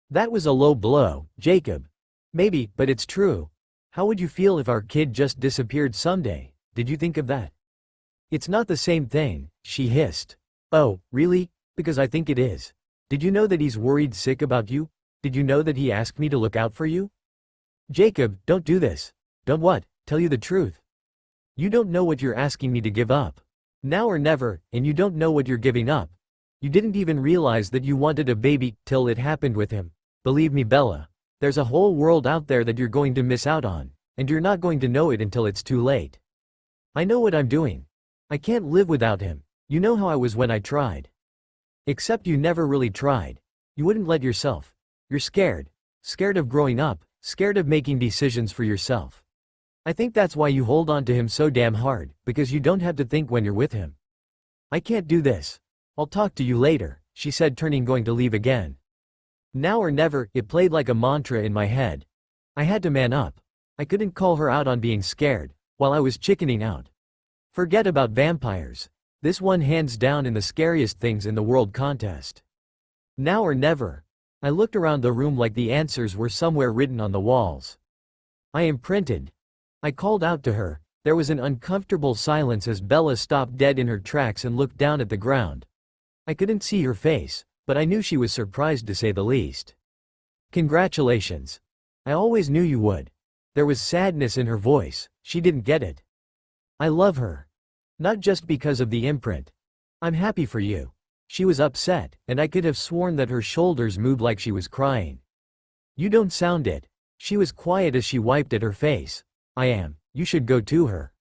That was a low blow, Jacob. Maybe, but it's true. How would you feel if our kid just disappeared someday? Did you think of that? It's not the same thing, she hissed. Oh, really? Because I think it is. Did you know that he's worried sick about you? Did you know that he asked me to look out for you? Jacob, don't do this. Don't what? Tell you the truth. You don't know what you're asking me to give up. Now or never, and you don't know what you're giving up. You didn't even realize that you wanted a baby till it happened with him. Believe me, Bella. There's a whole world out there that you're going to miss out on, and you're not going to know it until it's too late. I know what I'm doing. I can't live without him. You know how I was when I tried. Except you never really tried. You wouldn't let yourself. You're scared. Scared of growing up, scared of making decisions for yourself. I think that's why you hold on to him so damn hard, because you don't have to think when you're with him. I can't do this. I'll talk to you later, she said, turning, going to leave again. Now or never, it played like a mantra in my head. I had to man up. I couldn't call her out on being scared, while I was chickening out. Forget about vampires. This one hands down in the scariest things in the world contest. Now or never. I looked around the room like the answers were somewhere written on the walls. I imprinted. I called out to her. There was an uncomfortable silence as Bella stopped dead in her tracks and looked down at the ground. I couldn't see her face, but I knew she was surprised, to say the least. Congratulations. I always knew you would. There was sadness in her voice. She didn't get it. I love her. Not just because of the imprint. I'm happy for you. She was upset, and I could have sworn that her shoulders moved like she was crying. You don't sound it. She was quiet as she wiped at her face. I am. You should go to her.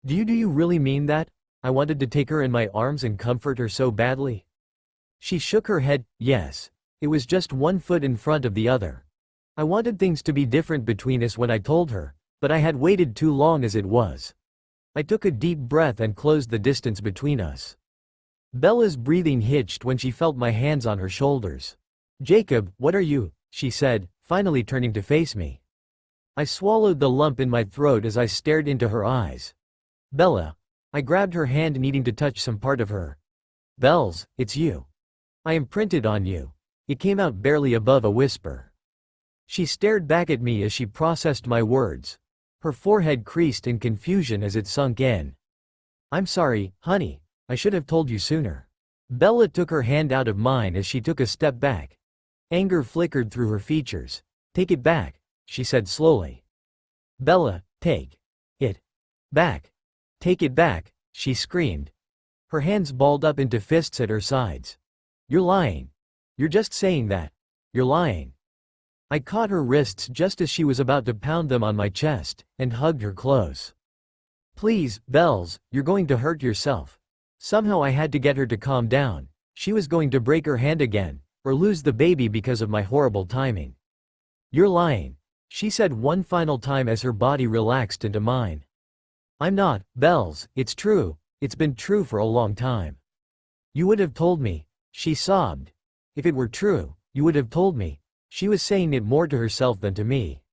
Do you really mean that? I wanted to take her in my arms and comfort her so badly. She shook her head. Yes. It was just one foot in front of the other. I wanted things to be different between us when I told her, but I had waited too long as it was. I took a deep breath and closed the distance between us. Bella's breathing hitched when she felt my hands on her shoulders. Jacob, what are you? She said, finally turning to face me. I swallowed the lump in my throat as I stared into her eyes. Bella. I grabbed her hand, needing to touch some part of her. Bells, it's you. I imprinted on you. It came out barely above a whisper. She stared back at me as she processed my words. Her forehead creased in confusion as it sunk in. I'm sorry, honey. I should have told you sooner. Bella took her hand out of mine as she took a step back. Anger flickered through her features. Take it back, she said slowly. Bella, take it back. Take it back, she screamed. Her hands balled up into fists at her sides. You're lying. You're just saying that. You're lying. I caught her wrists just as she was about to pound them on my chest, and hugged her close. Please, Bells, you're going to hurt yourself. Somehow I had to get her to calm down. She was going to break her hand again, or lose the baby because of my horrible timing. You're lying, she said one final time as her body relaxed into mine. I'm not, Bells, it's true. It's been true for a long time. You would have told me, she sobbed. If it were true, you would have told me. She was saying it more to herself than to me.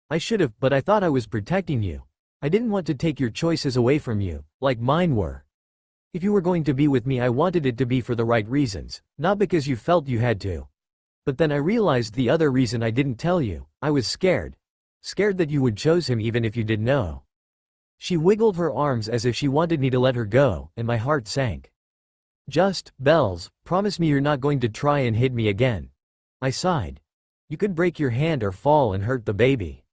I should have, but I thought I was protecting you. I didn't want to take your choices away from you, like mine were. If you were going to be with me, I wanted it to be for the right reasons, not because you felt you had to. But then I realized the other reason I didn't tell you. I was scared. Scared that you would choose him even if you did know. She wiggled her arms as if she wanted me to let her go, and my heart sank. Just, Bells, promise me you're not going to try and hit me again. I sighed. You could break your hand or fall and hurt the baby.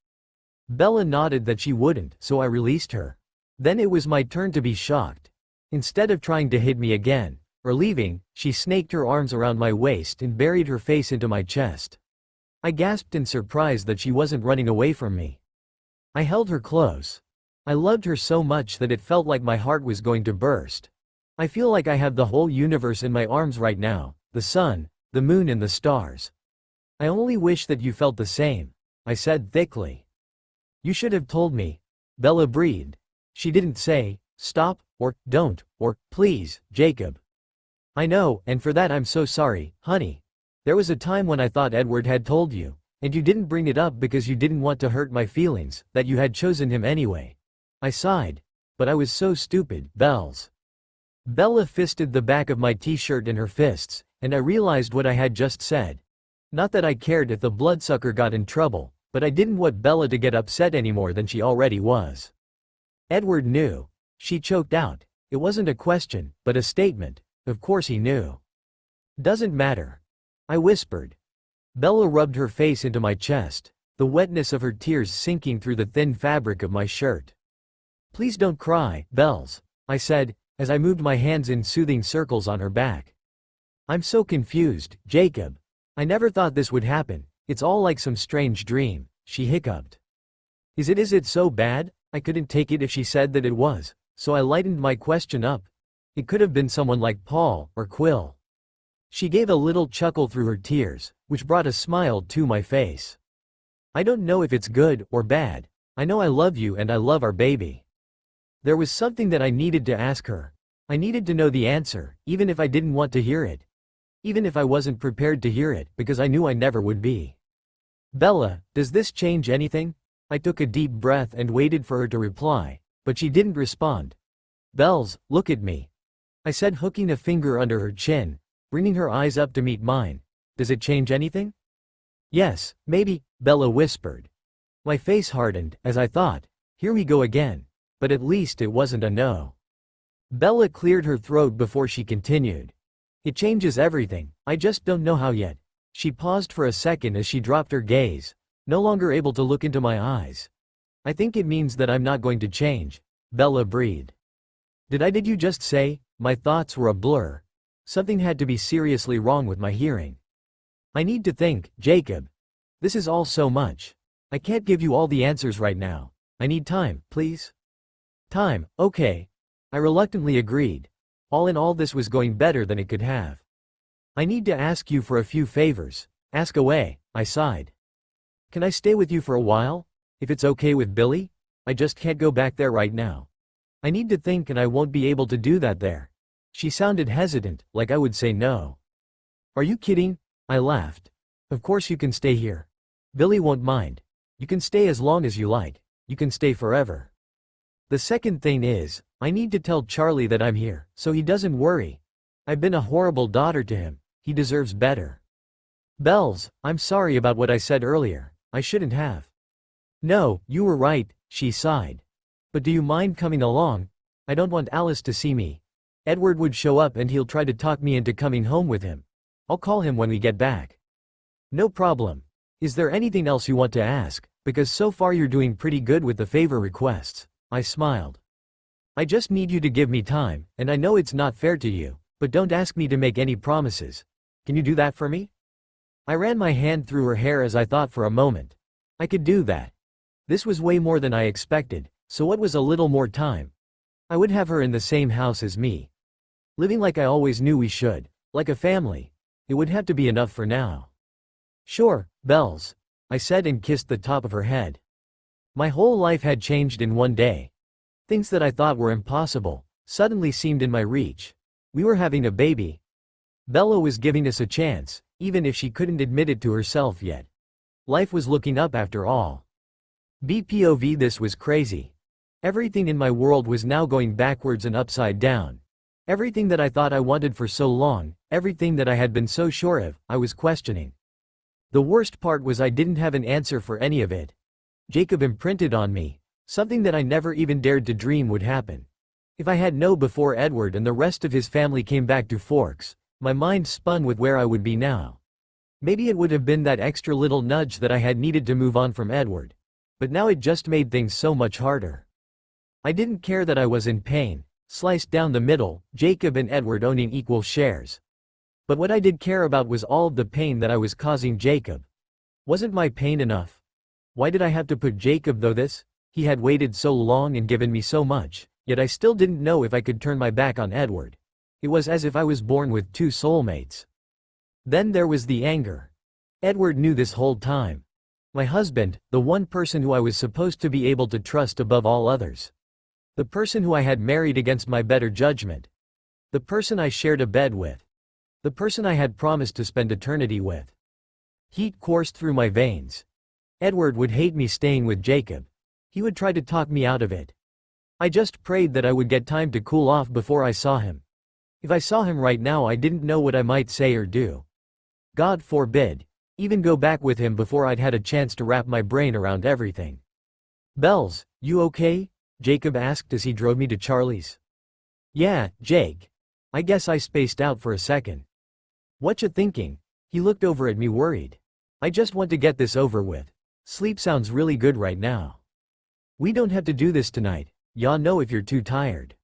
Bella nodded that she wouldn't, so I released her. Then it was my turn to be shocked. Instead of trying to hit me again, or leaving, she snaked her arms around my waist and buried her face into my chest. I gasped in surprise that she wasn't running away from me. I held her close. I loved her so much that it felt like my heart was going to burst. I feel like I have the whole universe in my arms right now, the sun, the moon and the stars. I only wish that you felt the same, I said thickly. You should have told me, Bella breathed. She didn't say, stop, or don't, or please, Jacob. I know, and for that I'm so sorry, honey. There was a time when I thought Edward had told you, and you didn't bring it up because you didn't want to hurt my feelings, that you had chosen him anyway. I sighed. But I was so stupid, Bells. Bella fisted the back of my t-shirt in her fists, and I realized what I had just said. Not that I cared if the bloodsucker got in trouble, but I didn't want Bella to get upset any more than she already was. Edward knew. She choked out. It wasn't a question, but a statement. Of course he knew. Doesn't matter. I whispered. Bella rubbed her face into my chest, the wetness of her tears sinking through the thin fabric of my shirt. Please don't cry, Bells, I said, as I moved my hands in soothing circles on her back. I'm so confused, Jacob. I never thought this would happen. It's all like some strange dream, she hiccuped. Is it so bad? I couldn't take it if she said that it was, so I lightened my question up. It could have been someone like Paul, or Quill. She gave a little chuckle through her tears, which brought a smile to my face. I don't know if it's good or bad. I know I love you and I love our baby. There was something that I needed to ask her. I needed to know the answer, even if I didn't want to hear it. Even if I wasn't prepared to hear it, because I knew I never would be. Bella, does this change anything? I took a deep breath and waited for her to reply, but she didn't respond. Bells, look at me. I said, hooking a finger under her chin, bringing her eyes up to meet mine. Does it change anything? Yes, maybe, Bella whispered. My face hardened, as I thought, here we go again. But at least it wasn't a no. Bella cleared her throat before she continued. It changes everything, I just don't know how yet. She paused for a second as she dropped her gaze, no longer able to look into my eyes. I think it means that I'm not going to change, Bella breathed. Did you just say? My thoughts were a blur. Something had to be seriously wrong with my hearing. I need to think, Jacob. This is all so much. I can't give you all the answers right now. I need time, please. Time, okay. I reluctantly agreed. All in all, this was going better than it could have. I need to ask you for a few favors. Ask away, I sighed. Can I stay with you for a while? If it's okay with Billy? I just can't go back there right now. I need to think and I won't be able to do that there. She sounded hesitant, like I would say no. Are you kidding? I laughed. Of course you can stay here. Billy won't mind. You can stay as long as you like. You can stay forever. The second thing is, I need to tell Charlie that I'm here, so he doesn't worry. I've been a horrible daughter to him. He deserves better. Bells, I'm sorry about what I said earlier. I shouldn't have. No, you were right, she sighed. But do you mind coming along? I don't want Alice to see me. Edward would show up and he'll try to talk me into coming home with him. I'll call him when we get back. No problem. Is there anything else you want to ask? Because so far you're doing pretty good with the favor requests. I smiled. I just need you to give me time, and I know it's not fair to you, but don't ask me to make any promises. Can you do that for me? I ran my hand through her hair as I thought for a moment. I could do that. This was way more than I expected, so what was a little more time? I would have her in the same house as me. Living like I always knew we should, like a family. It would have to be enough for now. Sure, Bells, I said and kissed the top of her head. My whole life had changed in one day. Things that I thought were impossible suddenly seemed in my reach. We were having a baby. Bella was giving us a chance, even if she couldn't admit it to herself yet. Life was looking up after all. BPOV, this was crazy. Everything in my world was now going backwards and upside down. Everything that I thought I wanted for so long, everything that I had been so sure of, I was questioning. The worst part was I didn't have an answer for any of it. Jacob imprinted on me, something that I never even dared to dream would happen. If I had known before Edward and the rest of his family came back to Forks, my mind spun with where I would be now. Maybe it would have been that extra little nudge that I had needed to move on from Edward. But now it just made things so much harder. I didn't care that I was in pain, sliced down the middle, Jacob and Edward owning equal shares. But what I did care about was all of the pain that I was causing Jacob. Wasn't my pain enough? Why did I have to put Jacob through this? He had waited so long and given me so much, yet I still didn't know if I could turn my back on Edward. It was as if I was born with two soulmates. Then there was the anger. Edward knew this whole time. My husband, the one person who I was supposed to be able to trust above all others. The person who I had married against my better judgment. The person I shared a bed with. The person I had promised to spend eternity with. Heat coursed through my veins. Edward would hate me staying with Jacob. He would try to talk me out of it. I just prayed that I would get time to cool off before I saw him. If I saw him right now, I didn't know what I might say or do. God forbid, even go back with him before I'd had a chance to wrap my brain around everything. Bells, you okay? Jacob asked as he drove me to Charlie's. Yeah, Jake. I guess I spaced out for a second. Whatcha thinking? He looked over at me worried. I just want to get this over with. Sleep sounds really good right now. We don't have to do this tonight. Ya know if you're too tired.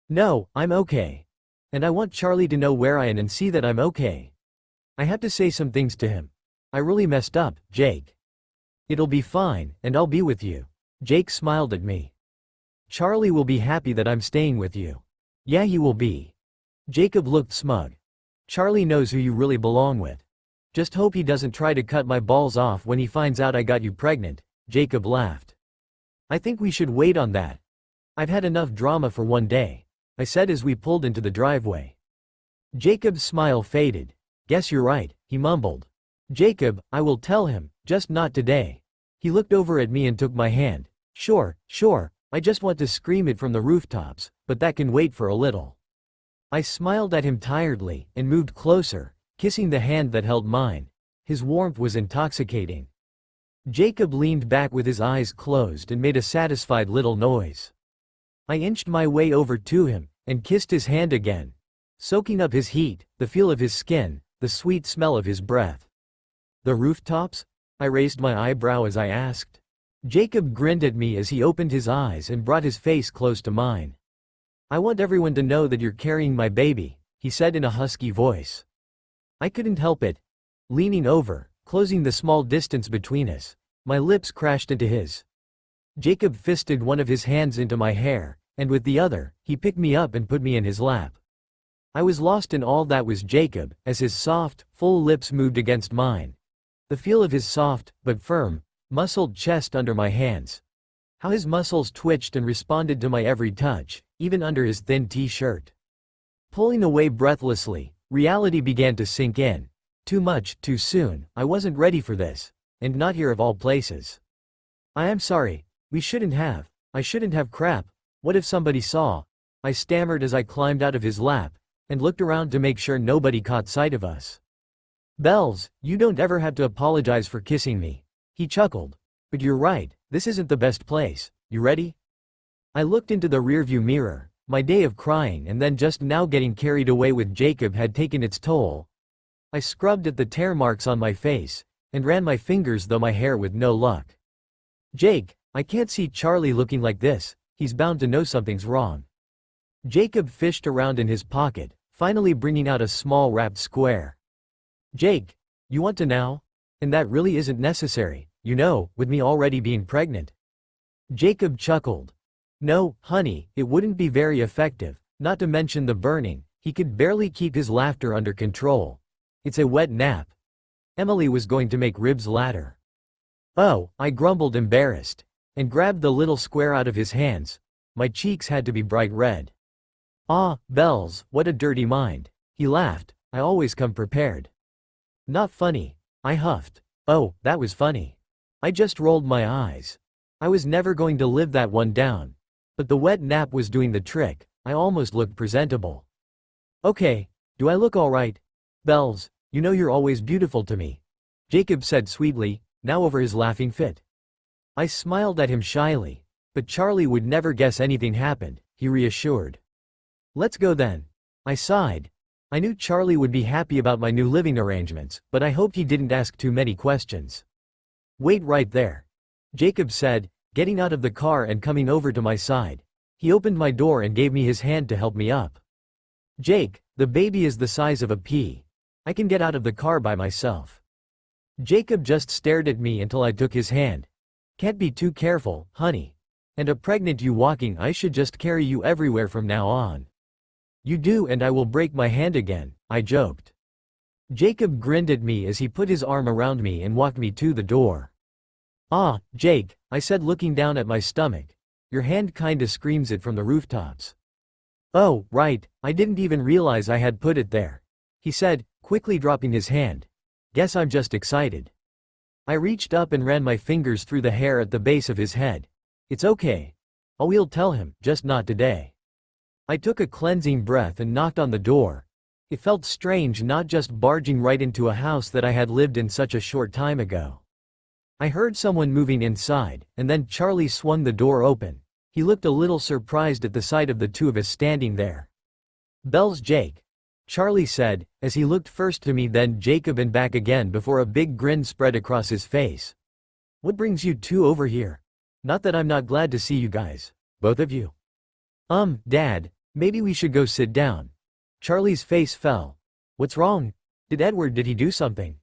No, I'm okay. And I want Charlie to know where I am and see that I'm okay. I have to say some things to him. I really messed up, Jake. It'll be fine, and I'll be with you. Jake smiled at me. Charlie will be happy that I'm staying with you. Yeah, he will be. Jacob looked smug. Charlie knows who you really belong with. Just hope he doesn't try to cut my balls off when he finds out I got you pregnant. Jacob laughed. I think we should wait on that. I've had enough drama for one day, I said as we pulled into the driveway. Jacob's smile faded. Guess you're right, he mumbled. Jacob, I will tell him, just not today. He looked over at me and took my hand. Sure, I just want to scream it from the rooftops, but that can wait for a little. I smiled at him tiredly and moved closer, kissing the hand that held mine. His warmth was intoxicating. Jacob leaned back with his eyes closed and made a satisfied little noise. I inched my way over to him and kissed his hand again, soaking up his heat, the feel of his skin, the sweet smell of his breath. The rooftops? I raised my eyebrow as I asked. Jacob grinned at me as he opened his eyes and brought his face close to mine. I want everyone to know that you're carrying my baby, he said in a husky voice. I couldn't help it. Leaning over, closing the small distance between us, my lips crashed into his. Jacob fisted one of his hands into my hair, and with the other, he picked me up and put me in his lap. I was lost in all that was Jacob, as his soft, full lips moved against mine. The feel of his soft, but firm, muscled chest under my hands. How his muscles twitched and responded to my every touch, even under his thin t-shirt. Pulling away breathlessly, reality began to sink in. Too much, too soon, I wasn't ready for this. And not here of all places. I am sorry. I shouldn't have crap. What if somebody saw? I stammered as I climbed out of his lap and looked around to make sure nobody caught sight of us. Bells, you don't ever have to apologize for kissing me. He chuckled. But you're right, this isn't the best place. You ready? I looked into the rearview mirror. My day of crying and then just now getting carried away with Jacob had taken its toll. I scrubbed at the tear marks on my face and ran my fingers through my hair with no luck. Jake, I can't see Charlie looking like this. He's bound to know something's wrong. Jacob fished around in his pocket, finally bringing out a small wrapped square. Jake, you want to now? And that really isn't necessary, you know, with me already being pregnant. Jacob chuckled. No, honey, it wouldn't be very effective, not to mention the burning. He could barely keep his laughter under control. It's a wet nap. Emily was going to make ribs later. Oh, I grumbled embarrassed, and grabbed the little square out of his hands. My cheeks had to be bright red. Ah, Bells, what a dirty mind. He laughed. I always come prepared. Not funny. I huffed. Oh, that was funny. I just rolled my eyes. I was never going to live that one down. But the wet nap was doing the trick. I almost looked presentable. Okay, do I look alright? Bells, you know you're always beautiful to me. Jacob said sweetly, now over his laughing fit. I smiled at him shyly. But Charlie would never guess anything happened, he reassured. Let's go then. I sighed. I knew Charlie would be happy about my new living arrangements, but I hoped he didn't ask too many questions. Wait right there. Jacob said, getting out of the car and coming over to my side. He opened my door and gave me his hand to help me up. Jake, the baby is the size of a pea. I can get out of the car by myself. Jacob just stared at me until I took his hand. Can't be too careful, honey. And a pregnant you walking, I should just carry you everywhere from now on. You do and I will break my hand again, I joked. Jacob grinned at me as he put his arm around me and walked me to the door. Ah, Jake, I said looking down at my stomach. Your hand kinda screams it from the rooftops. Oh, right, I didn't even realize I had put it there. He said, quickly dropping his hand. Guess I'm just excited. I reached up and ran my fingers through the hair at the base of his head. It's okay. We'll tell him, just not today. I took a cleansing breath and knocked on the door. It felt strange not just barging right into a house that I had lived in such a short time ago. I heard someone moving inside, and then Charlie swung the door open. He looked a little surprised at the sight of the two of us standing there. Bells, Jake. Charlie said, as he looked first to me then Jacob and back again before a big grin spread across his face. What brings you two over here? Not that I'm not glad to see you guys. Both of you. Dad, maybe we should go sit down. Charlie's face fell. What's wrong? Did he do something?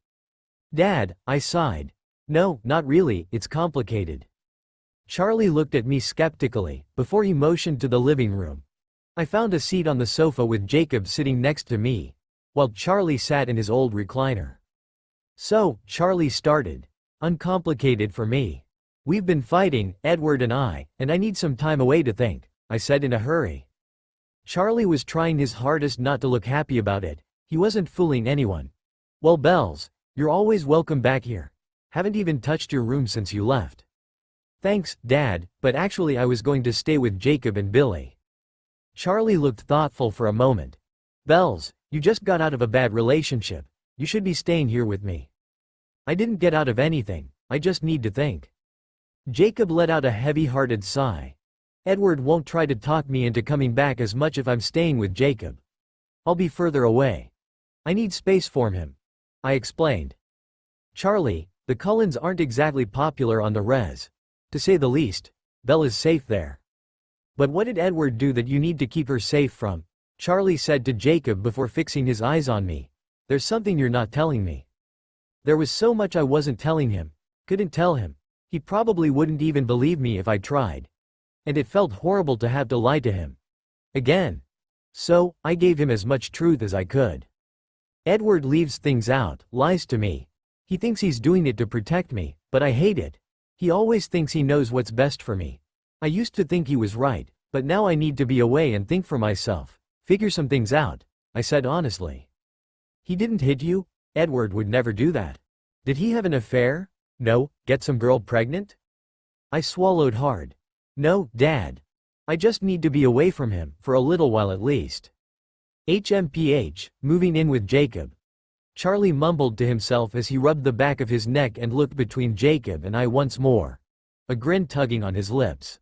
Dad, I sighed. No, not really, it's complicated. Charlie looked at me skeptically, before he motioned to the living room. I found a seat on the sofa with Jacob sitting next to me, while Charlie sat in his old recliner. So, Charlie started. Uncomplicated for me. We've been fighting, Edward and I need some time away to think, I said in a hurry. Charlie was trying his hardest not to look happy about it. He wasn't fooling anyone. Well, Bells, you're always welcome back here. Haven't even touched your room since you left. Thanks, Dad, but actually I was going to stay with Jacob and Billy. Charlie looked thoughtful for a moment. Bells, you just got out of a bad relationship. You should be staying here with me. I didn't get out of anything, I just need to think. Jacob let out a heavy-hearted sigh. Edward won't try to talk me into coming back as much if I'm staying with Jacob. I'll be further away. I need space for him. I explained. Charlie, the Cullens aren't exactly popular on the res. To say the least. Belle is safe there. But what did Edward do that you need to keep her safe from? Charlie said to Jacob before fixing his eyes on me. There's something you're not telling me. There was so much I wasn't telling him. Couldn't tell him. He probably wouldn't even believe me if I tried. And it felt horrible to have to lie to him. Again. So, I gave him as much truth as I could. Edward leaves things out, lies to me. He thinks he's doing it to protect me, but I hate it. He always thinks he knows what's best for me. I used to think he was right, but now I need to be away and think for myself. Figure some things out, I said honestly. He didn't hit you? Edward would never do that. Did he have an affair? No, get some girl pregnant? I swallowed hard. No, Dad. I just need to be away from him, for a little while at least. HMPH, moving in with Jacob. Charlie mumbled to himself as he rubbed the back of his neck and looked between Jacob and I once more. A grin tugging on his lips.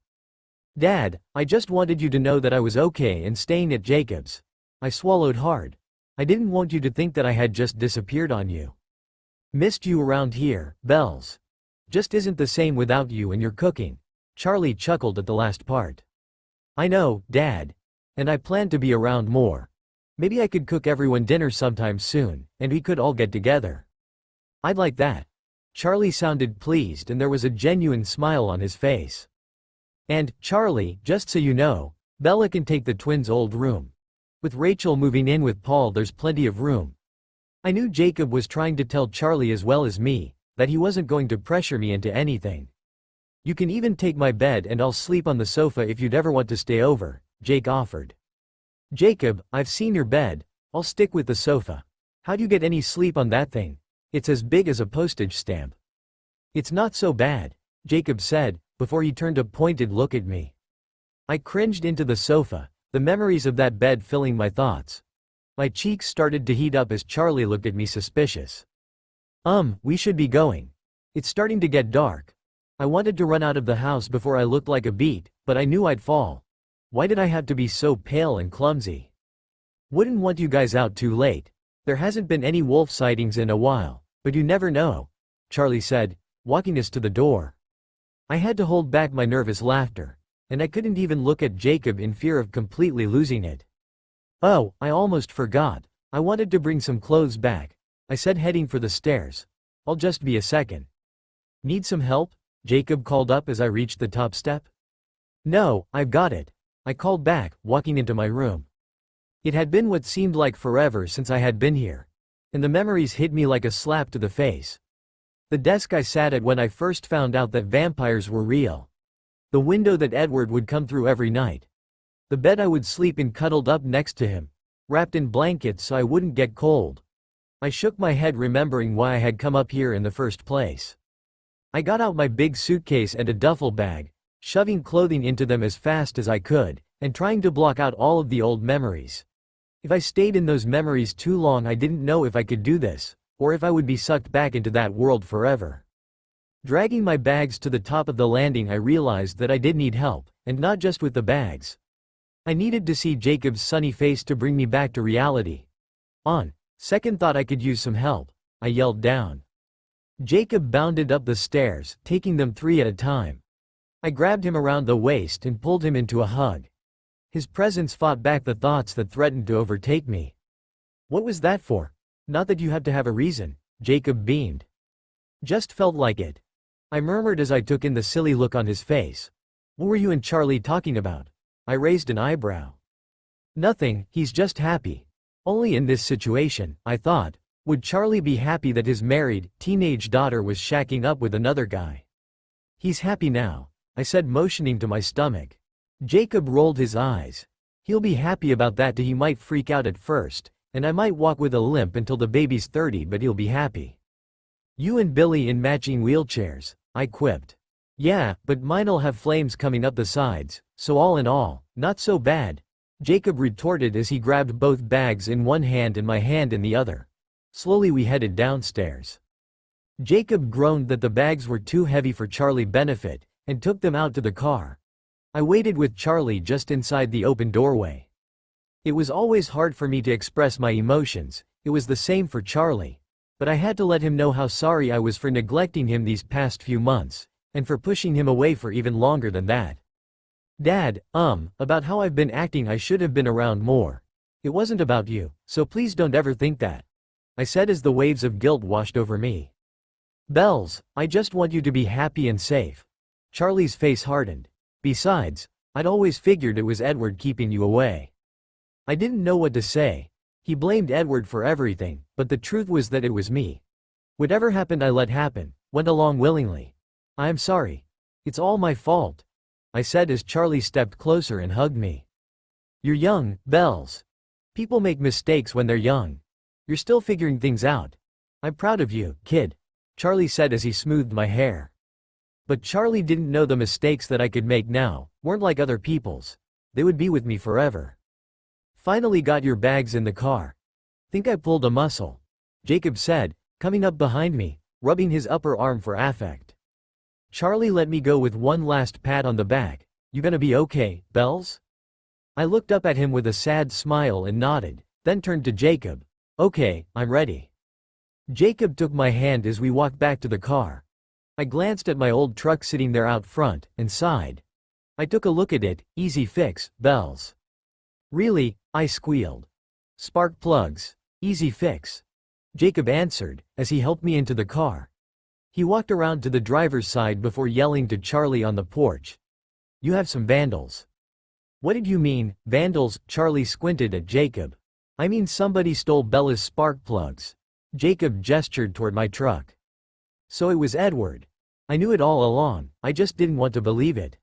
Dad, I just wanted you to know that I was okay and staying at Jacob's. I swallowed hard. I didn't want you to think that I had just disappeared on you. Missed you around here, Bells. Just isn't the same without you and your cooking. Charlie chuckled at the last part. I know, Dad. And I plan to be around more. Maybe I could cook everyone dinner sometime soon, and we could all get together. I'd like that. Charlie sounded pleased and there was a genuine smile on his face. And, Charlie, just so you know, Bella can take the twins' old room. With Rachel moving in with Paul, there's plenty of room. I knew Jacob was trying to tell Charlie as well as me, that he wasn't going to pressure me into anything. You can even take my bed and I'll sleep on the sofa if you'd ever want to stay over, Jake offered. Jacob, I've seen your bed. I'll stick with the sofa. How'd you get any sleep on that thing? It's as big as a postage stamp. It's not so bad, Jacob said, before he turned a pointed look at me. I cringed into the sofa, the memories of that bed filling my thoughts. My cheeks started to heat up as Charlie looked at me suspicious. We should be going. It's starting to get dark. I wanted to run out of the house before I looked like a beat, but I knew I'd fall. Why did I have to be so pale and clumsy? Wouldn't want you guys out too late. There hasn't been any wolf sightings in a while, but you never know, Charlie said, walking us to the door. I had to hold back my nervous laughter, and I couldn't even look at Jacob in fear of completely losing it. Oh, I almost forgot. I wanted to bring some clothes back, I said, heading for the stairs. I'll just be a second. Need some help? Jacob called up as I reached the top step. No, I've got it, I called back, walking into my room. It had been what seemed like forever since I had been here, and the memories hit me like a slap to the face. The desk I sat at when I first found out that vampires were real. The window that Edward would come through every night. The bed I would sleep in cuddled up next to him, wrapped in blankets so I wouldn't get cold. I shook my head remembering why I had come up here in the first place. I got out my big suitcase and a duffel bag, shoving clothing into them as fast as I could, and trying to block out all of the old memories. If I stayed in those memories too long, I didn't know if I could do this, or if I would be sucked back into that world forever. Dragging my bags to the top of the landing, I realized that I did need help, and not just with the bags. I needed to see Jacob's sunny face to bring me back to reality. On second thought, I could use some help, I yelled down. Jacob bounded up the stairs, taking them 3 at a time. I grabbed him around the waist and pulled him into a hug. His presence fought back the thoughts that threatened to overtake me. What was that for? Not that you have to have a reason, Jacob beamed. Just felt like it, I murmured as I took in the silly look on his face. What were you and Charlie talking about? I raised an eyebrow. Nothing, he's just happy. Only in this situation, I thought. Would Charlie be happy that his married, teenage daughter was shacking up with another guy? He's happy now, I said, motioning to my stomach. Jacob rolled his eyes. He'll be happy about that too. He might freak out at first, and I might walk with a limp until the baby's 30, but he'll be happy. You and Billy in matching wheelchairs, I quipped. Yeah, but mine'll have flames coming up the sides, so all in all, not so bad, Jacob retorted as he grabbed both bags in one hand and my hand in the other. Slowly we headed downstairs. Jacob groaned that the bags were too heavy for Charlie's benefit, and took them out to the car. I waited with Charlie just inside the open doorway. It was always hard for me to express my emotions, it was the same for Charlie. But I had to let him know how sorry I was for neglecting him these past few months, and for pushing him away for even longer than that. Dad, about how I've been acting, I should have been around more. It wasn't about you, so please don't ever think that, I said as the waves of guilt washed over me. Bells, I just want you to be happy and safe. Charlie's face hardened. Besides, I'd always figured it was Edward keeping you away. I didn't know what to say. He blamed Edward for everything, but the truth was that it was me. Whatever happened I let happen, went along willingly. I'm sorry. It's all my fault, I said as Charlie stepped closer and hugged me. You're young, Bells. People make mistakes when they're young. You're still figuring things out. I'm proud of you, kid, Charlie said as he smoothed my hair. But Charlie didn't know the mistakes that I could make now weren't like other people's. They would be with me forever. Finally got your bags in the car. Think I pulled a muscle, Jacob said, coming up behind me, rubbing his upper arm for affect. Charlie let me go with one last pat on the back. You gonna be okay, Bells? I looked up at him with a sad smile and nodded, then turned to Jacob. Okay, I'm ready. Jacob took my hand as we walked back to the car. I glanced at my old truck sitting there out front, and sighed. I took a look at it. Easy fix, Bells. Really? I squealed. Spark plugs. Easy fix. Jacob answered, as he helped me into the car. He walked around to the driver's side before yelling to Charlie on the porch. You have some vandals. What did you mean, vandals? Charlie squinted at Jacob. I mean somebody stole Bella's spark plugs. Jacob gestured toward my truck. So it was Edward. I knew it all along, I just didn't want to believe it.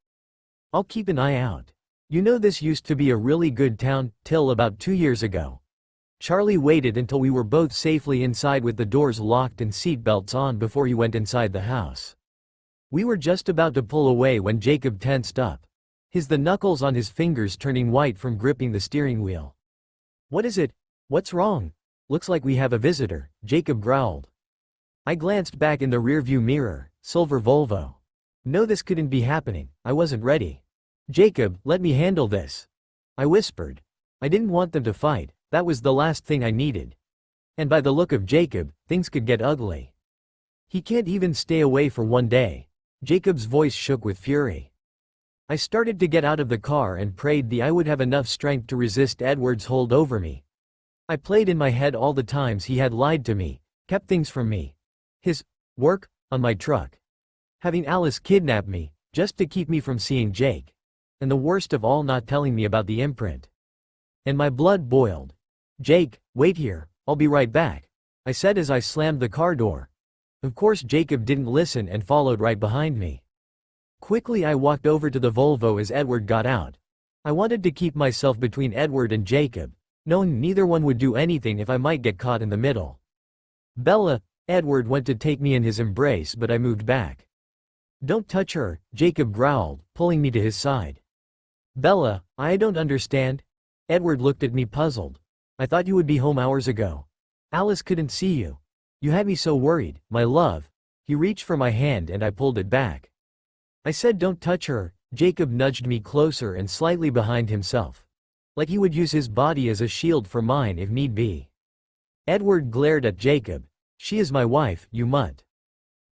I'll keep an eye out. You know this used to be a really good town, till about 2 years ago. Charlie waited until we were both safely inside with the doors locked and seatbelts on before he went inside the house. We were just about to pull away when Jacob tensed up. The knuckles on his fingers turning white from gripping the steering wheel. What is it? What's wrong? Looks like we have a visitor, Jacob growled. I glanced back in the rearview mirror, silver Volvo. No, this couldn't be happening, I wasn't ready. Jacob, let me handle this. I whispered. I didn't want them to fight, that was the last thing I needed. And by the look of Jacob, things could get ugly. He can't even stay away for one day. Jacob's voice shook with fury. I started to get out of the car and prayed I would have enough strength to resist Edward's hold over me. I played in my head all the times he had lied to me, kept things from me. His work on my truck. Having Alice kidnap me, just to keep me from seeing Jake. And the worst of all, not telling me about the imprint. And my blood boiled. Jake, wait here, I'll be right back, I said as I slammed the car door. Of course Jacob didn't listen and followed right behind me. Quickly I walked over to the Volvo as Edward got out. I wanted to keep myself between Edward and Jacob, knowing neither one would do anything if I might get caught in the middle. Bella, Edward went to take me in his embrace, but I moved back. Don't touch her, Jacob growled, pulling me to his side. Bella, I don't understand. Edward looked at me puzzled. I thought you would be home hours ago. Alice couldn't see you. You had me so worried, my love. He reached for my hand and I pulled it back. I said don't touch her. Jacob nudged me closer and slightly behind himself. Like he would use his body as a shield for mine if need be. Edward glared at Jacob. She is my wife, you mutt.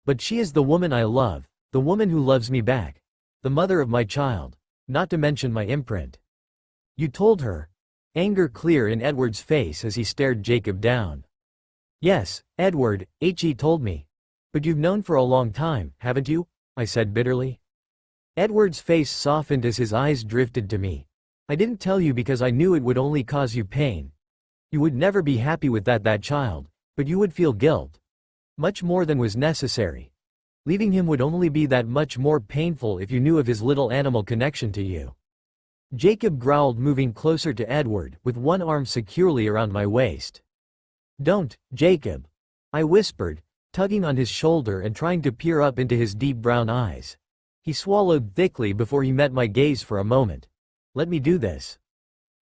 But she is the woman I love, the woman who loves me back. The mother of my child. Not to mention my imprint. You told her. Anger clear in Edward's face as he stared Jacob down. Yes, Edward, he told me. But you've known for a long time, haven't you? I said bitterly. Edward's face softened as his eyes drifted to me. I didn't tell you because I knew it would only cause you pain. You would never be happy with that child, but you would feel guilt. Much more than was necessary. Leaving him would only be that much more painful if you knew of his little animal connection to you. Jacob growled, moving closer to Edward, with one arm securely around my waist. Don't, Jacob. I whispered, tugging on his shoulder and trying to peer up into his deep brown eyes. He swallowed thickly before he met my gaze for a moment. Let me do this.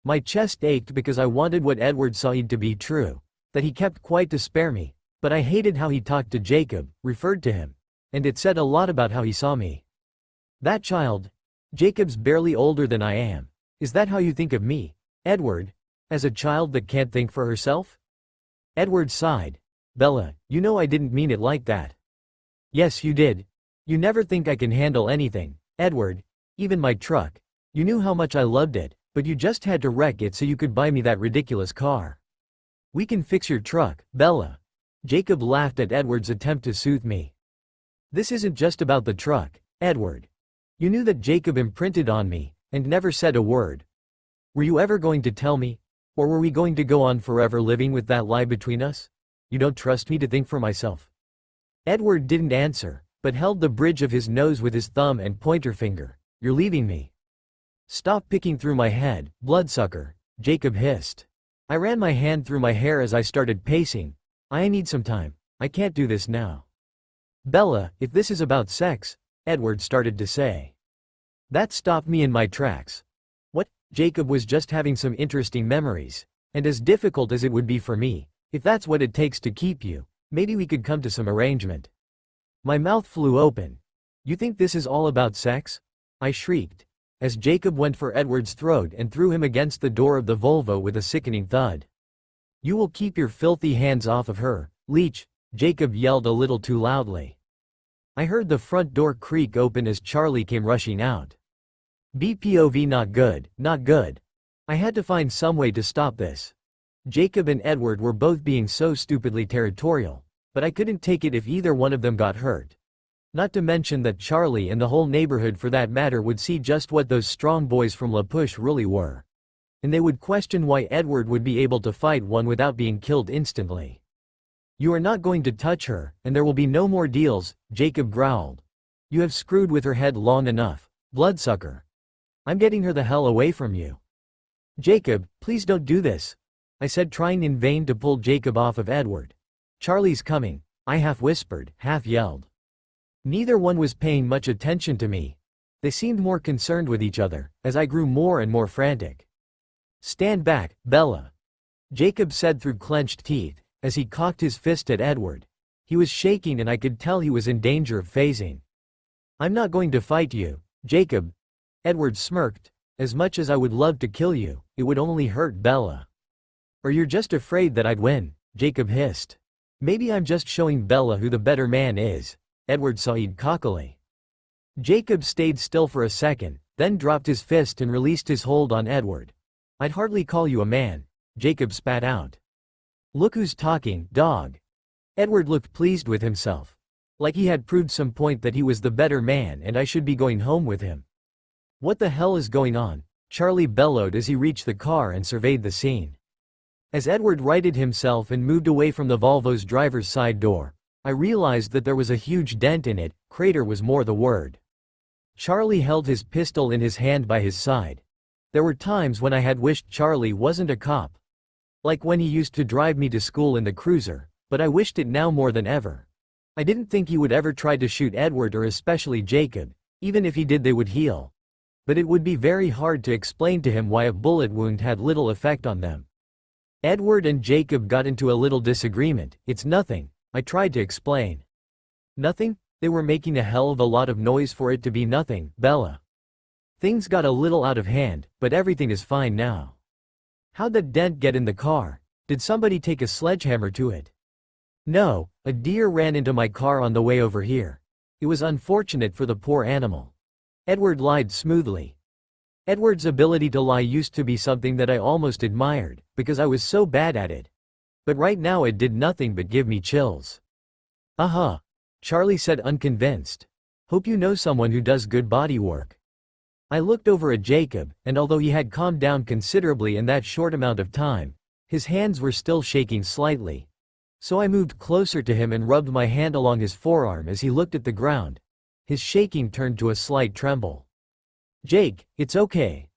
My chest ached because I wanted what Edward said to be true, that he kept quiet to spare me, but I hated how he talked to Jacob, referred to him, and it said a lot about how he saw me. That child. Jacob's barely older than I am. Is that how you think of me, Edward? As a child that can't think for herself? Edward sighed. Bella, you know I didn't mean it like that. Yes, you did. You never think I can handle anything, Edward. Even my truck. You knew how much I loved it, but you just had to wreck it so you could buy me that ridiculous car. We can fix your truck, Bella. Jacob laughed at Edward's attempt to soothe me. This isn't just about the truck, Edward. You knew that Jacob imprinted on me, and never said a word. Were you ever going to tell me? Or were we going to go on forever living with that lie between us? You don't trust me to think for myself? Edward didn't answer, but held the bridge of his nose with his thumb and pointer finger. You're leaving me. Stop picking through my head, bloodsucker, Jacob hissed. I ran my hand through my hair as I started pacing. I need some time. I can't do this now. Bella, if this is about sex, Edward started to say. That stopped me in my tracks. What? Jacob was just having some interesting memories. And as difficult as it would be for me, if that's what it takes to keep you, maybe we could come to some arrangement. My mouth flew open. You think this is all about sex? I shrieked, as Jacob went for Edward's throat and threw him against the door of the Volvo with a sickening thud. You will keep your filthy hands off of her, leech, Jacob yelled a little too loudly. I heard the front door creak open as Charlie came rushing out. BPOV not good, not good. I had to find some way to stop this. Jacob and Edward were both being so stupidly territorial, but I couldn't take it if either one of them got hurt. Not to mention that Charlie and the whole neighborhood for that matter would see just what those strong boys from La Push really were. And they would question why Edward would be able to fight one without being killed instantly. You are not going to touch her, and there will be no more deals, Jacob growled. You have screwed with her head long enough, bloodsucker. I'm getting her the hell away from you. Jacob, please don't do this, I said, trying in vain to pull Jacob off of Edward. Charlie's coming, I half whispered, half yelled. Neither one was paying much attention to me. They seemed more concerned with each other, as I grew more and more frantic. Stand back, Bella, Jacob said through clenched teeth, as he cocked his fist at Edward. He was shaking and I could tell he was in danger of phasing. I'm not going to fight you, Jacob. Edward smirked. As much as I would love to kill you, it would only hurt Bella. Or you're just afraid that I'd win, Jacob hissed. Maybe I'm just showing Bella who the better man is, Edward sighed cockily. Jacob stayed still for a second, then dropped his fist and released his hold on Edward. I'd hardly call you a man, Jacob spat out. Look who's talking, dog. Edward looked pleased with himself. Like he had proved some point that he was the better man and I should be going home with him. What the hell is going on? Charlie bellowed as he reached the car and surveyed the scene. As Edward righted himself and moved away from the Volvo's driver's side door, I realized that there was a huge dent in it. Crater was more the word. Charlie held his pistol in his hand by his side. There were times when I had wished Charlie wasn't a cop. Like when he used to drive me to school in the cruiser, but I wished it now more than ever. I didn't think he would ever try to shoot Edward or especially Jacob. Even if he did, they would heal. But it would be very hard to explain to him why a bullet wound had little effect on them. Edward and Jacob got into a little disagreement. It's nothing, I tried to explain. Nothing? They were making a hell of a lot of noise for it to be nothing, Bella. Things got a little out of hand, but everything is fine now. How'd that dent get in the car? Did somebody take a sledgehammer to it? No, a deer ran into my car on the way over here. It was unfortunate for the poor animal. Edward lied smoothly. Edward's ability to lie used to be something that I almost admired, because I was so bad at it. But right now it did nothing but give me chills. Charlie said, unconvinced. Hope you know someone who does good body work. I looked over at Jacob, and although he had calmed down considerably in that short amount of time, his hands were still shaking slightly. So I moved closer to him and rubbed my hand along his forearm as he looked at the ground. His shaking turned to a slight tremble. Jake, it's okay,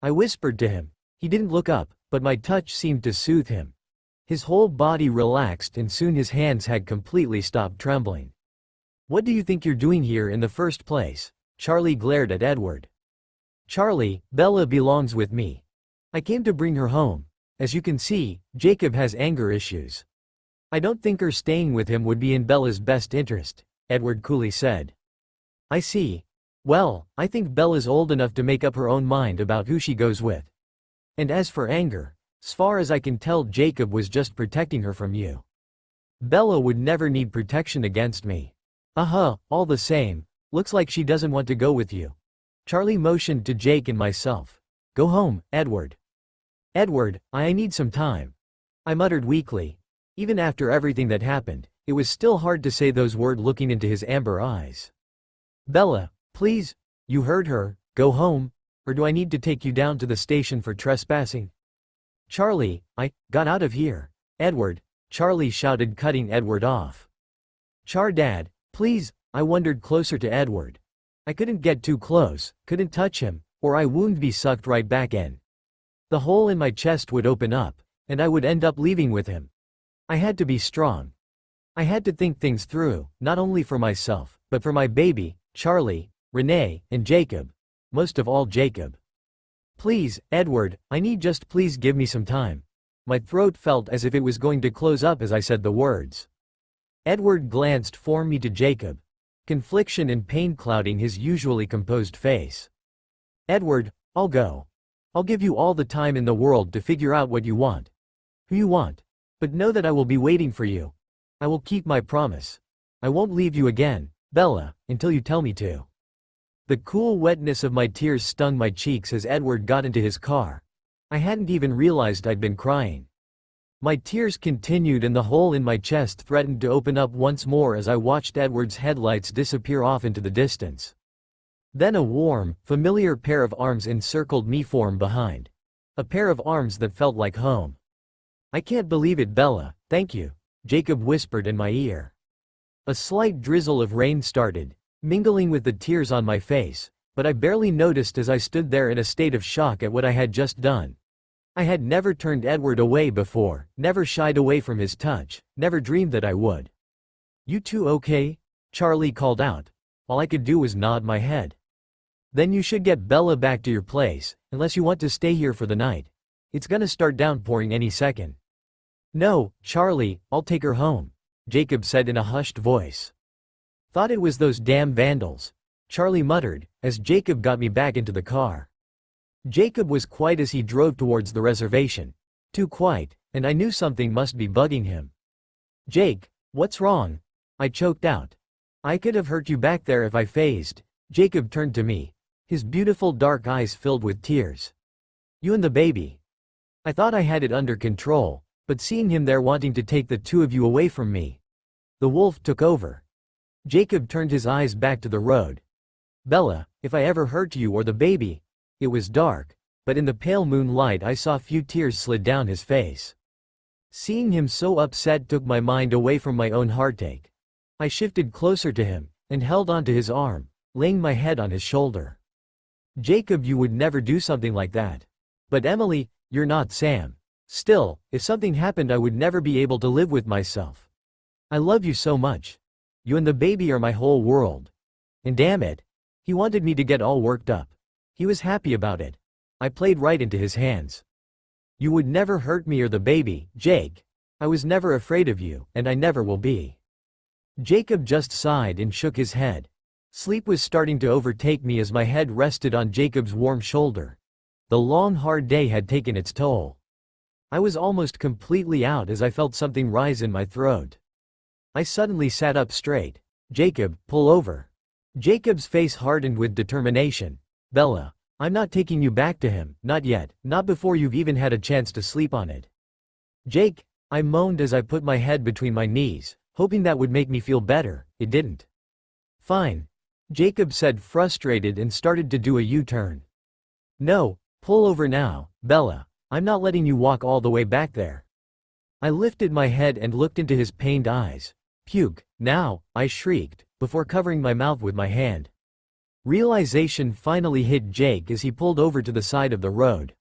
I whispered to him. He didn't look up, but my touch seemed to soothe him. His whole body relaxed and soon his hands had completely stopped trembling. What do you think you're doing here in the first place? Charlie glared at Edward. Charlie, Bella belongs with me. I came to bring her home. As you can see, Jacob has anger issues. I don't think her staying with him would be in Bella's best interest, Edward coolly said. I see. Well, I think Bella's old enough to make up her own mind about who she goes with. And as for anger, as far as I can tell, Jacob was just protecting her from you. Bella would never need protection against me. All the same, looks like she doesn't want to go with you. Charlie motioned to Jake and myself. Go home, Edward. Edward, I need some time, I muttered weakly. Even after everything that happened, it was still hard to say those words looking into his amber eyes. Bella, please, you heard her, go home, or do I need to take you down to the station for trespassing? Charlie, got out of here. Edward, Charlie shouted, cutting Edward off. Dad, please, I wandered closer to Edward. I couldn't get too close, couldn't touch him, or I would be sucked right back in. The hole in my chest would open up, and I would end up leaving with him. I had to be strong. I had to think things through, not only for myself, but for my baby, Charlie, Renee, and Jacob. Most of all Jacob. Please, Edward, I need just please give me some time. My throat felt as if it was going to close up as I said the words. Edward glanced from me to Jacob. Confliction and pain clouding his usually composed face. Edward, I'll go. I'll give you all the time in the world to figure out what you want. Who you want. But know that I will be waiting for you. I will keep my promise. I won't leave you again, Bella, until you tell me to. The cool wetness of my tears stung my cheeks as Edward got into his car. I hadn't even realized I'd been crying. My tears continued and the hole in my chest threatened to open up once more as I watched Edward's headlights disappear off into the distance. Then a warm, familiar pair of arms encircled me from behind. A pair of arms that felt like home. I can't believe it, Bella, thank you, Jacob whispered in my ear. A slight drizzle of rain started, mingling with the tears on my face, but I barely noticed as I stood there in a state of shock at what I had just done. I had never turned Edward away before, never shied away from his touch, never dreamed that I would. You two okay? Charlie called out. All I could do was nod my head. Then you should get Bella back to your place, unless you want to stay here for the night. It's gonna start downpouring any second. No, Charlie, I'll take her home, Jacob said in a hushed voice. Thought it was those damn vandals, Charlie muttered, as Jacob got me back into the car. Jacob was quiet as he drove towards the reservation. Too quiet, and I knew something must be bugging him. Jake, what's wrong? I choked out. I could have hurt you back there if I phased. Jacob turned to me, his beautiful dark eyes filled with tears. You and the baby. I thought I had it under control, but seeing him there wanting to take the two of you away from me. The wolf took over. Jacob turned his eyes back to the road. Bella, if I ever hurt you or the baby. It was dark, but in the pale moonlight I saw few tears slid down his face. Seeing him so upset took my mind away from my own heartache. I shifted closer to him, and held onto his arm, laying my head on his shoulder. Jacob, you would never do something like that. But Emily, you're not Sam. Still, if something happened I would never be able to live with myself. I love you so much. You and the baby are my whole world. And damn it. He wanted me to get all worked up. He was happy about it. I played right into his hands. You would never hurt me or the baby, Jake. I was never afraid of you, and I never will be. Jacob just sighed and shook his head. Sleep was starting to overtake me as my head rested on Jacob's warm shoulder. The long hard day had taken its toll. I was almost completely out as I felt something rise in my throat. I suddenly sat up straight. Jacob, pull over. Jacob's face hardened with determination. Bella, I'm not taking you back to him, not yet, not before you've even had a chance to sleep on it. Jake, I moaned as I put my head between my knees, hoping that would make me feel better. It didn't. Fine. Jacob said, frustrated, and started to do a U-turn. No, pull over now, Bella. I'm not letting you walk all the way back there. I lifted my head and looked into his pained eyes. Puke, now, I shrieked, before covering my mouth with my hand. Realization finally hit Jake as he pulled over to the side of the road.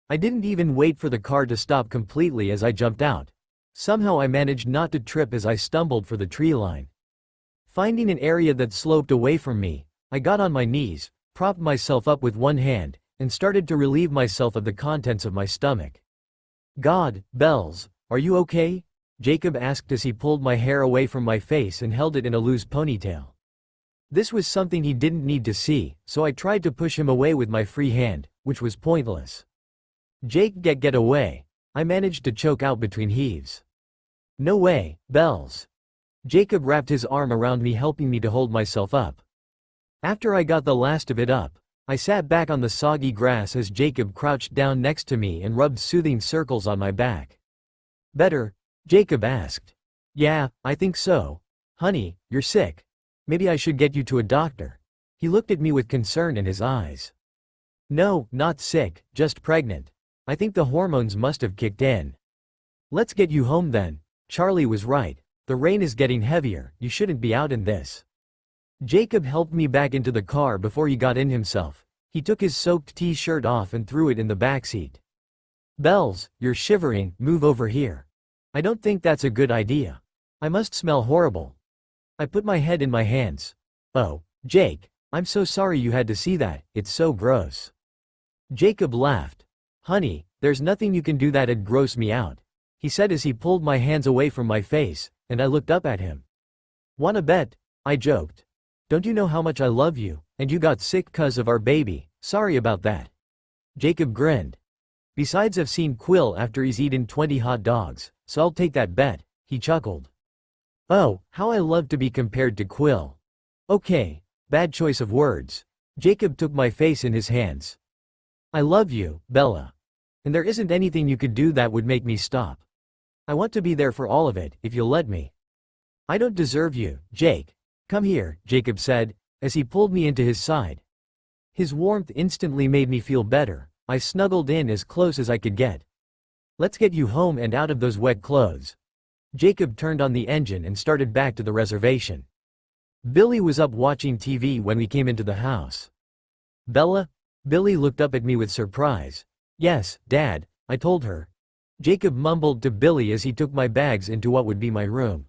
I didn't even wait for the car to stop completely as I jumped out. Somehow I managed not to trip as I stumbled for the tree line. Finding an area that sloped away from me, I got on my knees, propped myself up with one hand, and started to relieve myself of the contents of my stomach. God, Bells, are you okay? Jacob asked as he pulled my hair away from my face and held it in a loose ponytail. This was something he didn't need to see, so I tried to push him away with my free hand, which was pointless. Jake, get away. I managed to choke out between heaves. No way, Bells. Jacob wrapped his arm around me, helping me to hold myself up. After I got the last of it up, I sat back on the soggy grass as Jacob crouched down next to me and rubbed soothing circles on my back. Better? Jacob asked. Yeah, I think so. Honey, you're sick. Maybe I should get you to a doctor. He looked at me with concern in his eyes. No, not sick, just pregnant. I think the hormones must have kicked in. Let's get you home then. Charlie was right. The rain is getting heavier, you shouldn't be out in this. Jacob helped me back into the car before he got in himself. He took his soaked t-shirt off and threw it in the backseat. Bells, you're shivering, move over here. I don't think that's a good idea. I must smell horrible. I put my head in my hands. Oh, Jake, I'm so sorry you had to see that, it's so gross. Jacob laughed. Honey, there's nothing you can do that'd gross me out, he said as he pulled my hands away from my face, and I looked up at him. Wanna bet? I joked. Don't you know how much I love you, and you got sick 'cause of our baby, sorry about that. Jacob grinned. Besides I've seen Quill after he's eaten 20 hot dogs, so I'll take that bet, he chuckled. Oh, how I love to be compared to Quill. Okay, bad choice of words. Jacob took my face in his hands. I love you, Bella. And there isn't anything you could do that would make me stop. I want to be there for all of it, if you'll let me. I don't deserve you, Jake. Come here, Jacob said, as he pulled me into his side. His warmth instantly made me feel better. I snuggled in as close as I could get. Let's get you home and out of those wet clothes. Jacob turned on the engine and started back to the reservation. Billy was up watching TV when we came into the house. Bella? Billy looked up at me with surprise. Yes, Dad, I told her. Jacob mumbled to Billy as he took my bags into what would be my room.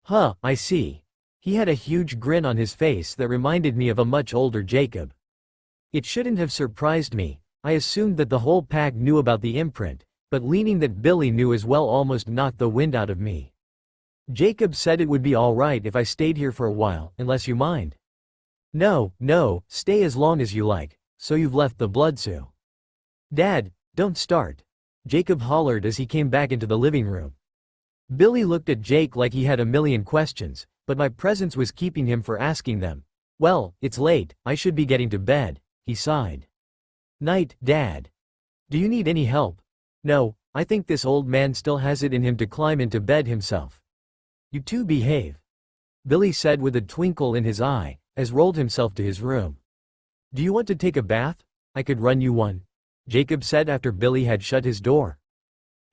Huh, I see. He had a huge grin on his face that reminded me of a much older Jacob. It shouldn't have surprised me. I assumed that the whole pack knew about the imprint, but leaning that Billy knew as well almost knocked the wind out of me. Jacob said it would be alright if I stayed here for a while, unless you mind. No, stay as long as you like, so you've left the blood zoo. Dad, don't start. Jacob hollered as he came back into the living room. Billy looked at Jake like he had a million questions, but my presence was keeping him from asking them. Well, it's late, I should be getting to bed, he sighed. Night, Dad. Do you need any help? No, I think this old man still has it in him to climb into bed himself. You two behave. Billy said with a twinkle in his eye, as rolled himself to his room. Do you want to take a bath? I could run you one. Jacob said after Billy had shut his door.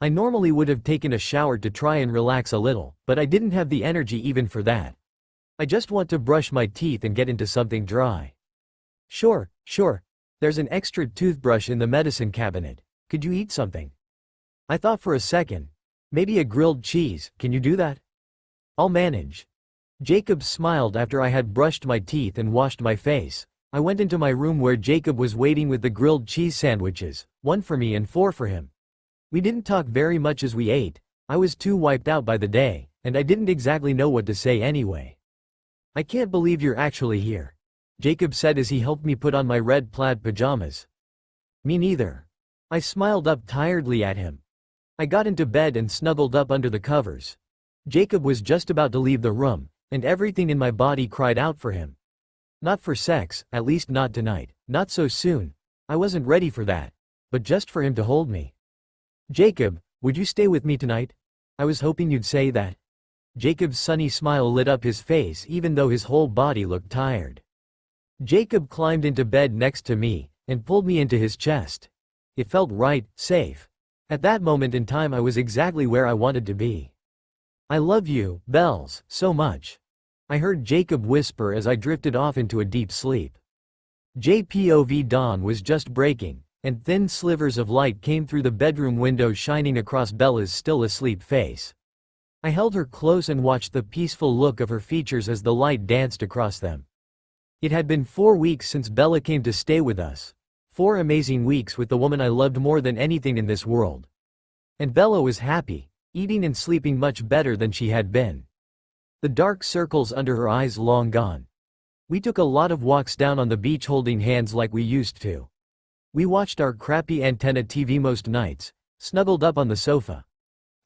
I normally would have taken a shower to try and relax a little, but I didn't have the energy even for that. I just want to brush my teeth and get into something dry. Sure. There's an extra toothbrush in the medicine cabinet. Could you eat something? I thought for a second. Maybe a grilled cheese, can you do that? I'll manage. Jacob smiled after I had brushed my teeth and washed my face. I went into my room where Jacob was waiting with the grilled cheese sandwiches, 1 for me and 4 for him. We didn't talk very much as we ate. I was too wiped out by the day, and I didn't exactly know what to say anyway. I can't believe you're actually here, Jacob said as he helped me put on my red plaid pajamas. Me neither. I smiled up tiredly at him. I got into bed and snuggled up under the covers. Jacob was just about to leave the room, and everything in my body cried out for him. Not for sex, at least not tonight, not so soon. I wasn't ready for that. But just for him to hold me. Jacob, would you stay with me tonight? I was hoping you'd say that. Jacob's sunny smile lit up his face even though his whole body looked tired. Jacob climbed into bed next to me, and pulled me into his chest. It felt right, safe. At that moment in time I was exactly where I wanted to be. I love you, Bells, so much. I heard Jacob whisper as I drifted off into a deep sleep. JPOV dawn was just breaking, and thin slivers of light came through the bedroom window shining across Bella's still asleep face. I held her close and watched the peaceful look of her features as the light danced across them. It had been 4 weeks since Bella came to stay with us. 4 amazing weeks with the woman I loved more than anything in this world. And Bella was happy, eating and sleeping much better than she had been. The dark circles under her eyes long gone. We took a lot of walks down on the beach holding hands like we used to. We watched our crappy antenna TV most nights, snuggled up on the sofa.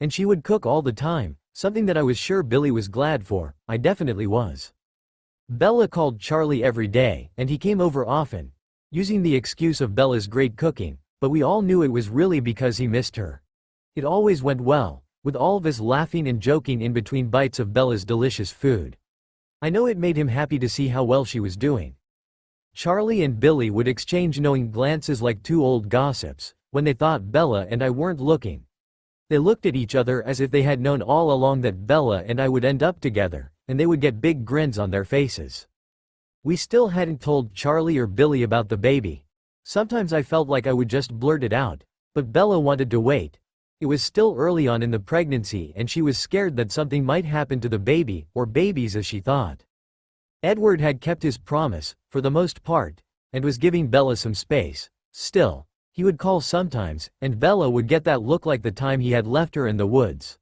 And she would cook all the time, something that I was sure Billy was glad for. I definitely was. Bella called Charlie every day, and he came over often, using the excuse of Bella's great cooking, but we all knew it was really because he missed her. It always went well, with all of us laughing and joking in between bites of Bella's delicious food. I know it made him happy to see how well she was doing. Charlie and Billy would exchange knowing glances like 2 old gossips, when they thought Bella and I weren't looking. They looked at each other as if they had known all along that Bella and I would end up together, and they would get big grins on their faces. We still hadn't told Charlie or Billy about the baby. Sometimes I felt like I would just blurt it out, but Bella wanted to wait. It was still early on in the pregnancy and she was scared that something might happen to the baby, or babies as she thought. Edward had kept his promise, for the most part, and was giving Bella some space. Still, he would call sometimes, and Bella would get that look like the time he had left her in the woods.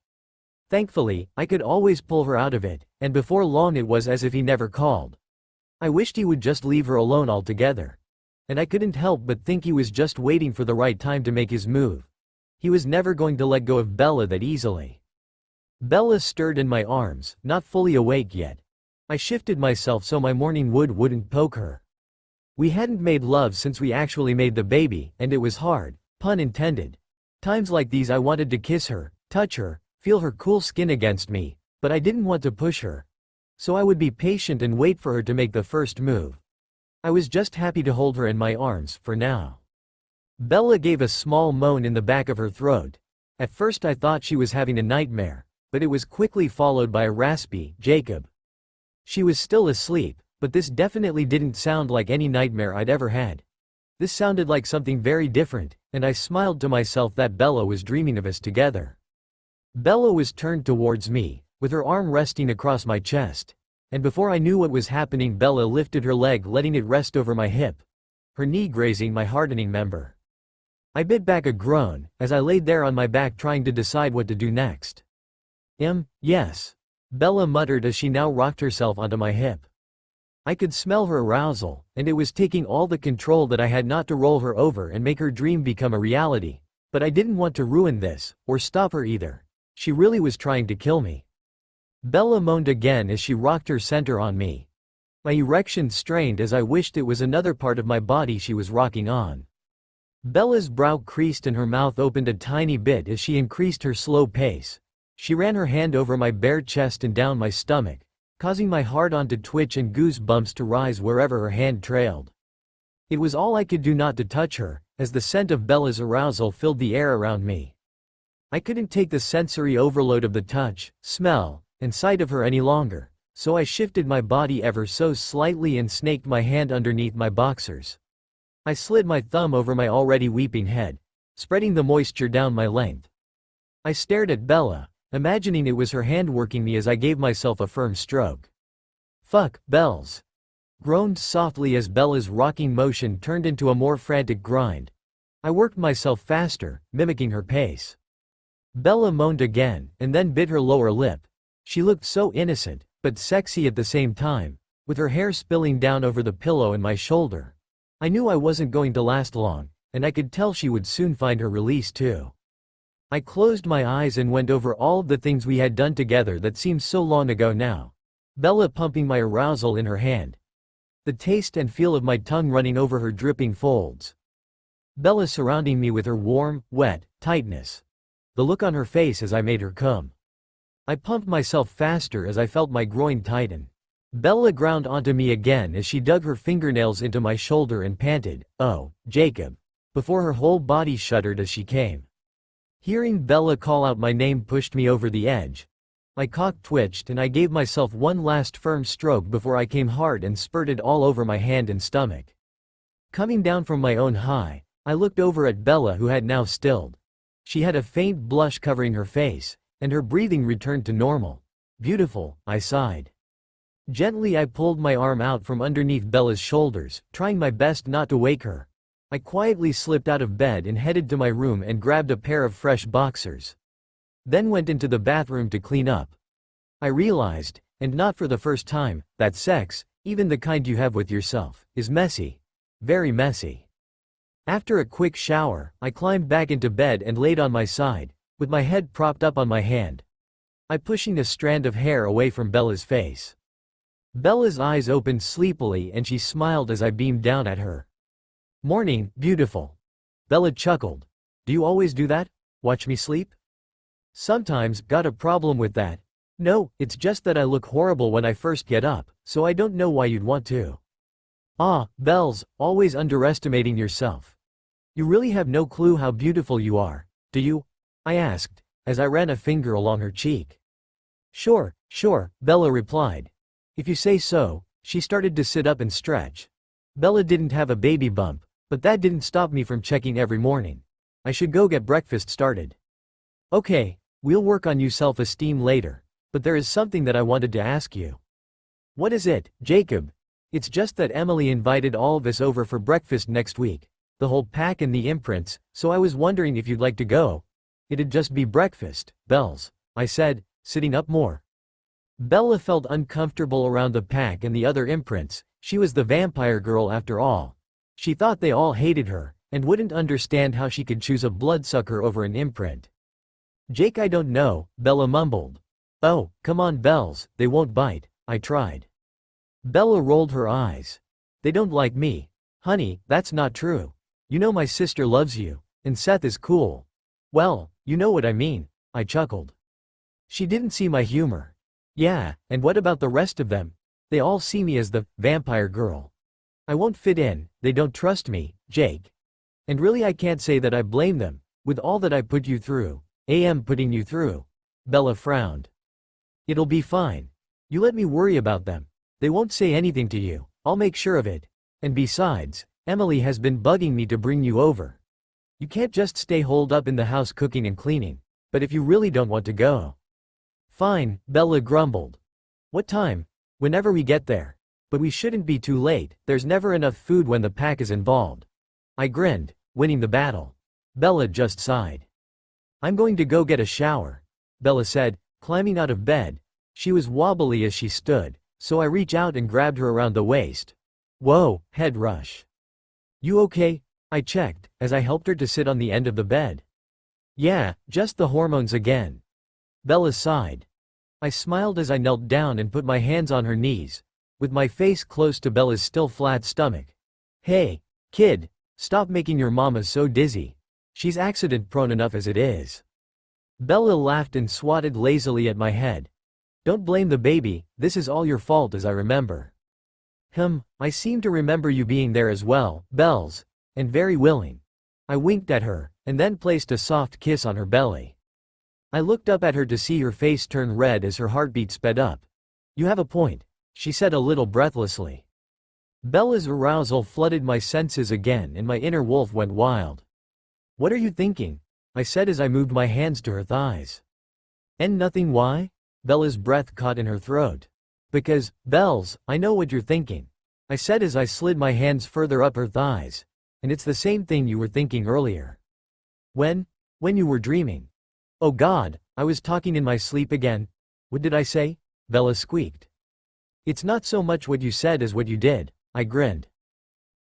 Thankfully, I could always pull her out of it, and before long it was as if he never called. I wished he would just leave her alone altogether. And I couldn't help but think he was just waiting for the right time to make his move. He was never going to let go of Bella that easily. Bella stirred in my arms, not fully awake yet. I shifted myself so my morning wood wouldn't poke her. We hadn't made love since we actually made the baby, and it was hard, pun intended. Times like these I wanted to kiss her, touch her, feel her cool skin against me, but I didn't want to push her. So I would be patient and wait for her to make the first move. I was just happy to hold her in my arms, for now. Bella gave a small moan in the back of her throat. At first I thought she was having a nightmare, but it was quickly followed by a raspy, "Jacob." She was still asleep, but this definitely didn't sound like any nightmare I'd ever had. This sounded like something very different, and I smiled to myself that Bella was dreaming of us together. Bella was turned towards me, with her arm resting across my chest. And before I knew what was happening, Bella lifted her leg, letting it rest over my hip, her knee grazing my hardening member. I bit back a groan, as I laid there on my back trying to decide what to do next. Yes. Bella muttered as she now rocked herself onto my hip. I could smell her arousal, and it was taking all the control that I had not to roll her over and make her dream become a reality. But I didn't want to ruin this, or stop her either. She really was trying to kill me. Bella moaned again as she rocked her center on me. My erection strained as I wished it was another part of my body she was rocking on. Bella's brow creased and her mouth opened a tiny bit as she increased her slow pace. She ran her hand over my bare chest and down my stomach, causing my hard-on to twitch and goosebumps to rise wherever her hand trailed. It was all I could do not to touch her, as the scent of Bella's arousal filled the air around me. I couldn't take the sensory overload of the touch, smell, and sight of her any longer, so I shifted my body ever so slightly and snaked my hand underneath my boxers. I slid my thumb over my already weeping head, spreading the moisture down my length. I stared at Bella, imagining it was her hand working me as I gave myself a firm stroke. "Fuck, Bells!" groaned softly as Bella's rocking motion turned into a more frantic grind. I worked myself faster, mimicking her pace. Bella moaned again, and then bit her lower lip. She looked so innocent, but sexy at the same time, with her hair spilling down over the pillow and my shoulder. I knew I wasn't going to last long, and I could tell she would soon find her release too. I closed my eyes and went over all of the things we had done together that seemed so long ago now. Bella pumping my arousal in her hand. The taste and feel of my tongue running over her dripping folds. Bella surrounding me with her warm, wet tightness. The look on her face as I made her come. I pumped myself faster as I felt my groin tighten. Bella ground onto me again as she dug her fingernails into my shoulder and panted, "Oh, Jacob," before her whole body shuddered as she came. Hearing Bella call out my name pushed me over the edge. My cock twitched and I gave myself one last firm stroke before I came hard and spurted all over my hand and stomach. Coming down from my own high, I looked over at Bella, who had now stilled. She had a faint blush covering her face, and her breathing returned to normal. "Beautiful," I sighed. Gently I pulled my arm out from underneath Bella's shoulders, trying my best not to wake her. I quietly slipped out of bed and headed to my room and grabbed a pair of fresh boxers. Then went into the bathroom to clean up. I realized, and not for the first time, that sex, even the kind you have with yourself, is messy. Very messy. After a quick shower, I climbed back into bed and laid on my side, with my head propped up on my hand. I pushing a strand of hair away from Bella's face. Bella's eyes opened sleepily and she smiled as I beamed down at her. "Morning, beautiful." Bella chuckled. "Do you always do that? Watch me sleep?" "Sometimes, got a problem with that." "No, it's just that I look horrible when I first get up, so I don't know why you'd want to." "Ah, Bells, always underestimating yourself. You really have no clue how beautiful you are, do you?" I asked, as I ran a finger along her cheek. Sure, Bella replied. "If you say so." She started to sit up and stretch. Bella didn't have a baby bump, but that didn't stop me from checking every morning. I should go get breakfast started. "Okay, we'll work on you self-esteem later, but there is something that I wanted to ask you." What is it, Jacob? It's just that Emily invited all of us over for breakfast next week. The whole pack and the imprints, so I was wondering if you'd like to go. It'd just be breakfast, Bells, I said, sitting up more. Bella felt uncomfortable around the pack and the other imprints. She was the vampire girl after all. She thought they all hated her, and wouldn't understand how she could choose a bloodsucker over an imprint. Jake, I don't know, Bella mumbled. Oh, come on Bells, they won't bite, I tried. Bella rolled her eyes. They don't like me. Honey, that's not true. You know my sister loves you, and Seth is cool. Well, you know what I mean, I chuckled. She didn't see my humor. Yeah, and what about the rest of them? They all see me as the vampire girl. I won't fit in, they don't trust me, Jake. And really I can't say that I blame them, with all that I put you through. Am putting you through. Bella frowned. It'll be fine. You let me worry about them. They won't say anything to you, I'll make sure of it. And besides, Emily has been bugging me to bring you over. You can't just stay holed up in the house cooking and cleaning, but if you really don't want to go. Fine, Bella grumbled. What time? Whenever we get there. But we shouldn't be too late, there's never enough food when the pack is involved. I grinned, winning the battle. Bella just sighed. I'm going to go get a shower, Bella said, climbing out of bed. She was wobbly as she stood, so I reached out and grabbed her around the waist. Whoa, head rush. You okay? I checked, as I helped her to sit on the end of the bed. Yeah, just the hormones again. Bella sighed. I smiled as I knelt down and put my hands on her knees, with my face close to Bella's still flat stomach. Hey, kid, stop making your mama so dizzy. She's accident-prone enough as it is. Bella laughed and swatted lazily at my head. Don't blame the baby, this is all your fault as I remember. I seem to remember you being there as well, Bells, and very willing. I winked at her, and then placed a soft kiss on her belly. I looked up at her to see her face turn red as her heartbeat sped up. You have a point, she said a little breathlessly. Bella's arousal flooded my senses again and my inner wolf went wild. What are you thinking? I said as I moved my hands to her thighs. And nothing. Why? Bella's breath caught in her throat. Because, Bells, I know what you're thinking. I said as I slid my hands further up her thighs. And it's the same thing you were thinking earlier. When you were dreaming. Oh God, I was talking in my sleep again. What did I say? Bella squeaked. It's not so much what you said as what you did, I grinned.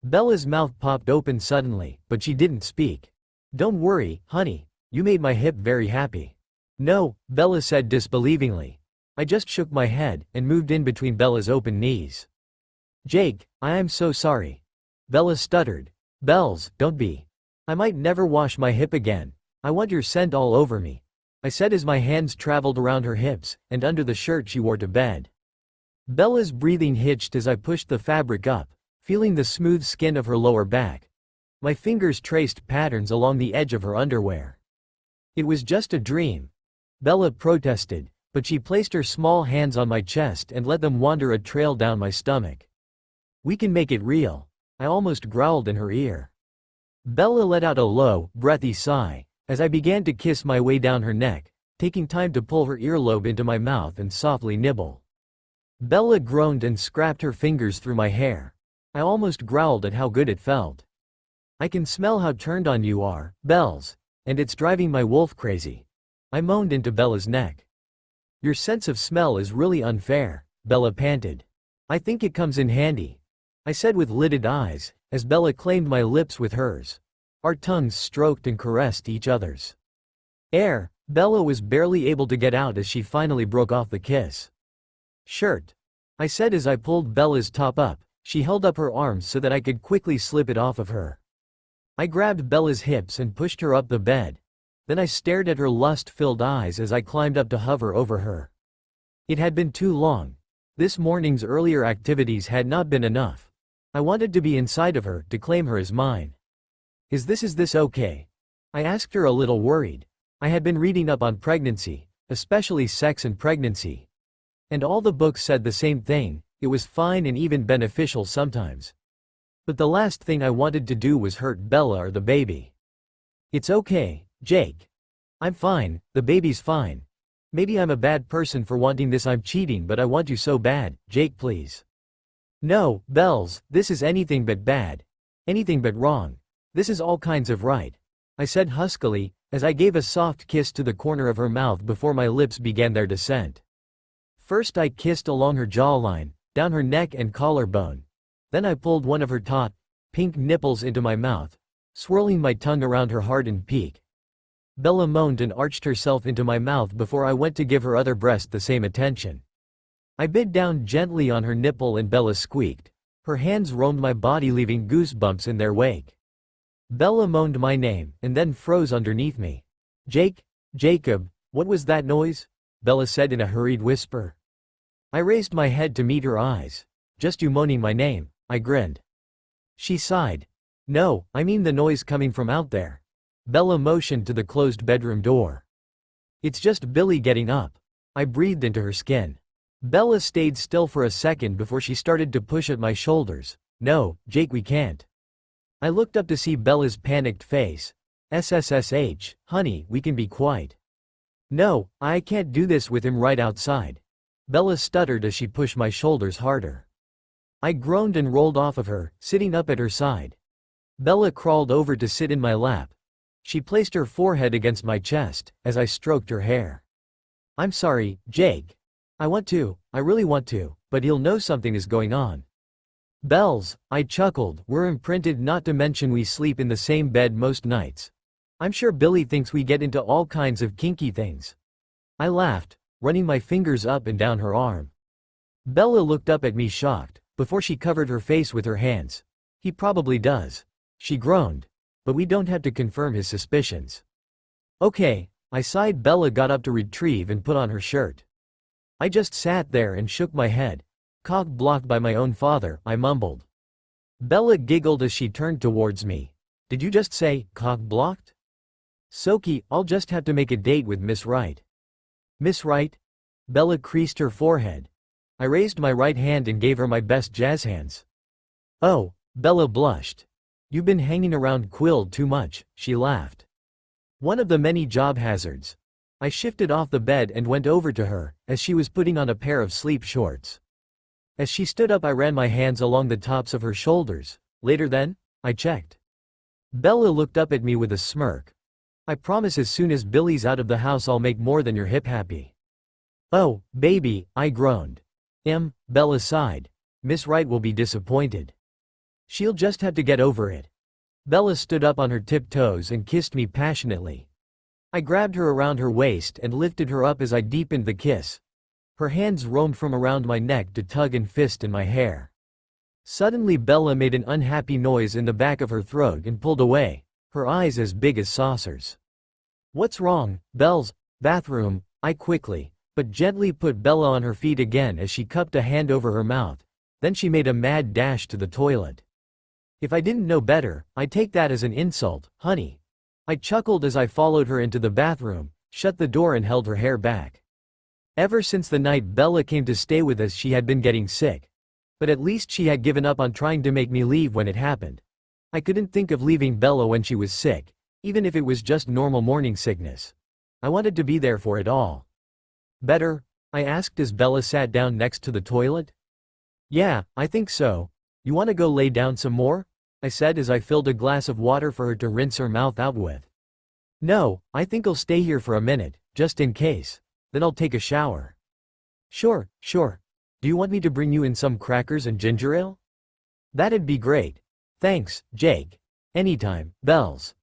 Bella's mouth popped open suddenly, but she didn't speak. Don't worry, honey, you made my hip very happy. No, Bella said disbelievingly. I just shook my head and moved in between Bella's open knees. Jake, I am so sorry. Bella stuttered. Bells, don't be. I might never wash my hip again. I want your scent all over me, I said as my hands traveled around her hips and under the shirt she wore to bed. Bella's breathing hitched as I pushed the fabric up, feeling the smooth skin of her lower back. My fingers traced patterns along the edge of her underwear. It was just a dream. Bella protested, but she placed her small hands on my chest and let them wander a trail down my stomach. We can make it real, I almost growled in her ear. Bella let out a low, breathy sigh, as I began to kiss my way down her neck, taking time to pull her earlobe into my mouth and softly nibble. Bella groaned and scrapped her fingers through my hair. I almost growled at how good it felt. I can smell how turned on you are, Bells, and it's driving my wolf crazy. I moaned into Bella's neck. Your sense of smell is really unfair, Bella panted. I think it comes in handy, I said with lidded eyes, as Bella claimed my lips with hers. Our tongues stroked and caressed each other's. Air, Bella was barely able to get out as she finally broke off the kiss. Shirt, I said as I pulled Bella's top up. She held up her arms so that I could quickly slip it off of her. I grabbed Bella's hips and pushed her up the bed. Then I stared at her lust-filled eyes as I climbed up to hover over her. It had been too long. This morning's earlier activities had not been enough. I wanted to be inside of her, to claim her as mine. Is this okay? I asked her a little worried. I had been reading up on pregnancy, especially sex and pregnancy. And all the books said the same thing, it was fine and even beneficial sometimes. But the last thing I wanted to do was hurt Bella or the baby. It's okay, Jake. I'm fine, the baby's fine. Maybe I'm a bad person for wanting this. I'm cheating, but I want you so bad. Jake, please. No, Bells, this is anything but bad. Anything but wrong. This is all kinds of right. I said huskily, as I gave a soft kiss to the corner of her mouth before my lips began their descent. First I kissed along her jawline, down her neck and collarbone. Then I pulled one of her taut, pink nipples into my mouth, swirling my tongue around her hardened peak. Bella moaned and arched herself into my mouth before I went to give her other breast the same attention. I bit down gently on her nipple and Bella squeaked. Her hands roamed my body, leaving goosebumps in their wake. Bella moaned my name, and then froze underneath me. Jacob, what was that noise? Bella said in a hurried whisper. I raised my head to meet her eyes. Just you moaning my name, I grinned. She sighed. No, I mean the noise coming from out there. Bella motioned to the closed bedroom door. It's just Billy getting up. I breathed into her skin. Bella stayed still for a second before she started to push at my shoulders. No, Jake, we can't. I looked up to see Bella's panicked face. SSSH, honey, we can be quiet. No, I can't do this with him right outside. Bella stuttered as she pushed my shoulders harder. I groaned and rolled off of her, sitting up at her side. Bella crawled over to sit in my lap. She placed her forehead against my chest, as I stroked her hair. I'm sorry, Jake. I really want to, but he'll know something is going on. Bells, I chuckled, we're imprinted, not to mention we sleep in the same bed most nights. I'm sure Billy thinks we get into all kinds of kinky things. I laughed, running my fingers up and down her arm. Bella looked up at me shocked, before she covered her face with her hands. He probably does. She groaned. But we don't have to confirm his suspicions. Okay, I sighed. Bella got up to retrieve and put on her shirt. I just sat there and shook my head. Cock-blocked by my own father, I mumbled. Bella giggled as she turned towards me. Did you just say, cock-blocked? Soki, I'll just have to make a date with Miss Wright. Miss Wright? Bella creased her forehead. I raised my right hand and gave her my best jazz hands. Oh, Bella blushed. You've been hanging around Quill too much, she laughed. One of the many job hazards. I shifted off the bed and went over to her, as she was putting on a pair of sleep shorts. As she stood up, I ran my hands along the tops of her shoulders. Later then? I checked. Bella looked up at me with a smirk. I promise as soon as Billy's out of the house I'll make more than you're hip happy. Oh, baby, I groaned. Bella sighed. Miss Wright will be disappointed. She'll just have to get over it. Bella stood up on her tiptoes and kissed me passionately. I grabbed her around her waist and lifted her up as I deepened the kiss. Her hands roamed from around my neck to tug and fist in my hair. Suddenly Bella made an unhappy noise in the back of her throat and pulled away, her eyes as big as saucers. What's wrong, Bells? Bathroom, I quickly, but gently put Bella on her feet again as she cupped a hand over her mouth. Then she made a mad dash to the toilet. If I didn't know better, I'd take that as an insult, honey. I chuckled as I followed her into the bathroom, shut the door and held her hair back. Ever since the night Bella came to stay with us she had been getting sick. But at least she had given up on trying to make me leave when it happened. I couldn't think of leaving Bella when she was sick, even if it was just normal morning sickness. I wanted to be there for it all. Better? I asked as Bella sat down next to the toilet. Yeah, I think so. You want to go lay down some more? I said as I filled a glass of water for her to rinse her mouth out with. No, I think I'll stay here for a minute, just in case. Then I'll take a shower. Sure. Do you want me to bring you in some crackers and ginger ale? That'd be great. Thanks, Jake. Anytime, Bells.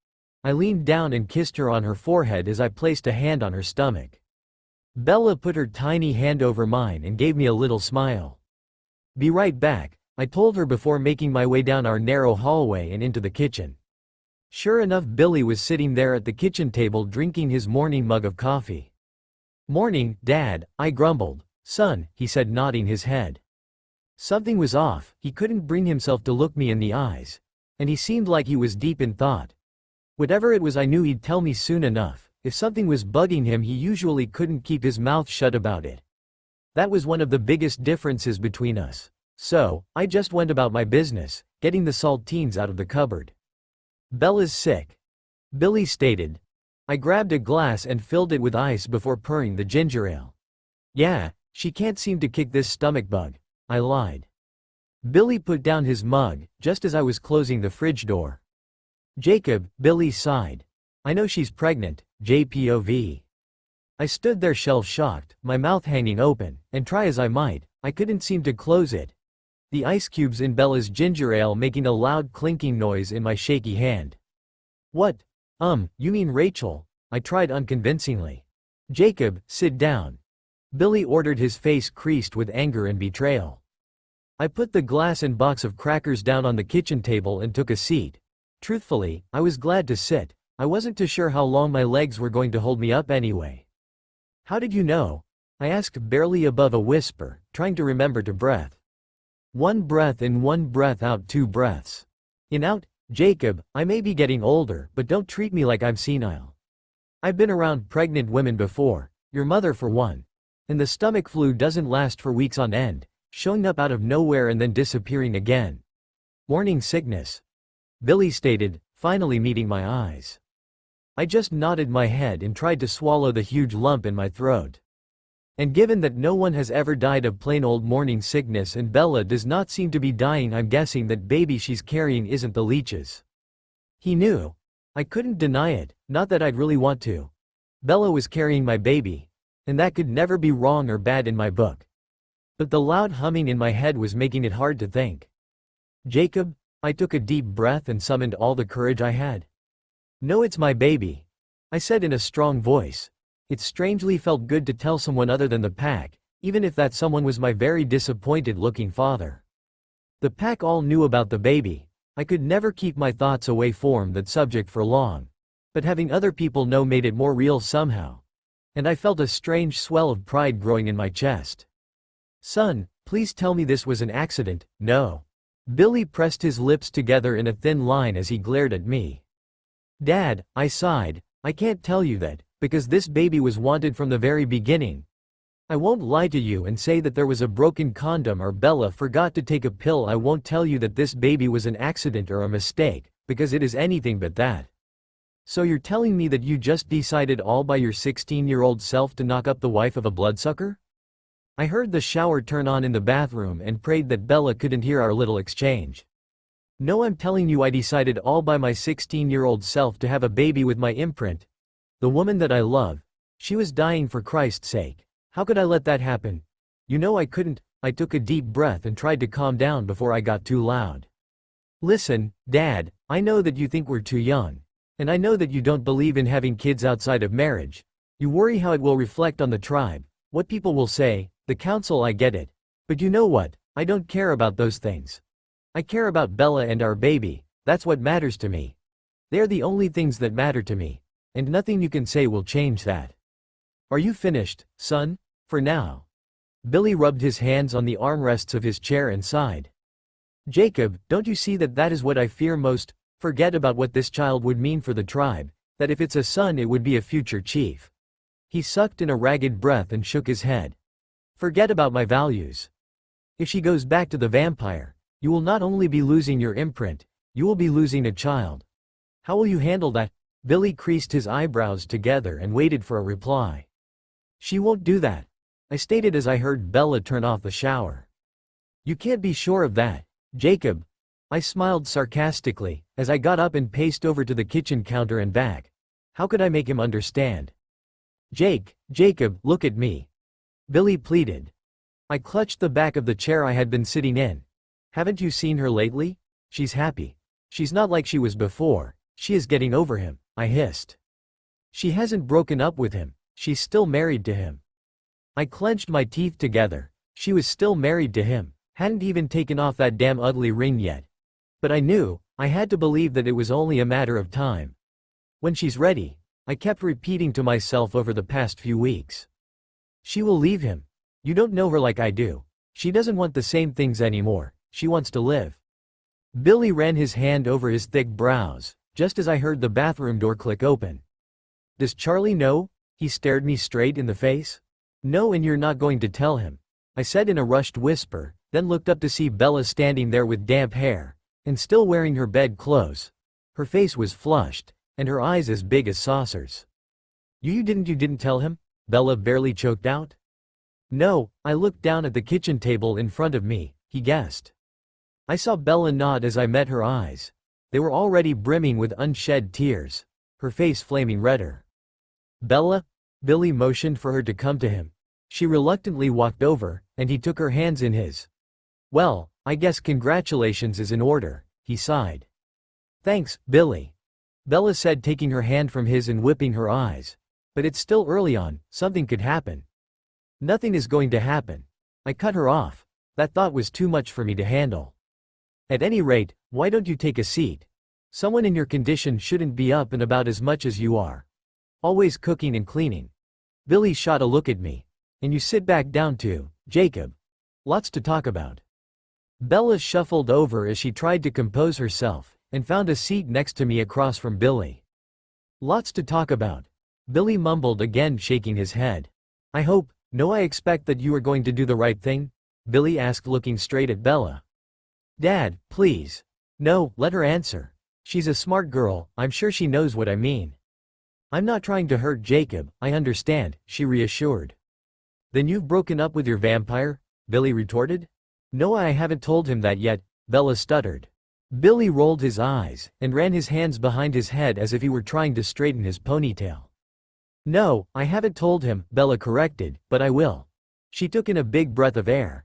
I leaned down and kissed her on her forehead as I placed a hand on her stomach. Bella put her tiny hand over mine and gave me a little smile. Be right back, I told her before making my way down our narrow hallway and into the kitchen. Sure enough, Billy was sitting there at the kitchen table drinking his morning mug of coffee. Morning, Dad, I grumbled. Son, he said, nodding his head. Something was off, he couldn't bring himself to look me in the eyes. And he seemed like he was deep in thought. Whatever it was, I knew he'd tell me soon enough. If something was bugging him, he usually couldn't keep his mouth shut about it. That was one of the biggest differences between us. So, I just went about my business, getting the saltines out of the cupboard. Bella's sick, Billy stated. I grabbed a glass and filled it with ice before pouring the ginger ale. Yeah, she can't seem to kick this stomach bug, I lied. Billy put down his mug, just as I was closing the fridge door. Jacob, Billy sighed. I know she's pregnant, JPOV. I stood there shell-shocked, my mouth hanging open, and try as I might, I couldn't seem to close it. The ice cubes in Bella's ginger ale making a loud clinking noise in my shaky hand. What? You mean Rachel? I tried unconvincingly. Jacob, sit down. Billy ordered, his face creased with anger and betrayal. I put the glass and box of crackers down on the kitchen table and took a seat. Truthfully, I was glad to sit. I wasn't too sure how long my legs were going to hold me up anyway. How did you know? I asked, barely above a whisper, trying to remember to breath. 1 breath in, 1 breath out, 2 breaths in, out. Jacob, I may be getting older, but don't treat me like I'm senile. I've been around pregnant women before, your mother for one. And the stomach flu doesn't last for weeks on end, showing up out of nowhere and then disappearing again. Morning sickness, Billy stated, finally meeting my eyes. I just nodded my head and tried to swallow the huge lump in my throat. And given that no one has ever died of plain old morning sickness and Bella does not seem to be dying, I'm guessing that baby she's carrying isn't the leeches. He knew. I couldn't deny it, not that I'd really want to. Bella was carrying my baby, and that could never be wrong or bad in my book. But the loud humming in my head was making it hard to think. Jacob, I took a deep breath and summoned all the courage I had. No, it's my baby, I said in a strong voice. It strangely felt good to tell someone other than the pack, even if that someone was my very disappointed-looking father. The pack all knew about the baby. I could never keep my thoughts away from that subject for long. But having other people know made it more real somehow. And I felt a strange swell of pride growing in my chest. Son, please tell me this was an accident. No. Billy pressed his lips together in a thin line as he glared at me. Dad, I sighed, I can't tell you that, because this baby was wanted from the very beginning. I won't lie to you and say that there was a broken condom or Bella forgot to take a pill. I won't tell you that this baby was an accident or a mistake, because it is anything but that. So you're telling me that you just decided all by your 16-year-old self to knock up the wife of a bloodsucker? I heard the shower turn on in the bathroom and prayed that Bella couldn't hear our little exchange. No, I'm telling you I decided all by my 16-year-old self to have a baby with my imprint. The woman that I love. She was dying for Christ's sake. How could I let that happen? You know I couldn't. I took a deep breath and tried to calm down before I got too loud. Listen, Dad, I know that you think we're too young. And I know that you don't believe in having kids outside of marriage. You worry how it will reflect on the tribe, what people will say, the council. I get it. But you know what? I don't care about those things. I care about Bella and our baby. That's what matters to me. They're the only things that matter to me. And nothing you can say will change that. Are you finished, son? For now. Billy rubbed his hands on the armrests of his chair and sighed. Jacob, don't you see that that is what I fear most? Forget about what this child would mean for the tribe, that if it's a son it would be a future chief. He sucked in a ragged breath and shook his head. Forget about my values. If she goes back to the vampire, you will not only be losing your imprint, you will be losing a child. How will you handle that? Billy creased his eyebrows together and waited for a reply. She won't do that, I stated as I heard Bella turn off the shower. You can't be sure of that, Jacob. I smiled sarcastically, as I got up and paced over to the kitchen counter and back. How could I make him understand? Jacob, look at me. Billy pleaded. I clutched the back of the chair I had been sitting in. Haven't you seen her lately? She's happy. She's not like she was before. She is getting over him, I hissed. She hasn't broken up with him. She's still married to him. I clenched my teeth together. She was still married to him, hadn't even taken off that damn ugly ring yet. But I knew, I had to believe that it was only a matter of time. When she's ready, I kept repeating to myself over the past few weeks. She will leave him. You don't know her like I do. She doesn't want the same things anymore. She wants to live. Billy ran his hand over his thick brows, just as I heard the bathroom door click open. Does Charlie know? He stared me straight in the face. No, and you're not going to tell him, I said in a rushed whisper, then looked up to see Bella standing there with damp hair, and still wearing her bed clothes. Her face was flushed, and her eyes as big as saucers. You didn't tell him?" Bella barely choked out. "No, I looked down at the kitchen table in front of me," he guessed. I saw Bella nod as I met her eyes. They were already brimming with unshed tears, her face flaming redder. "Bella?" Billy motioned for her to come to him. She reluctantly walked over, and he took her hands in his. "Well, I guess congratulations is in order," he sighed. "Thanks, Billy," Bella said, taking her hand from his and whipping her eyes. "But it's still early on, something could happen." "Nothing is going to happen." I cut her off. That thought was too much for me to handle. "At any rate, why don't you take a seat? Someone in your condition shouldn't be up and about as much as you are. Always cooking and cleaning." Billy shot a look at me. "And you sit back down too, Jacob. Lots to talk about." Bella shuffled over as she tried to compose herself, and found a seat next to me across from Billy. "Lots to talk about," Billy mumbled, again shaking his head. I expect that you are going to do the right thing?" Billy asked, looking straight at Bella. "Dad, please. No, let her answer. She's a smart girl, I'm sure she knows what I mean." "I'm not trying to hurt Jacob, I understand," she reassured. "Then you've broken up with your vampire?" Billy retorted. "No, I haven't told him that yet," Bella stuttered. Billy rolled his eyes, and ran his hands behind his head as if he were trying to straighten his ponytail. "No, I haven't told him," Bella corrected, "but I will." She took in a big breath of air.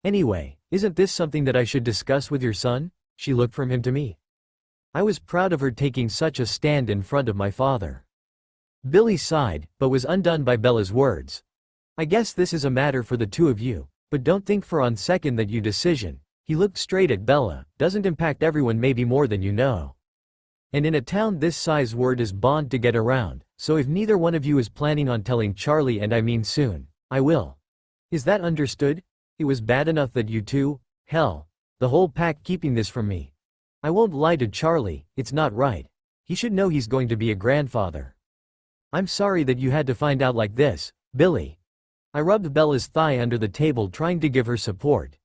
"Anyway, isn't this something that I should discuss with your son?" She looked from him to me. I was proud of her taking such a stand in front of my father. Billy sighed, but was undone by Bella's words. "I guess this is a matter for the two of you, but don't think for one second that your decision," he looked straight at Bella, "doesn't impact everyone, maybe more than you know. And in a town this size, word is bound to get around, so if neither one of you is planning on telling Charlie, and I mean soon, I will. Is that understood? It was bad enough that you two, hell, the whole pack keeping this from me. I won't lie to Charlie, it's not right. He should know he's going to be a grandfather. I'm sorry that you had to find out like this, Billy." I rubbed Bella's thigh under the table, trying to give her support.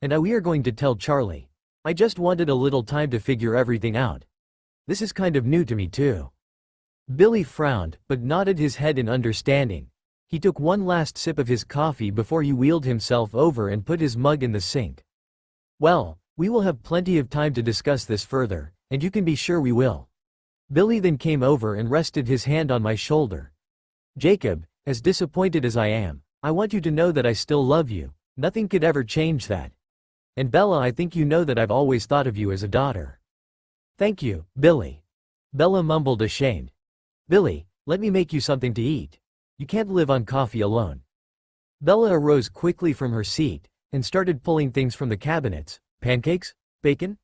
"And we are going to tell Charlie. I just wanted a little time to figure everything out. This is kind of new to me too." Billy frowned, but nodded his head in understanding. He took one last sip of his coffee before he wheeled himself over and put his mug in the sink. "Well, we will have plenty of time to discuss this further, and you can be sure we will." Billy then came over and rested his hand on my shoulder. "Jacob, as disappointed as I am, I want you to know that I still love you. Nothing could ever change that. And Bella, I think you know that I've always thought of you as a daughter." "Thank you, Billy." Bella mumbled, ashamed. "Billy, let me make you something to eat. You can't live on coffee alone." Bella arose quickly from her seat, and started pulling things from the cabinets. "Pancakes? Bacon?"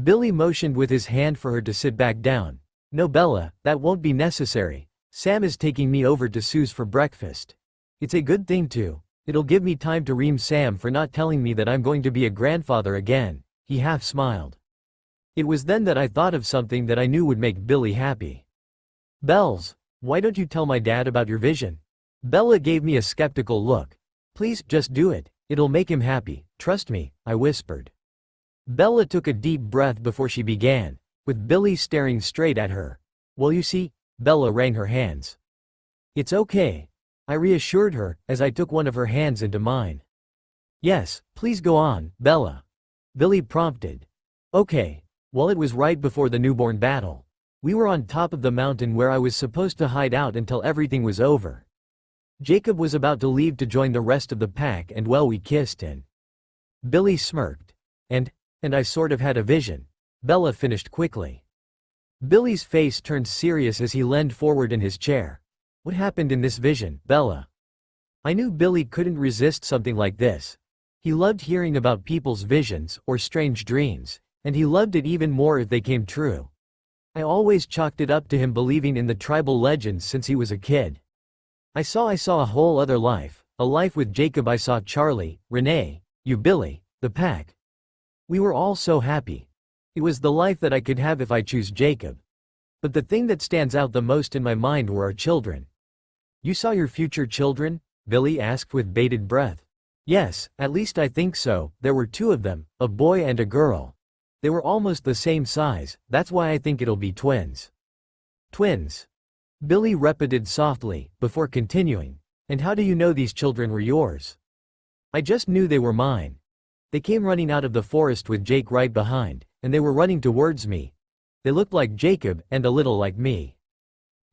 Billy motioned with his hand for her to sit back down. "No, Bella, that won't be necessary. Sam is taking me over to Sue's for breakfast. It's a good thing too. It'll give me time to ream Sam for not telling me that I'm going to be a grandfather again." He half smiled. It was then that I thought of something that I knew would make Billy happy. "Bells, why don't you tell my dad about your vision?" Bella gave me a skeptical look. "Please, just do it. It'll make him happy, trust me," I whispered. Bella took a deep breath before she began, with Billy staring straight at her. "Well, you see," Bella wrung her hands. "It's okay," I reassured her, as I took one of her hands into mine. "Yes, please go on, Bella," Billy prompted. "Okay. Well, it was right before the newborn battle. We were on top of the mountain where I was supposed to hide out until everything was over. Jacob was about to leave to join the rest of the pack, and well, we kissed and—" Billy smirked. And I sort of had a vision," Bella finished quickly. Billy's face turned serious as he leaned forward in his chair. "What happened in this vision, Bella?" I knew Billy couldn't resist something like this. He loved hearing about people's visions or strange dreams, and he loved it even more if they came true. I always chalked it up to him believing in the tribal legends since he was a kid. I saw a whole other life, a life with Jacob. I saw Charlie, Renee, you, Billy, the pack. We were all so happy. It was the life that I could have if I choose Jacob. But the thing that stands out the most in my mind were our children." "You saw your future children?" Billy asked with bated breath. "Yes, at least I think so. There were two of them, a boy and a girl. They were almost the same size, that's why I think it'll be twins." "Twins?" Billy repeated softly, before continuing. And how do you know these children were yours? I just knew they were mine. They came running out of the forest with Jake right behind, and they were running towards me. They looked like Jacob, and a little like me.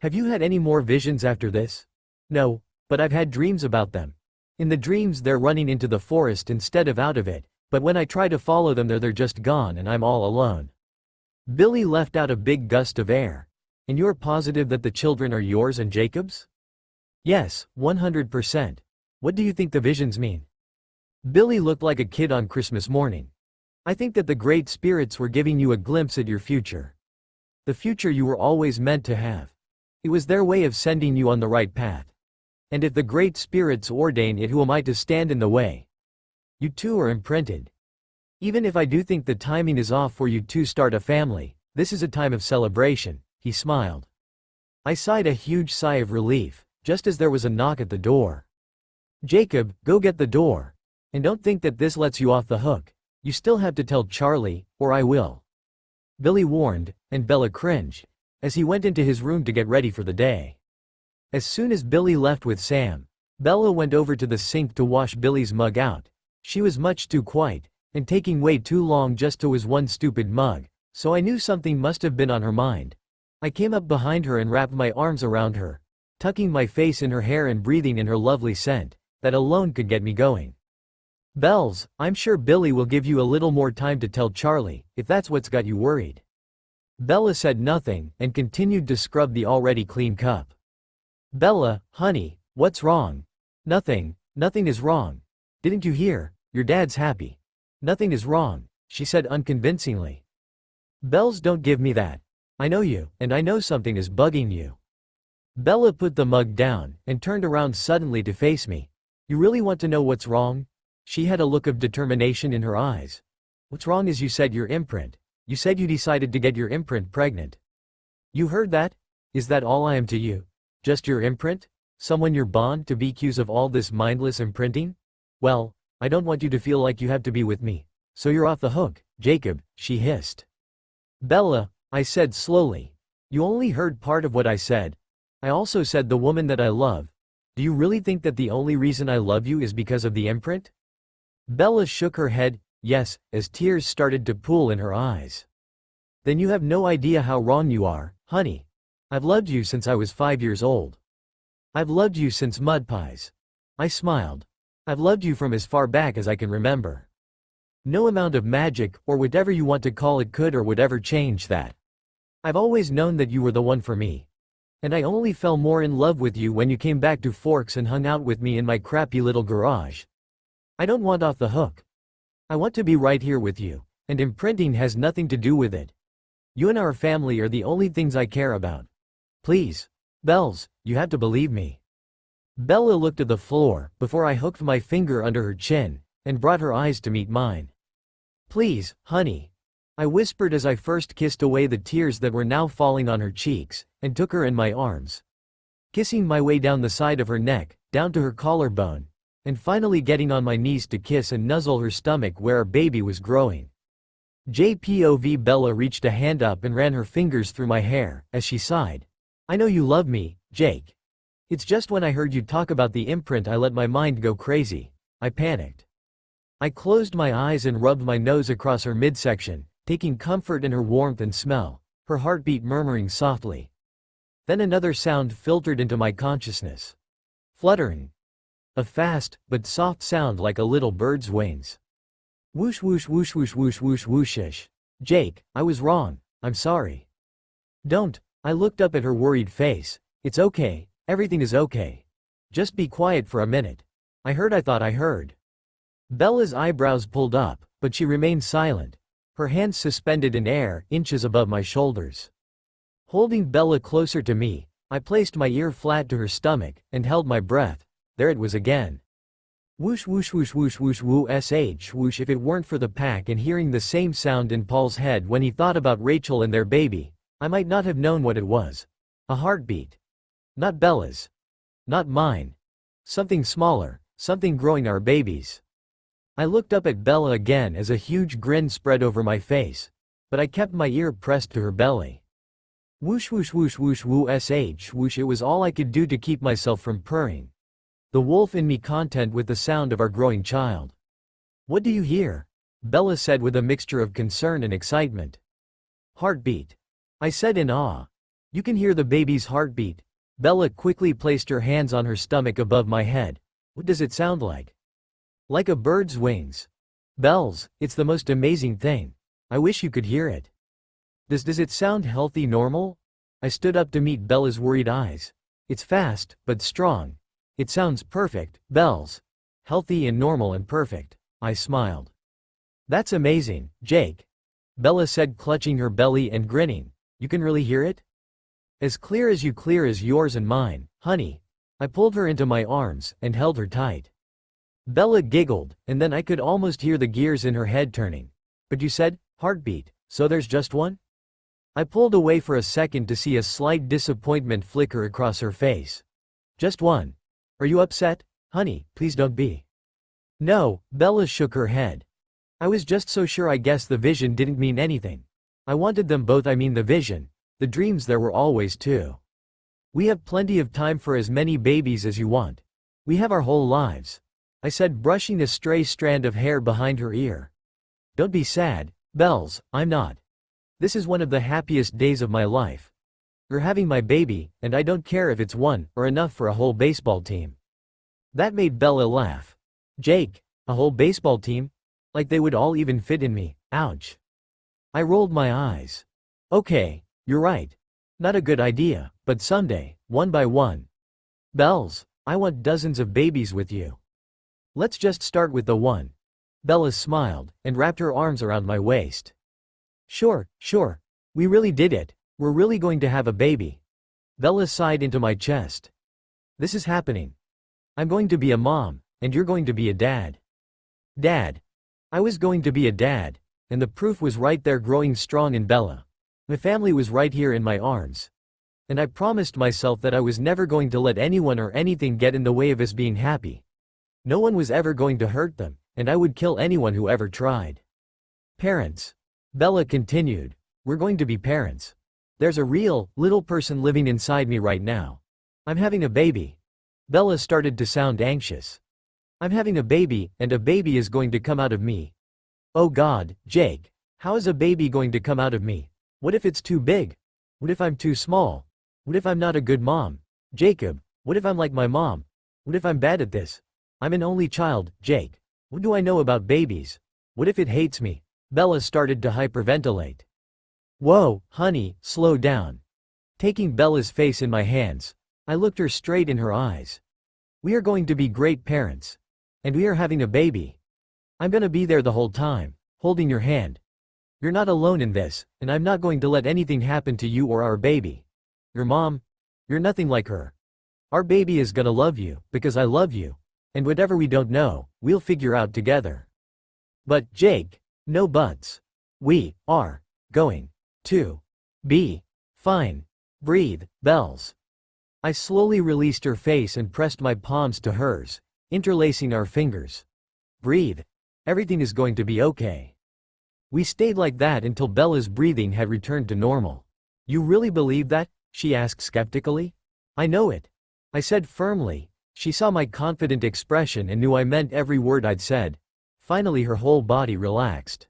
Have you had any more visions after this? No, but I've had dreams about them. In the dreams they're running into the forest instead of out of it, but when I try to follow them they're just gone and I'm all alone. Billy let out a big gust of air. And you're positive that the children are yours and Jacob's? Yes, 100%. What do you think the visions mean? Billy looked like a kid on Christmas morning. I think that the great spirits were giving you a glimpse at your future. The future you were always meant to have. It was their way of sending you on the right path. And if the great spirits ordain it, who am I to stand in the way? You two are imprinted. Even if I do think the timing is off for you to start a family, this is a time of celebration, he smiled. I sighed a huge sigh of relief, just as there was a knock at the door. Jacob, go get the door. And don't think that this lets you off the hook. You still have to tell Charlie, or I will. Billy warned, and Bella cringed, as he went into his room to get ready for the day. As soon as Billy left with Sam, Bella went over to the sink to wash Billy's mug out. She was much too quiet, and taking way too long just to wash one stupid mug, so I knew something must have been on her mind. I came up behind her and wrapped my arms around her, tucking my face in her hair and breathing in her lovely scent. That alone could get me going. Bells, I'm sure Billy will give you a little more time to tell Charlie, if that's what's got you worried. Bella said nothing, and continued to scrub the already clean cup. Bella, honey, what's wrong? Nothing is wrong. Didn't you hear? Your dad's happy. Nothing is wrong, she said unconvincingly. Bells, don't give me that. I know you, and I know something is bugging you. Bella put the mug down, and turned around suddenly to face me. You really want to know what's wrong? She had a look of determination in her eyes. What's wrong is you said your imprint. You said you decided to get your imprint pregnant. You heard that? Is that all I am to you? Just your imprint? Someone you're bound to be accused of all this mindless imprinting? Well, I don't want you to feel like you have to be with me. So you're off the hook, Jacob, she hissed. Bella, I said slowly. You only heard part of what I said. I also said the woman that I love. Do you really think that the only reason I love you is because of the imprint? Bella shook her head, yes, as tears started to pool in her eyes. Then you have no idea how wrong you are, honey. I've loved you since I was 5 years old. I've loved you since mud pies. I smiled. I've loved you from as far back as I can remember. No amount of magic, or whatever you want to call it, could or would ever change that. I've always known that you were the one for me. And I only fell more in love with you when you came back to Forks and hung out with me in my crappy little garage. I don't want off the hook. I want to be right here with you, and imprinting has nothing to do with it. You and our family are the only things I care about. Please. Bells, you have to believe me. Bella looked at the floor, before I hooked my finger under her chin, and brought her eyes to meet mine. Please, honey. I whispered as I first kissed away the tears that were now falling on her cheeks, and took her in my arms. Kissing my way down the side of her neck, down to her collarbone, and finally getting on my knees to kiss and nuzzle her stomach where our baby was growing. JPOV. Bella reached a hand up and ran her fingers through my hair, as she sighed. I know you love me, Jake. It's just when I heard you talk about the imprint I let my mind go crazy. I panicked. I closed my eyes and rubbed my nose across her midsection, taking comfort in her warmth and smell, her heartbeat murmuring softly. Then another sound filtered into my consciousness. Fluttering. A fast, but soft sound like a little bird's wings. Whoosh whoosh whoosh whoosh whoosh whoosh whooshish. Jake, I was wrong, I'm sorry. Don't. I looked up at her worried face. It's okay, everything is okay. Just be quiet for a minute. I thought I heard. Bella's eyebrows pulled up, but she remained silent, her hands suspended in air, inches above my shoulders. Holding Bella closer to me, I placed my ear flat to her stomach, and held my breath. There it was again. Whoosh whoosh whoosh whoosh whoosh whoo sh whoosh. If it weren't for the pack and hearing the same sound in Paul's head when he thought about Rachel and their baby, I might not have known what it was. A heartbeat. Not Bella's. Not mine. Something smaller, something growing our babies. I looked up at Bella again as a huge grin spread over my face, but I kept my ear pressed to her belly. Whoosh whoosh whoosh whoosh woo whoosh. It was all I could do to keep myself from purring. The wolf in me content with the sound of our growing child. What do you hear? Bella said with a mixture of concern and excitement. Heartbeat. I said in awe. You can hear the baby's heartbeat. Bella quickly placed her hands on her stomach above my head. What does it sound like? Like a bird's wings. Bells, it's the most amazing thing. I wish you could hear it. Does it sound healthy, normal? I stood up to meet Bella's worried eyes. It's fast, but strong. It sounds perfect, bells. Healthy and normal and perfect. I smiled. That's amazing, Jake. Bella said, clutching her belly and grinning. You can really hear it? As clear as yours and mine, honey. I pulled her into my arms and held her tight. Bella giggled, and then I could almost hear the gears in her head turning. But you said, heartbeat, so there's just one? I pulled away for a second to see a slight disappointment flicker across her face. Just one. Are you upset? Honey, please don't be. No, Bella shook her head. I was just so sure. I guess the vision didn't mean anything. I wanted them both. I mean the vision. The dreams there were always too. We have plenty of time for as many babies as you want. We have our whole lives. I said, brushing a stray strand of hair behind her ear. Don't be sad, Bells, I'm not. This is one of the happiest days of my life. You're having my baby, and I don't care if it's one, or enough for a whole baseball team. That made Bella laugh. Jake, a whole baseball team? Like they would all even fit in me, ouch. I rolled my eyes. Okay, you're right. Not a good idea, but someday, one by one. Bells, I want dozens of babies with you. Let's just start with the one. Bella smiled, and wrapped her arms around my waist. Sure. We really did it. We're really going to have a baby. Bella sighed into my chest. This is happening. I'm going to be a mom, and you're going to be a dad. Dad. I was going to be a dad, and the proof was right there, growing strong in Bella. My family was right here in my arms. And I promised myself that I was never going to let anyone or anything get in the way of us being happy. No one was ever going to hurt them, and I would kill anyone who ever tried. Parents. Bella continued. We're going to be parents. There's a real, little person living inside me right now. I'm having a baby. Bella started to sound anxious. I'm having a baby, and a baby is going to come out of me. Oh God, Jake. How is a baby going to come out of me? What if it's too big? What if I'm too small? What if I'm not a good mom? Jacob, what if I'm like my mom? What if I'm bad at this? I'm an only child, Jake. What do I know about babies? What if it hates me? Bella started to hyperventilate. Whoa, honey, slow down. Taking Bella's face in my hands, I looked her straight in her eyes. We are going to be great parents. And we are having a baby. I'm gonna be there the whole time, holding your hand. You're not alone in this, and I'm not going to let anything happen to you or our baby. Your mom? You're nothing like her. Our baby is gonna love you, because I love you. And whatever we don't know, we'll figure out together. But, Jake, no buts. We are going to be fine. Breathe, Bells. I slowly released her face and pressed my palms to hers, interlacing our fingers. Breathe. Everything is going to be okay. We stayed like that until Bella's breathing had returned to normal. You really believe that? She asked skeptically. I know it. I said firmly. She saw my confident expression and knew I meant every word I'd said. Finally her whole body relaxed.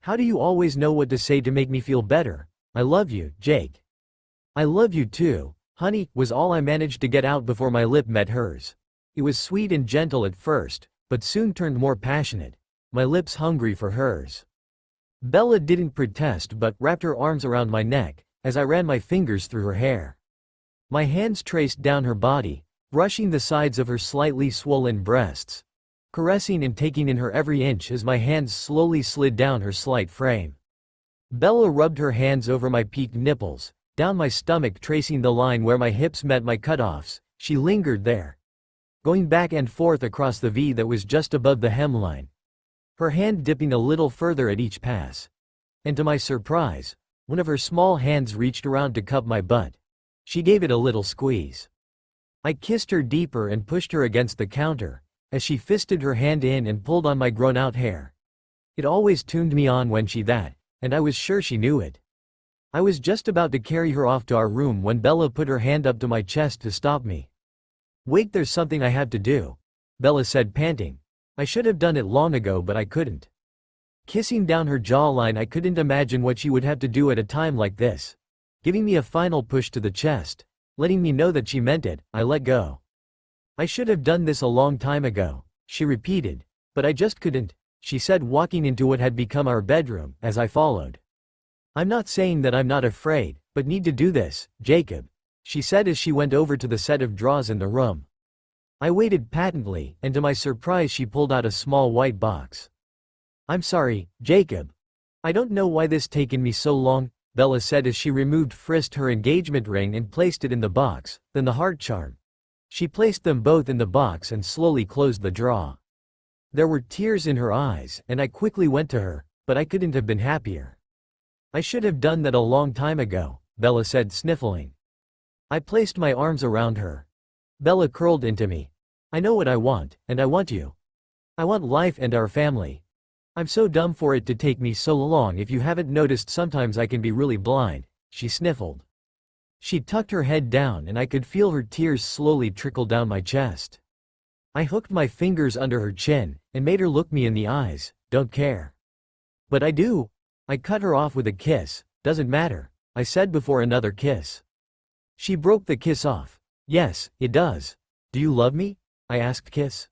How do you always know what to say to make me feel better? I love you, Jake. I love you too, honey, was all I managed to get out before my lip met hers. It was sweet and gentle at first, but soon turned more passionate, my lips hungry for hers. Bella didn't protest but wrapped her arms around my neck, as I ran my fingers through her hair. My hands traced down her body, brushing the sides of her slightly swollen breasts, caressing and taking in her every inch as my hands slowly slid down her slight frame. Bella rubbed her hands over my peaked nipples, down my stomach, tracing the line where my hips met my cutoffs. She lingered there, going back and forth across the V that was just above the hemline, her hand dipping a little further at each pass. And to my surprise, one of her small hands reached around to cup my butt. She gave it a little squeeze. I kissed her deeper and pushed her against the counter, as she fisted her hand in and pulled on my grown-out hair. It always tuned me on when she that, and I was sure she knew it. I was just about to carry her off to our room when Bella put her hand up to my chest to stop me. "Wait, there's something I have to do," Bella said, panting. "I should have done it long ago, but I couldn't." Kissing down her jawline, I couldn't imagine what she would have to do at a time like this. Giving me a final push to the chest, letting me know that she meant it, I let go. "I should have done this a long time ago," she repeated. "But I just couldn't," she said, walking into what had become our bedroom, as I followed. "I'm not saying that I'm not afraid, but need to do this, Jacob," she said as she went over to the set of drawers in the room. I waited patiently, and to my surprise she pulled out a small white box. "I'm sorry, Jacob. I don't know why this taken me so long," Bella said as she removed first her engagement ring and placed it in the box, then the heart charm. She placed them both in the box and slowly closed the drawer. There were tears in her eyes, and I quickly went to her, but I couldn't have been happier. "I should have done that a long time ago," Bella said, sniffling. I placed my arms around her. Bella curled into me. "I know what I want, and I want you. I want life and our family. I'm so dumb for it to take me so long. If you haven't noticed, sometimes I can be really blind," she sniffled. She tucked her head down and I could feel her tears slowly trickle down my chest. I hooked my fingers under her chin and made her look me in the eyes. "Don't care." "But I do." I cut her off with a kiss. "Doesn't matter," I said before another kiss. She broke the kiss off. "Yes, it does. Do you love me?" I asked, kiss.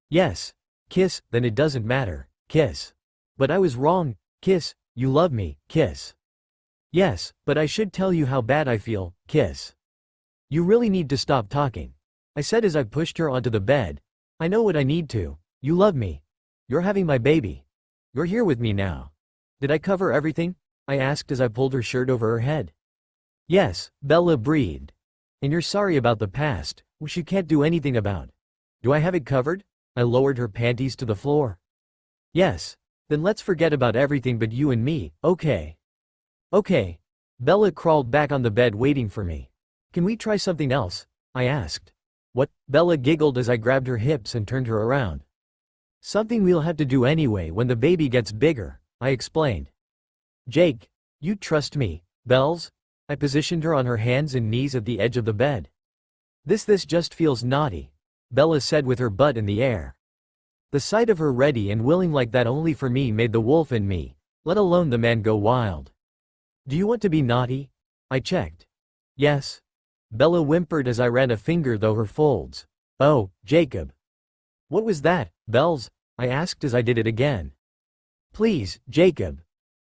"Yes." Kiss. "Then it doesn't matter." Kiss. "But I was wrong." Kiss. "You love me." Kiss. "Yes, but I should tell you how bad I feel." Kiss. "You really need to stop talking," I said as I pushed her onto the bed. "I know what I need to. You love me. You're having my baby. You're here with me now." "Did I cover everything?" I asked as I pulled her shirt over her head. "Yes," Bella breathed. "And you're sorry about the past, which you can't do anything about. Do I have it covered?" I lowered her panties to the floor. "Yes." "Then let's forget about everything but you and me, okay?" "Okay." Bella crawled back on the bed waiting for me. "Can we try something else?" I asked. "What?" Bella giggled as I grabbed her hips and turned her around. "Something we'll have to do anyway when the baby gets bigger," I explained. "Jake, you trust me, Bells?" I positioned her on her hands and knees at the edge of the bed. This just feels naughty," Bella said with her butt in the air. The sight of her ready and willing like that only for me made the wolf in me, let alone the man, go wild. "Do you want to be naughty?" I checked. "Yes." Bella whimpered as I ran a finger through her folds. "Oh, Jacob." "What was that, Bells?" I asked as I did it again. "Please, Jacob."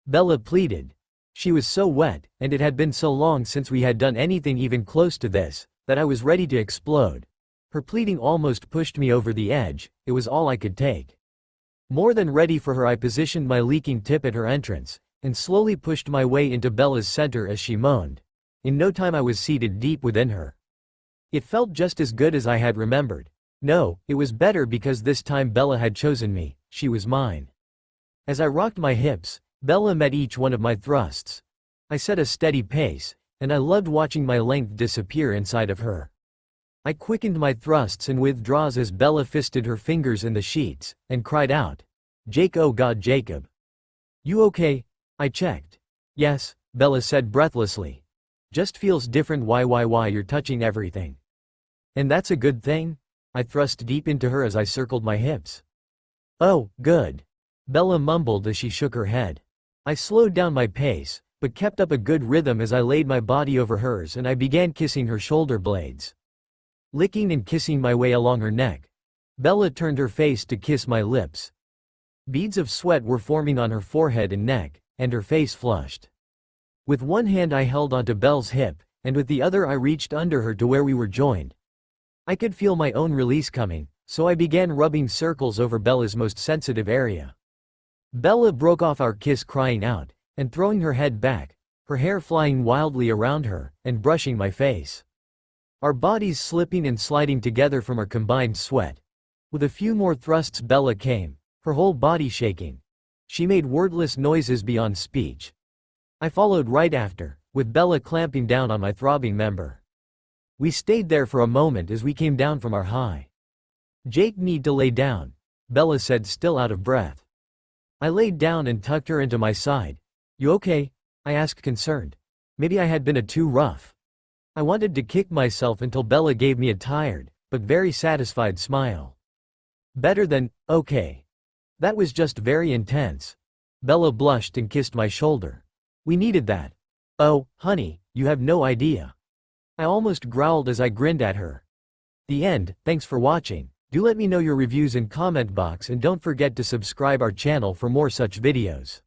Bella pleaded. She was so wet, and it had been so long since we had done anything even close to this, that I was ready to explode. Her pleading almost pushed me over the edge. It was all I could take. More than ready for her, I positioned my leaking tip at her entrance, and slowly pushed my way into Bella's center as she moaned. In no time I was seated deep within her. It felt just as good as I had remembered. No, it was better because this time Bella had chosen me. She was mine. As I rocked my hips, Bella met each one of my thrusts. I set a steady pace, and I loved watching my length disappear inside of her. I quickened my thrusts and withdraws as Bella fisted her fingers in the sheets, and cried out, "Jake, oh God, Jacob. You okay?" I checked. "Yes," Bella said breathlessly. "Just feels different. Why, you're touching everything." "And that's a good thing?" I thrust deep into her as I circled my hips. "Oh, good," Bella mumbled as she shook her head. I slowed down my pace, but kept up a good rhythm as I laid my body over hers and I began kissing her shoulder blades. Licking and kissing my way along her neck. Bella turned her face to kiss my lips. Beads of sweat were forming on her forehead and neck, and her face flushed. With one hand I held onto Belle's hip, and with the other I reached under her to where we were joined. I could feel my own release coming, so I began rubbing circles over Bella's most sensitive area. Bella broke off our kiss crying out, and throwing her head back, her hair flying wildly around her, and brushing my face. Our bodies slipping and sliding together from our combined sweat. With a few more thrusts Bella came, her whole body shaking. She made wordless noises beyond speech. I followed right after, with Bella clamping down on my throbbing member. We stayed there for a moment as we came down from our high. "Jake, need to lay down," Bella said, still out of breath. I laid down and tucked her into my side. "You okay?" I asked concerned. Maybe I had been too rough. I wanted to kick myself until Bella gave me a tired, but very satisfied smile. Better than, okay. That was just very intense. Bella blushed and kissed my shoulder. We needed that. Oh, honey, you have no idea. I almost growled as I grinned at her. The end. Thanks for watching. Do let me know your reviews in comment box and don't forget to subscribe our channel for more such videos.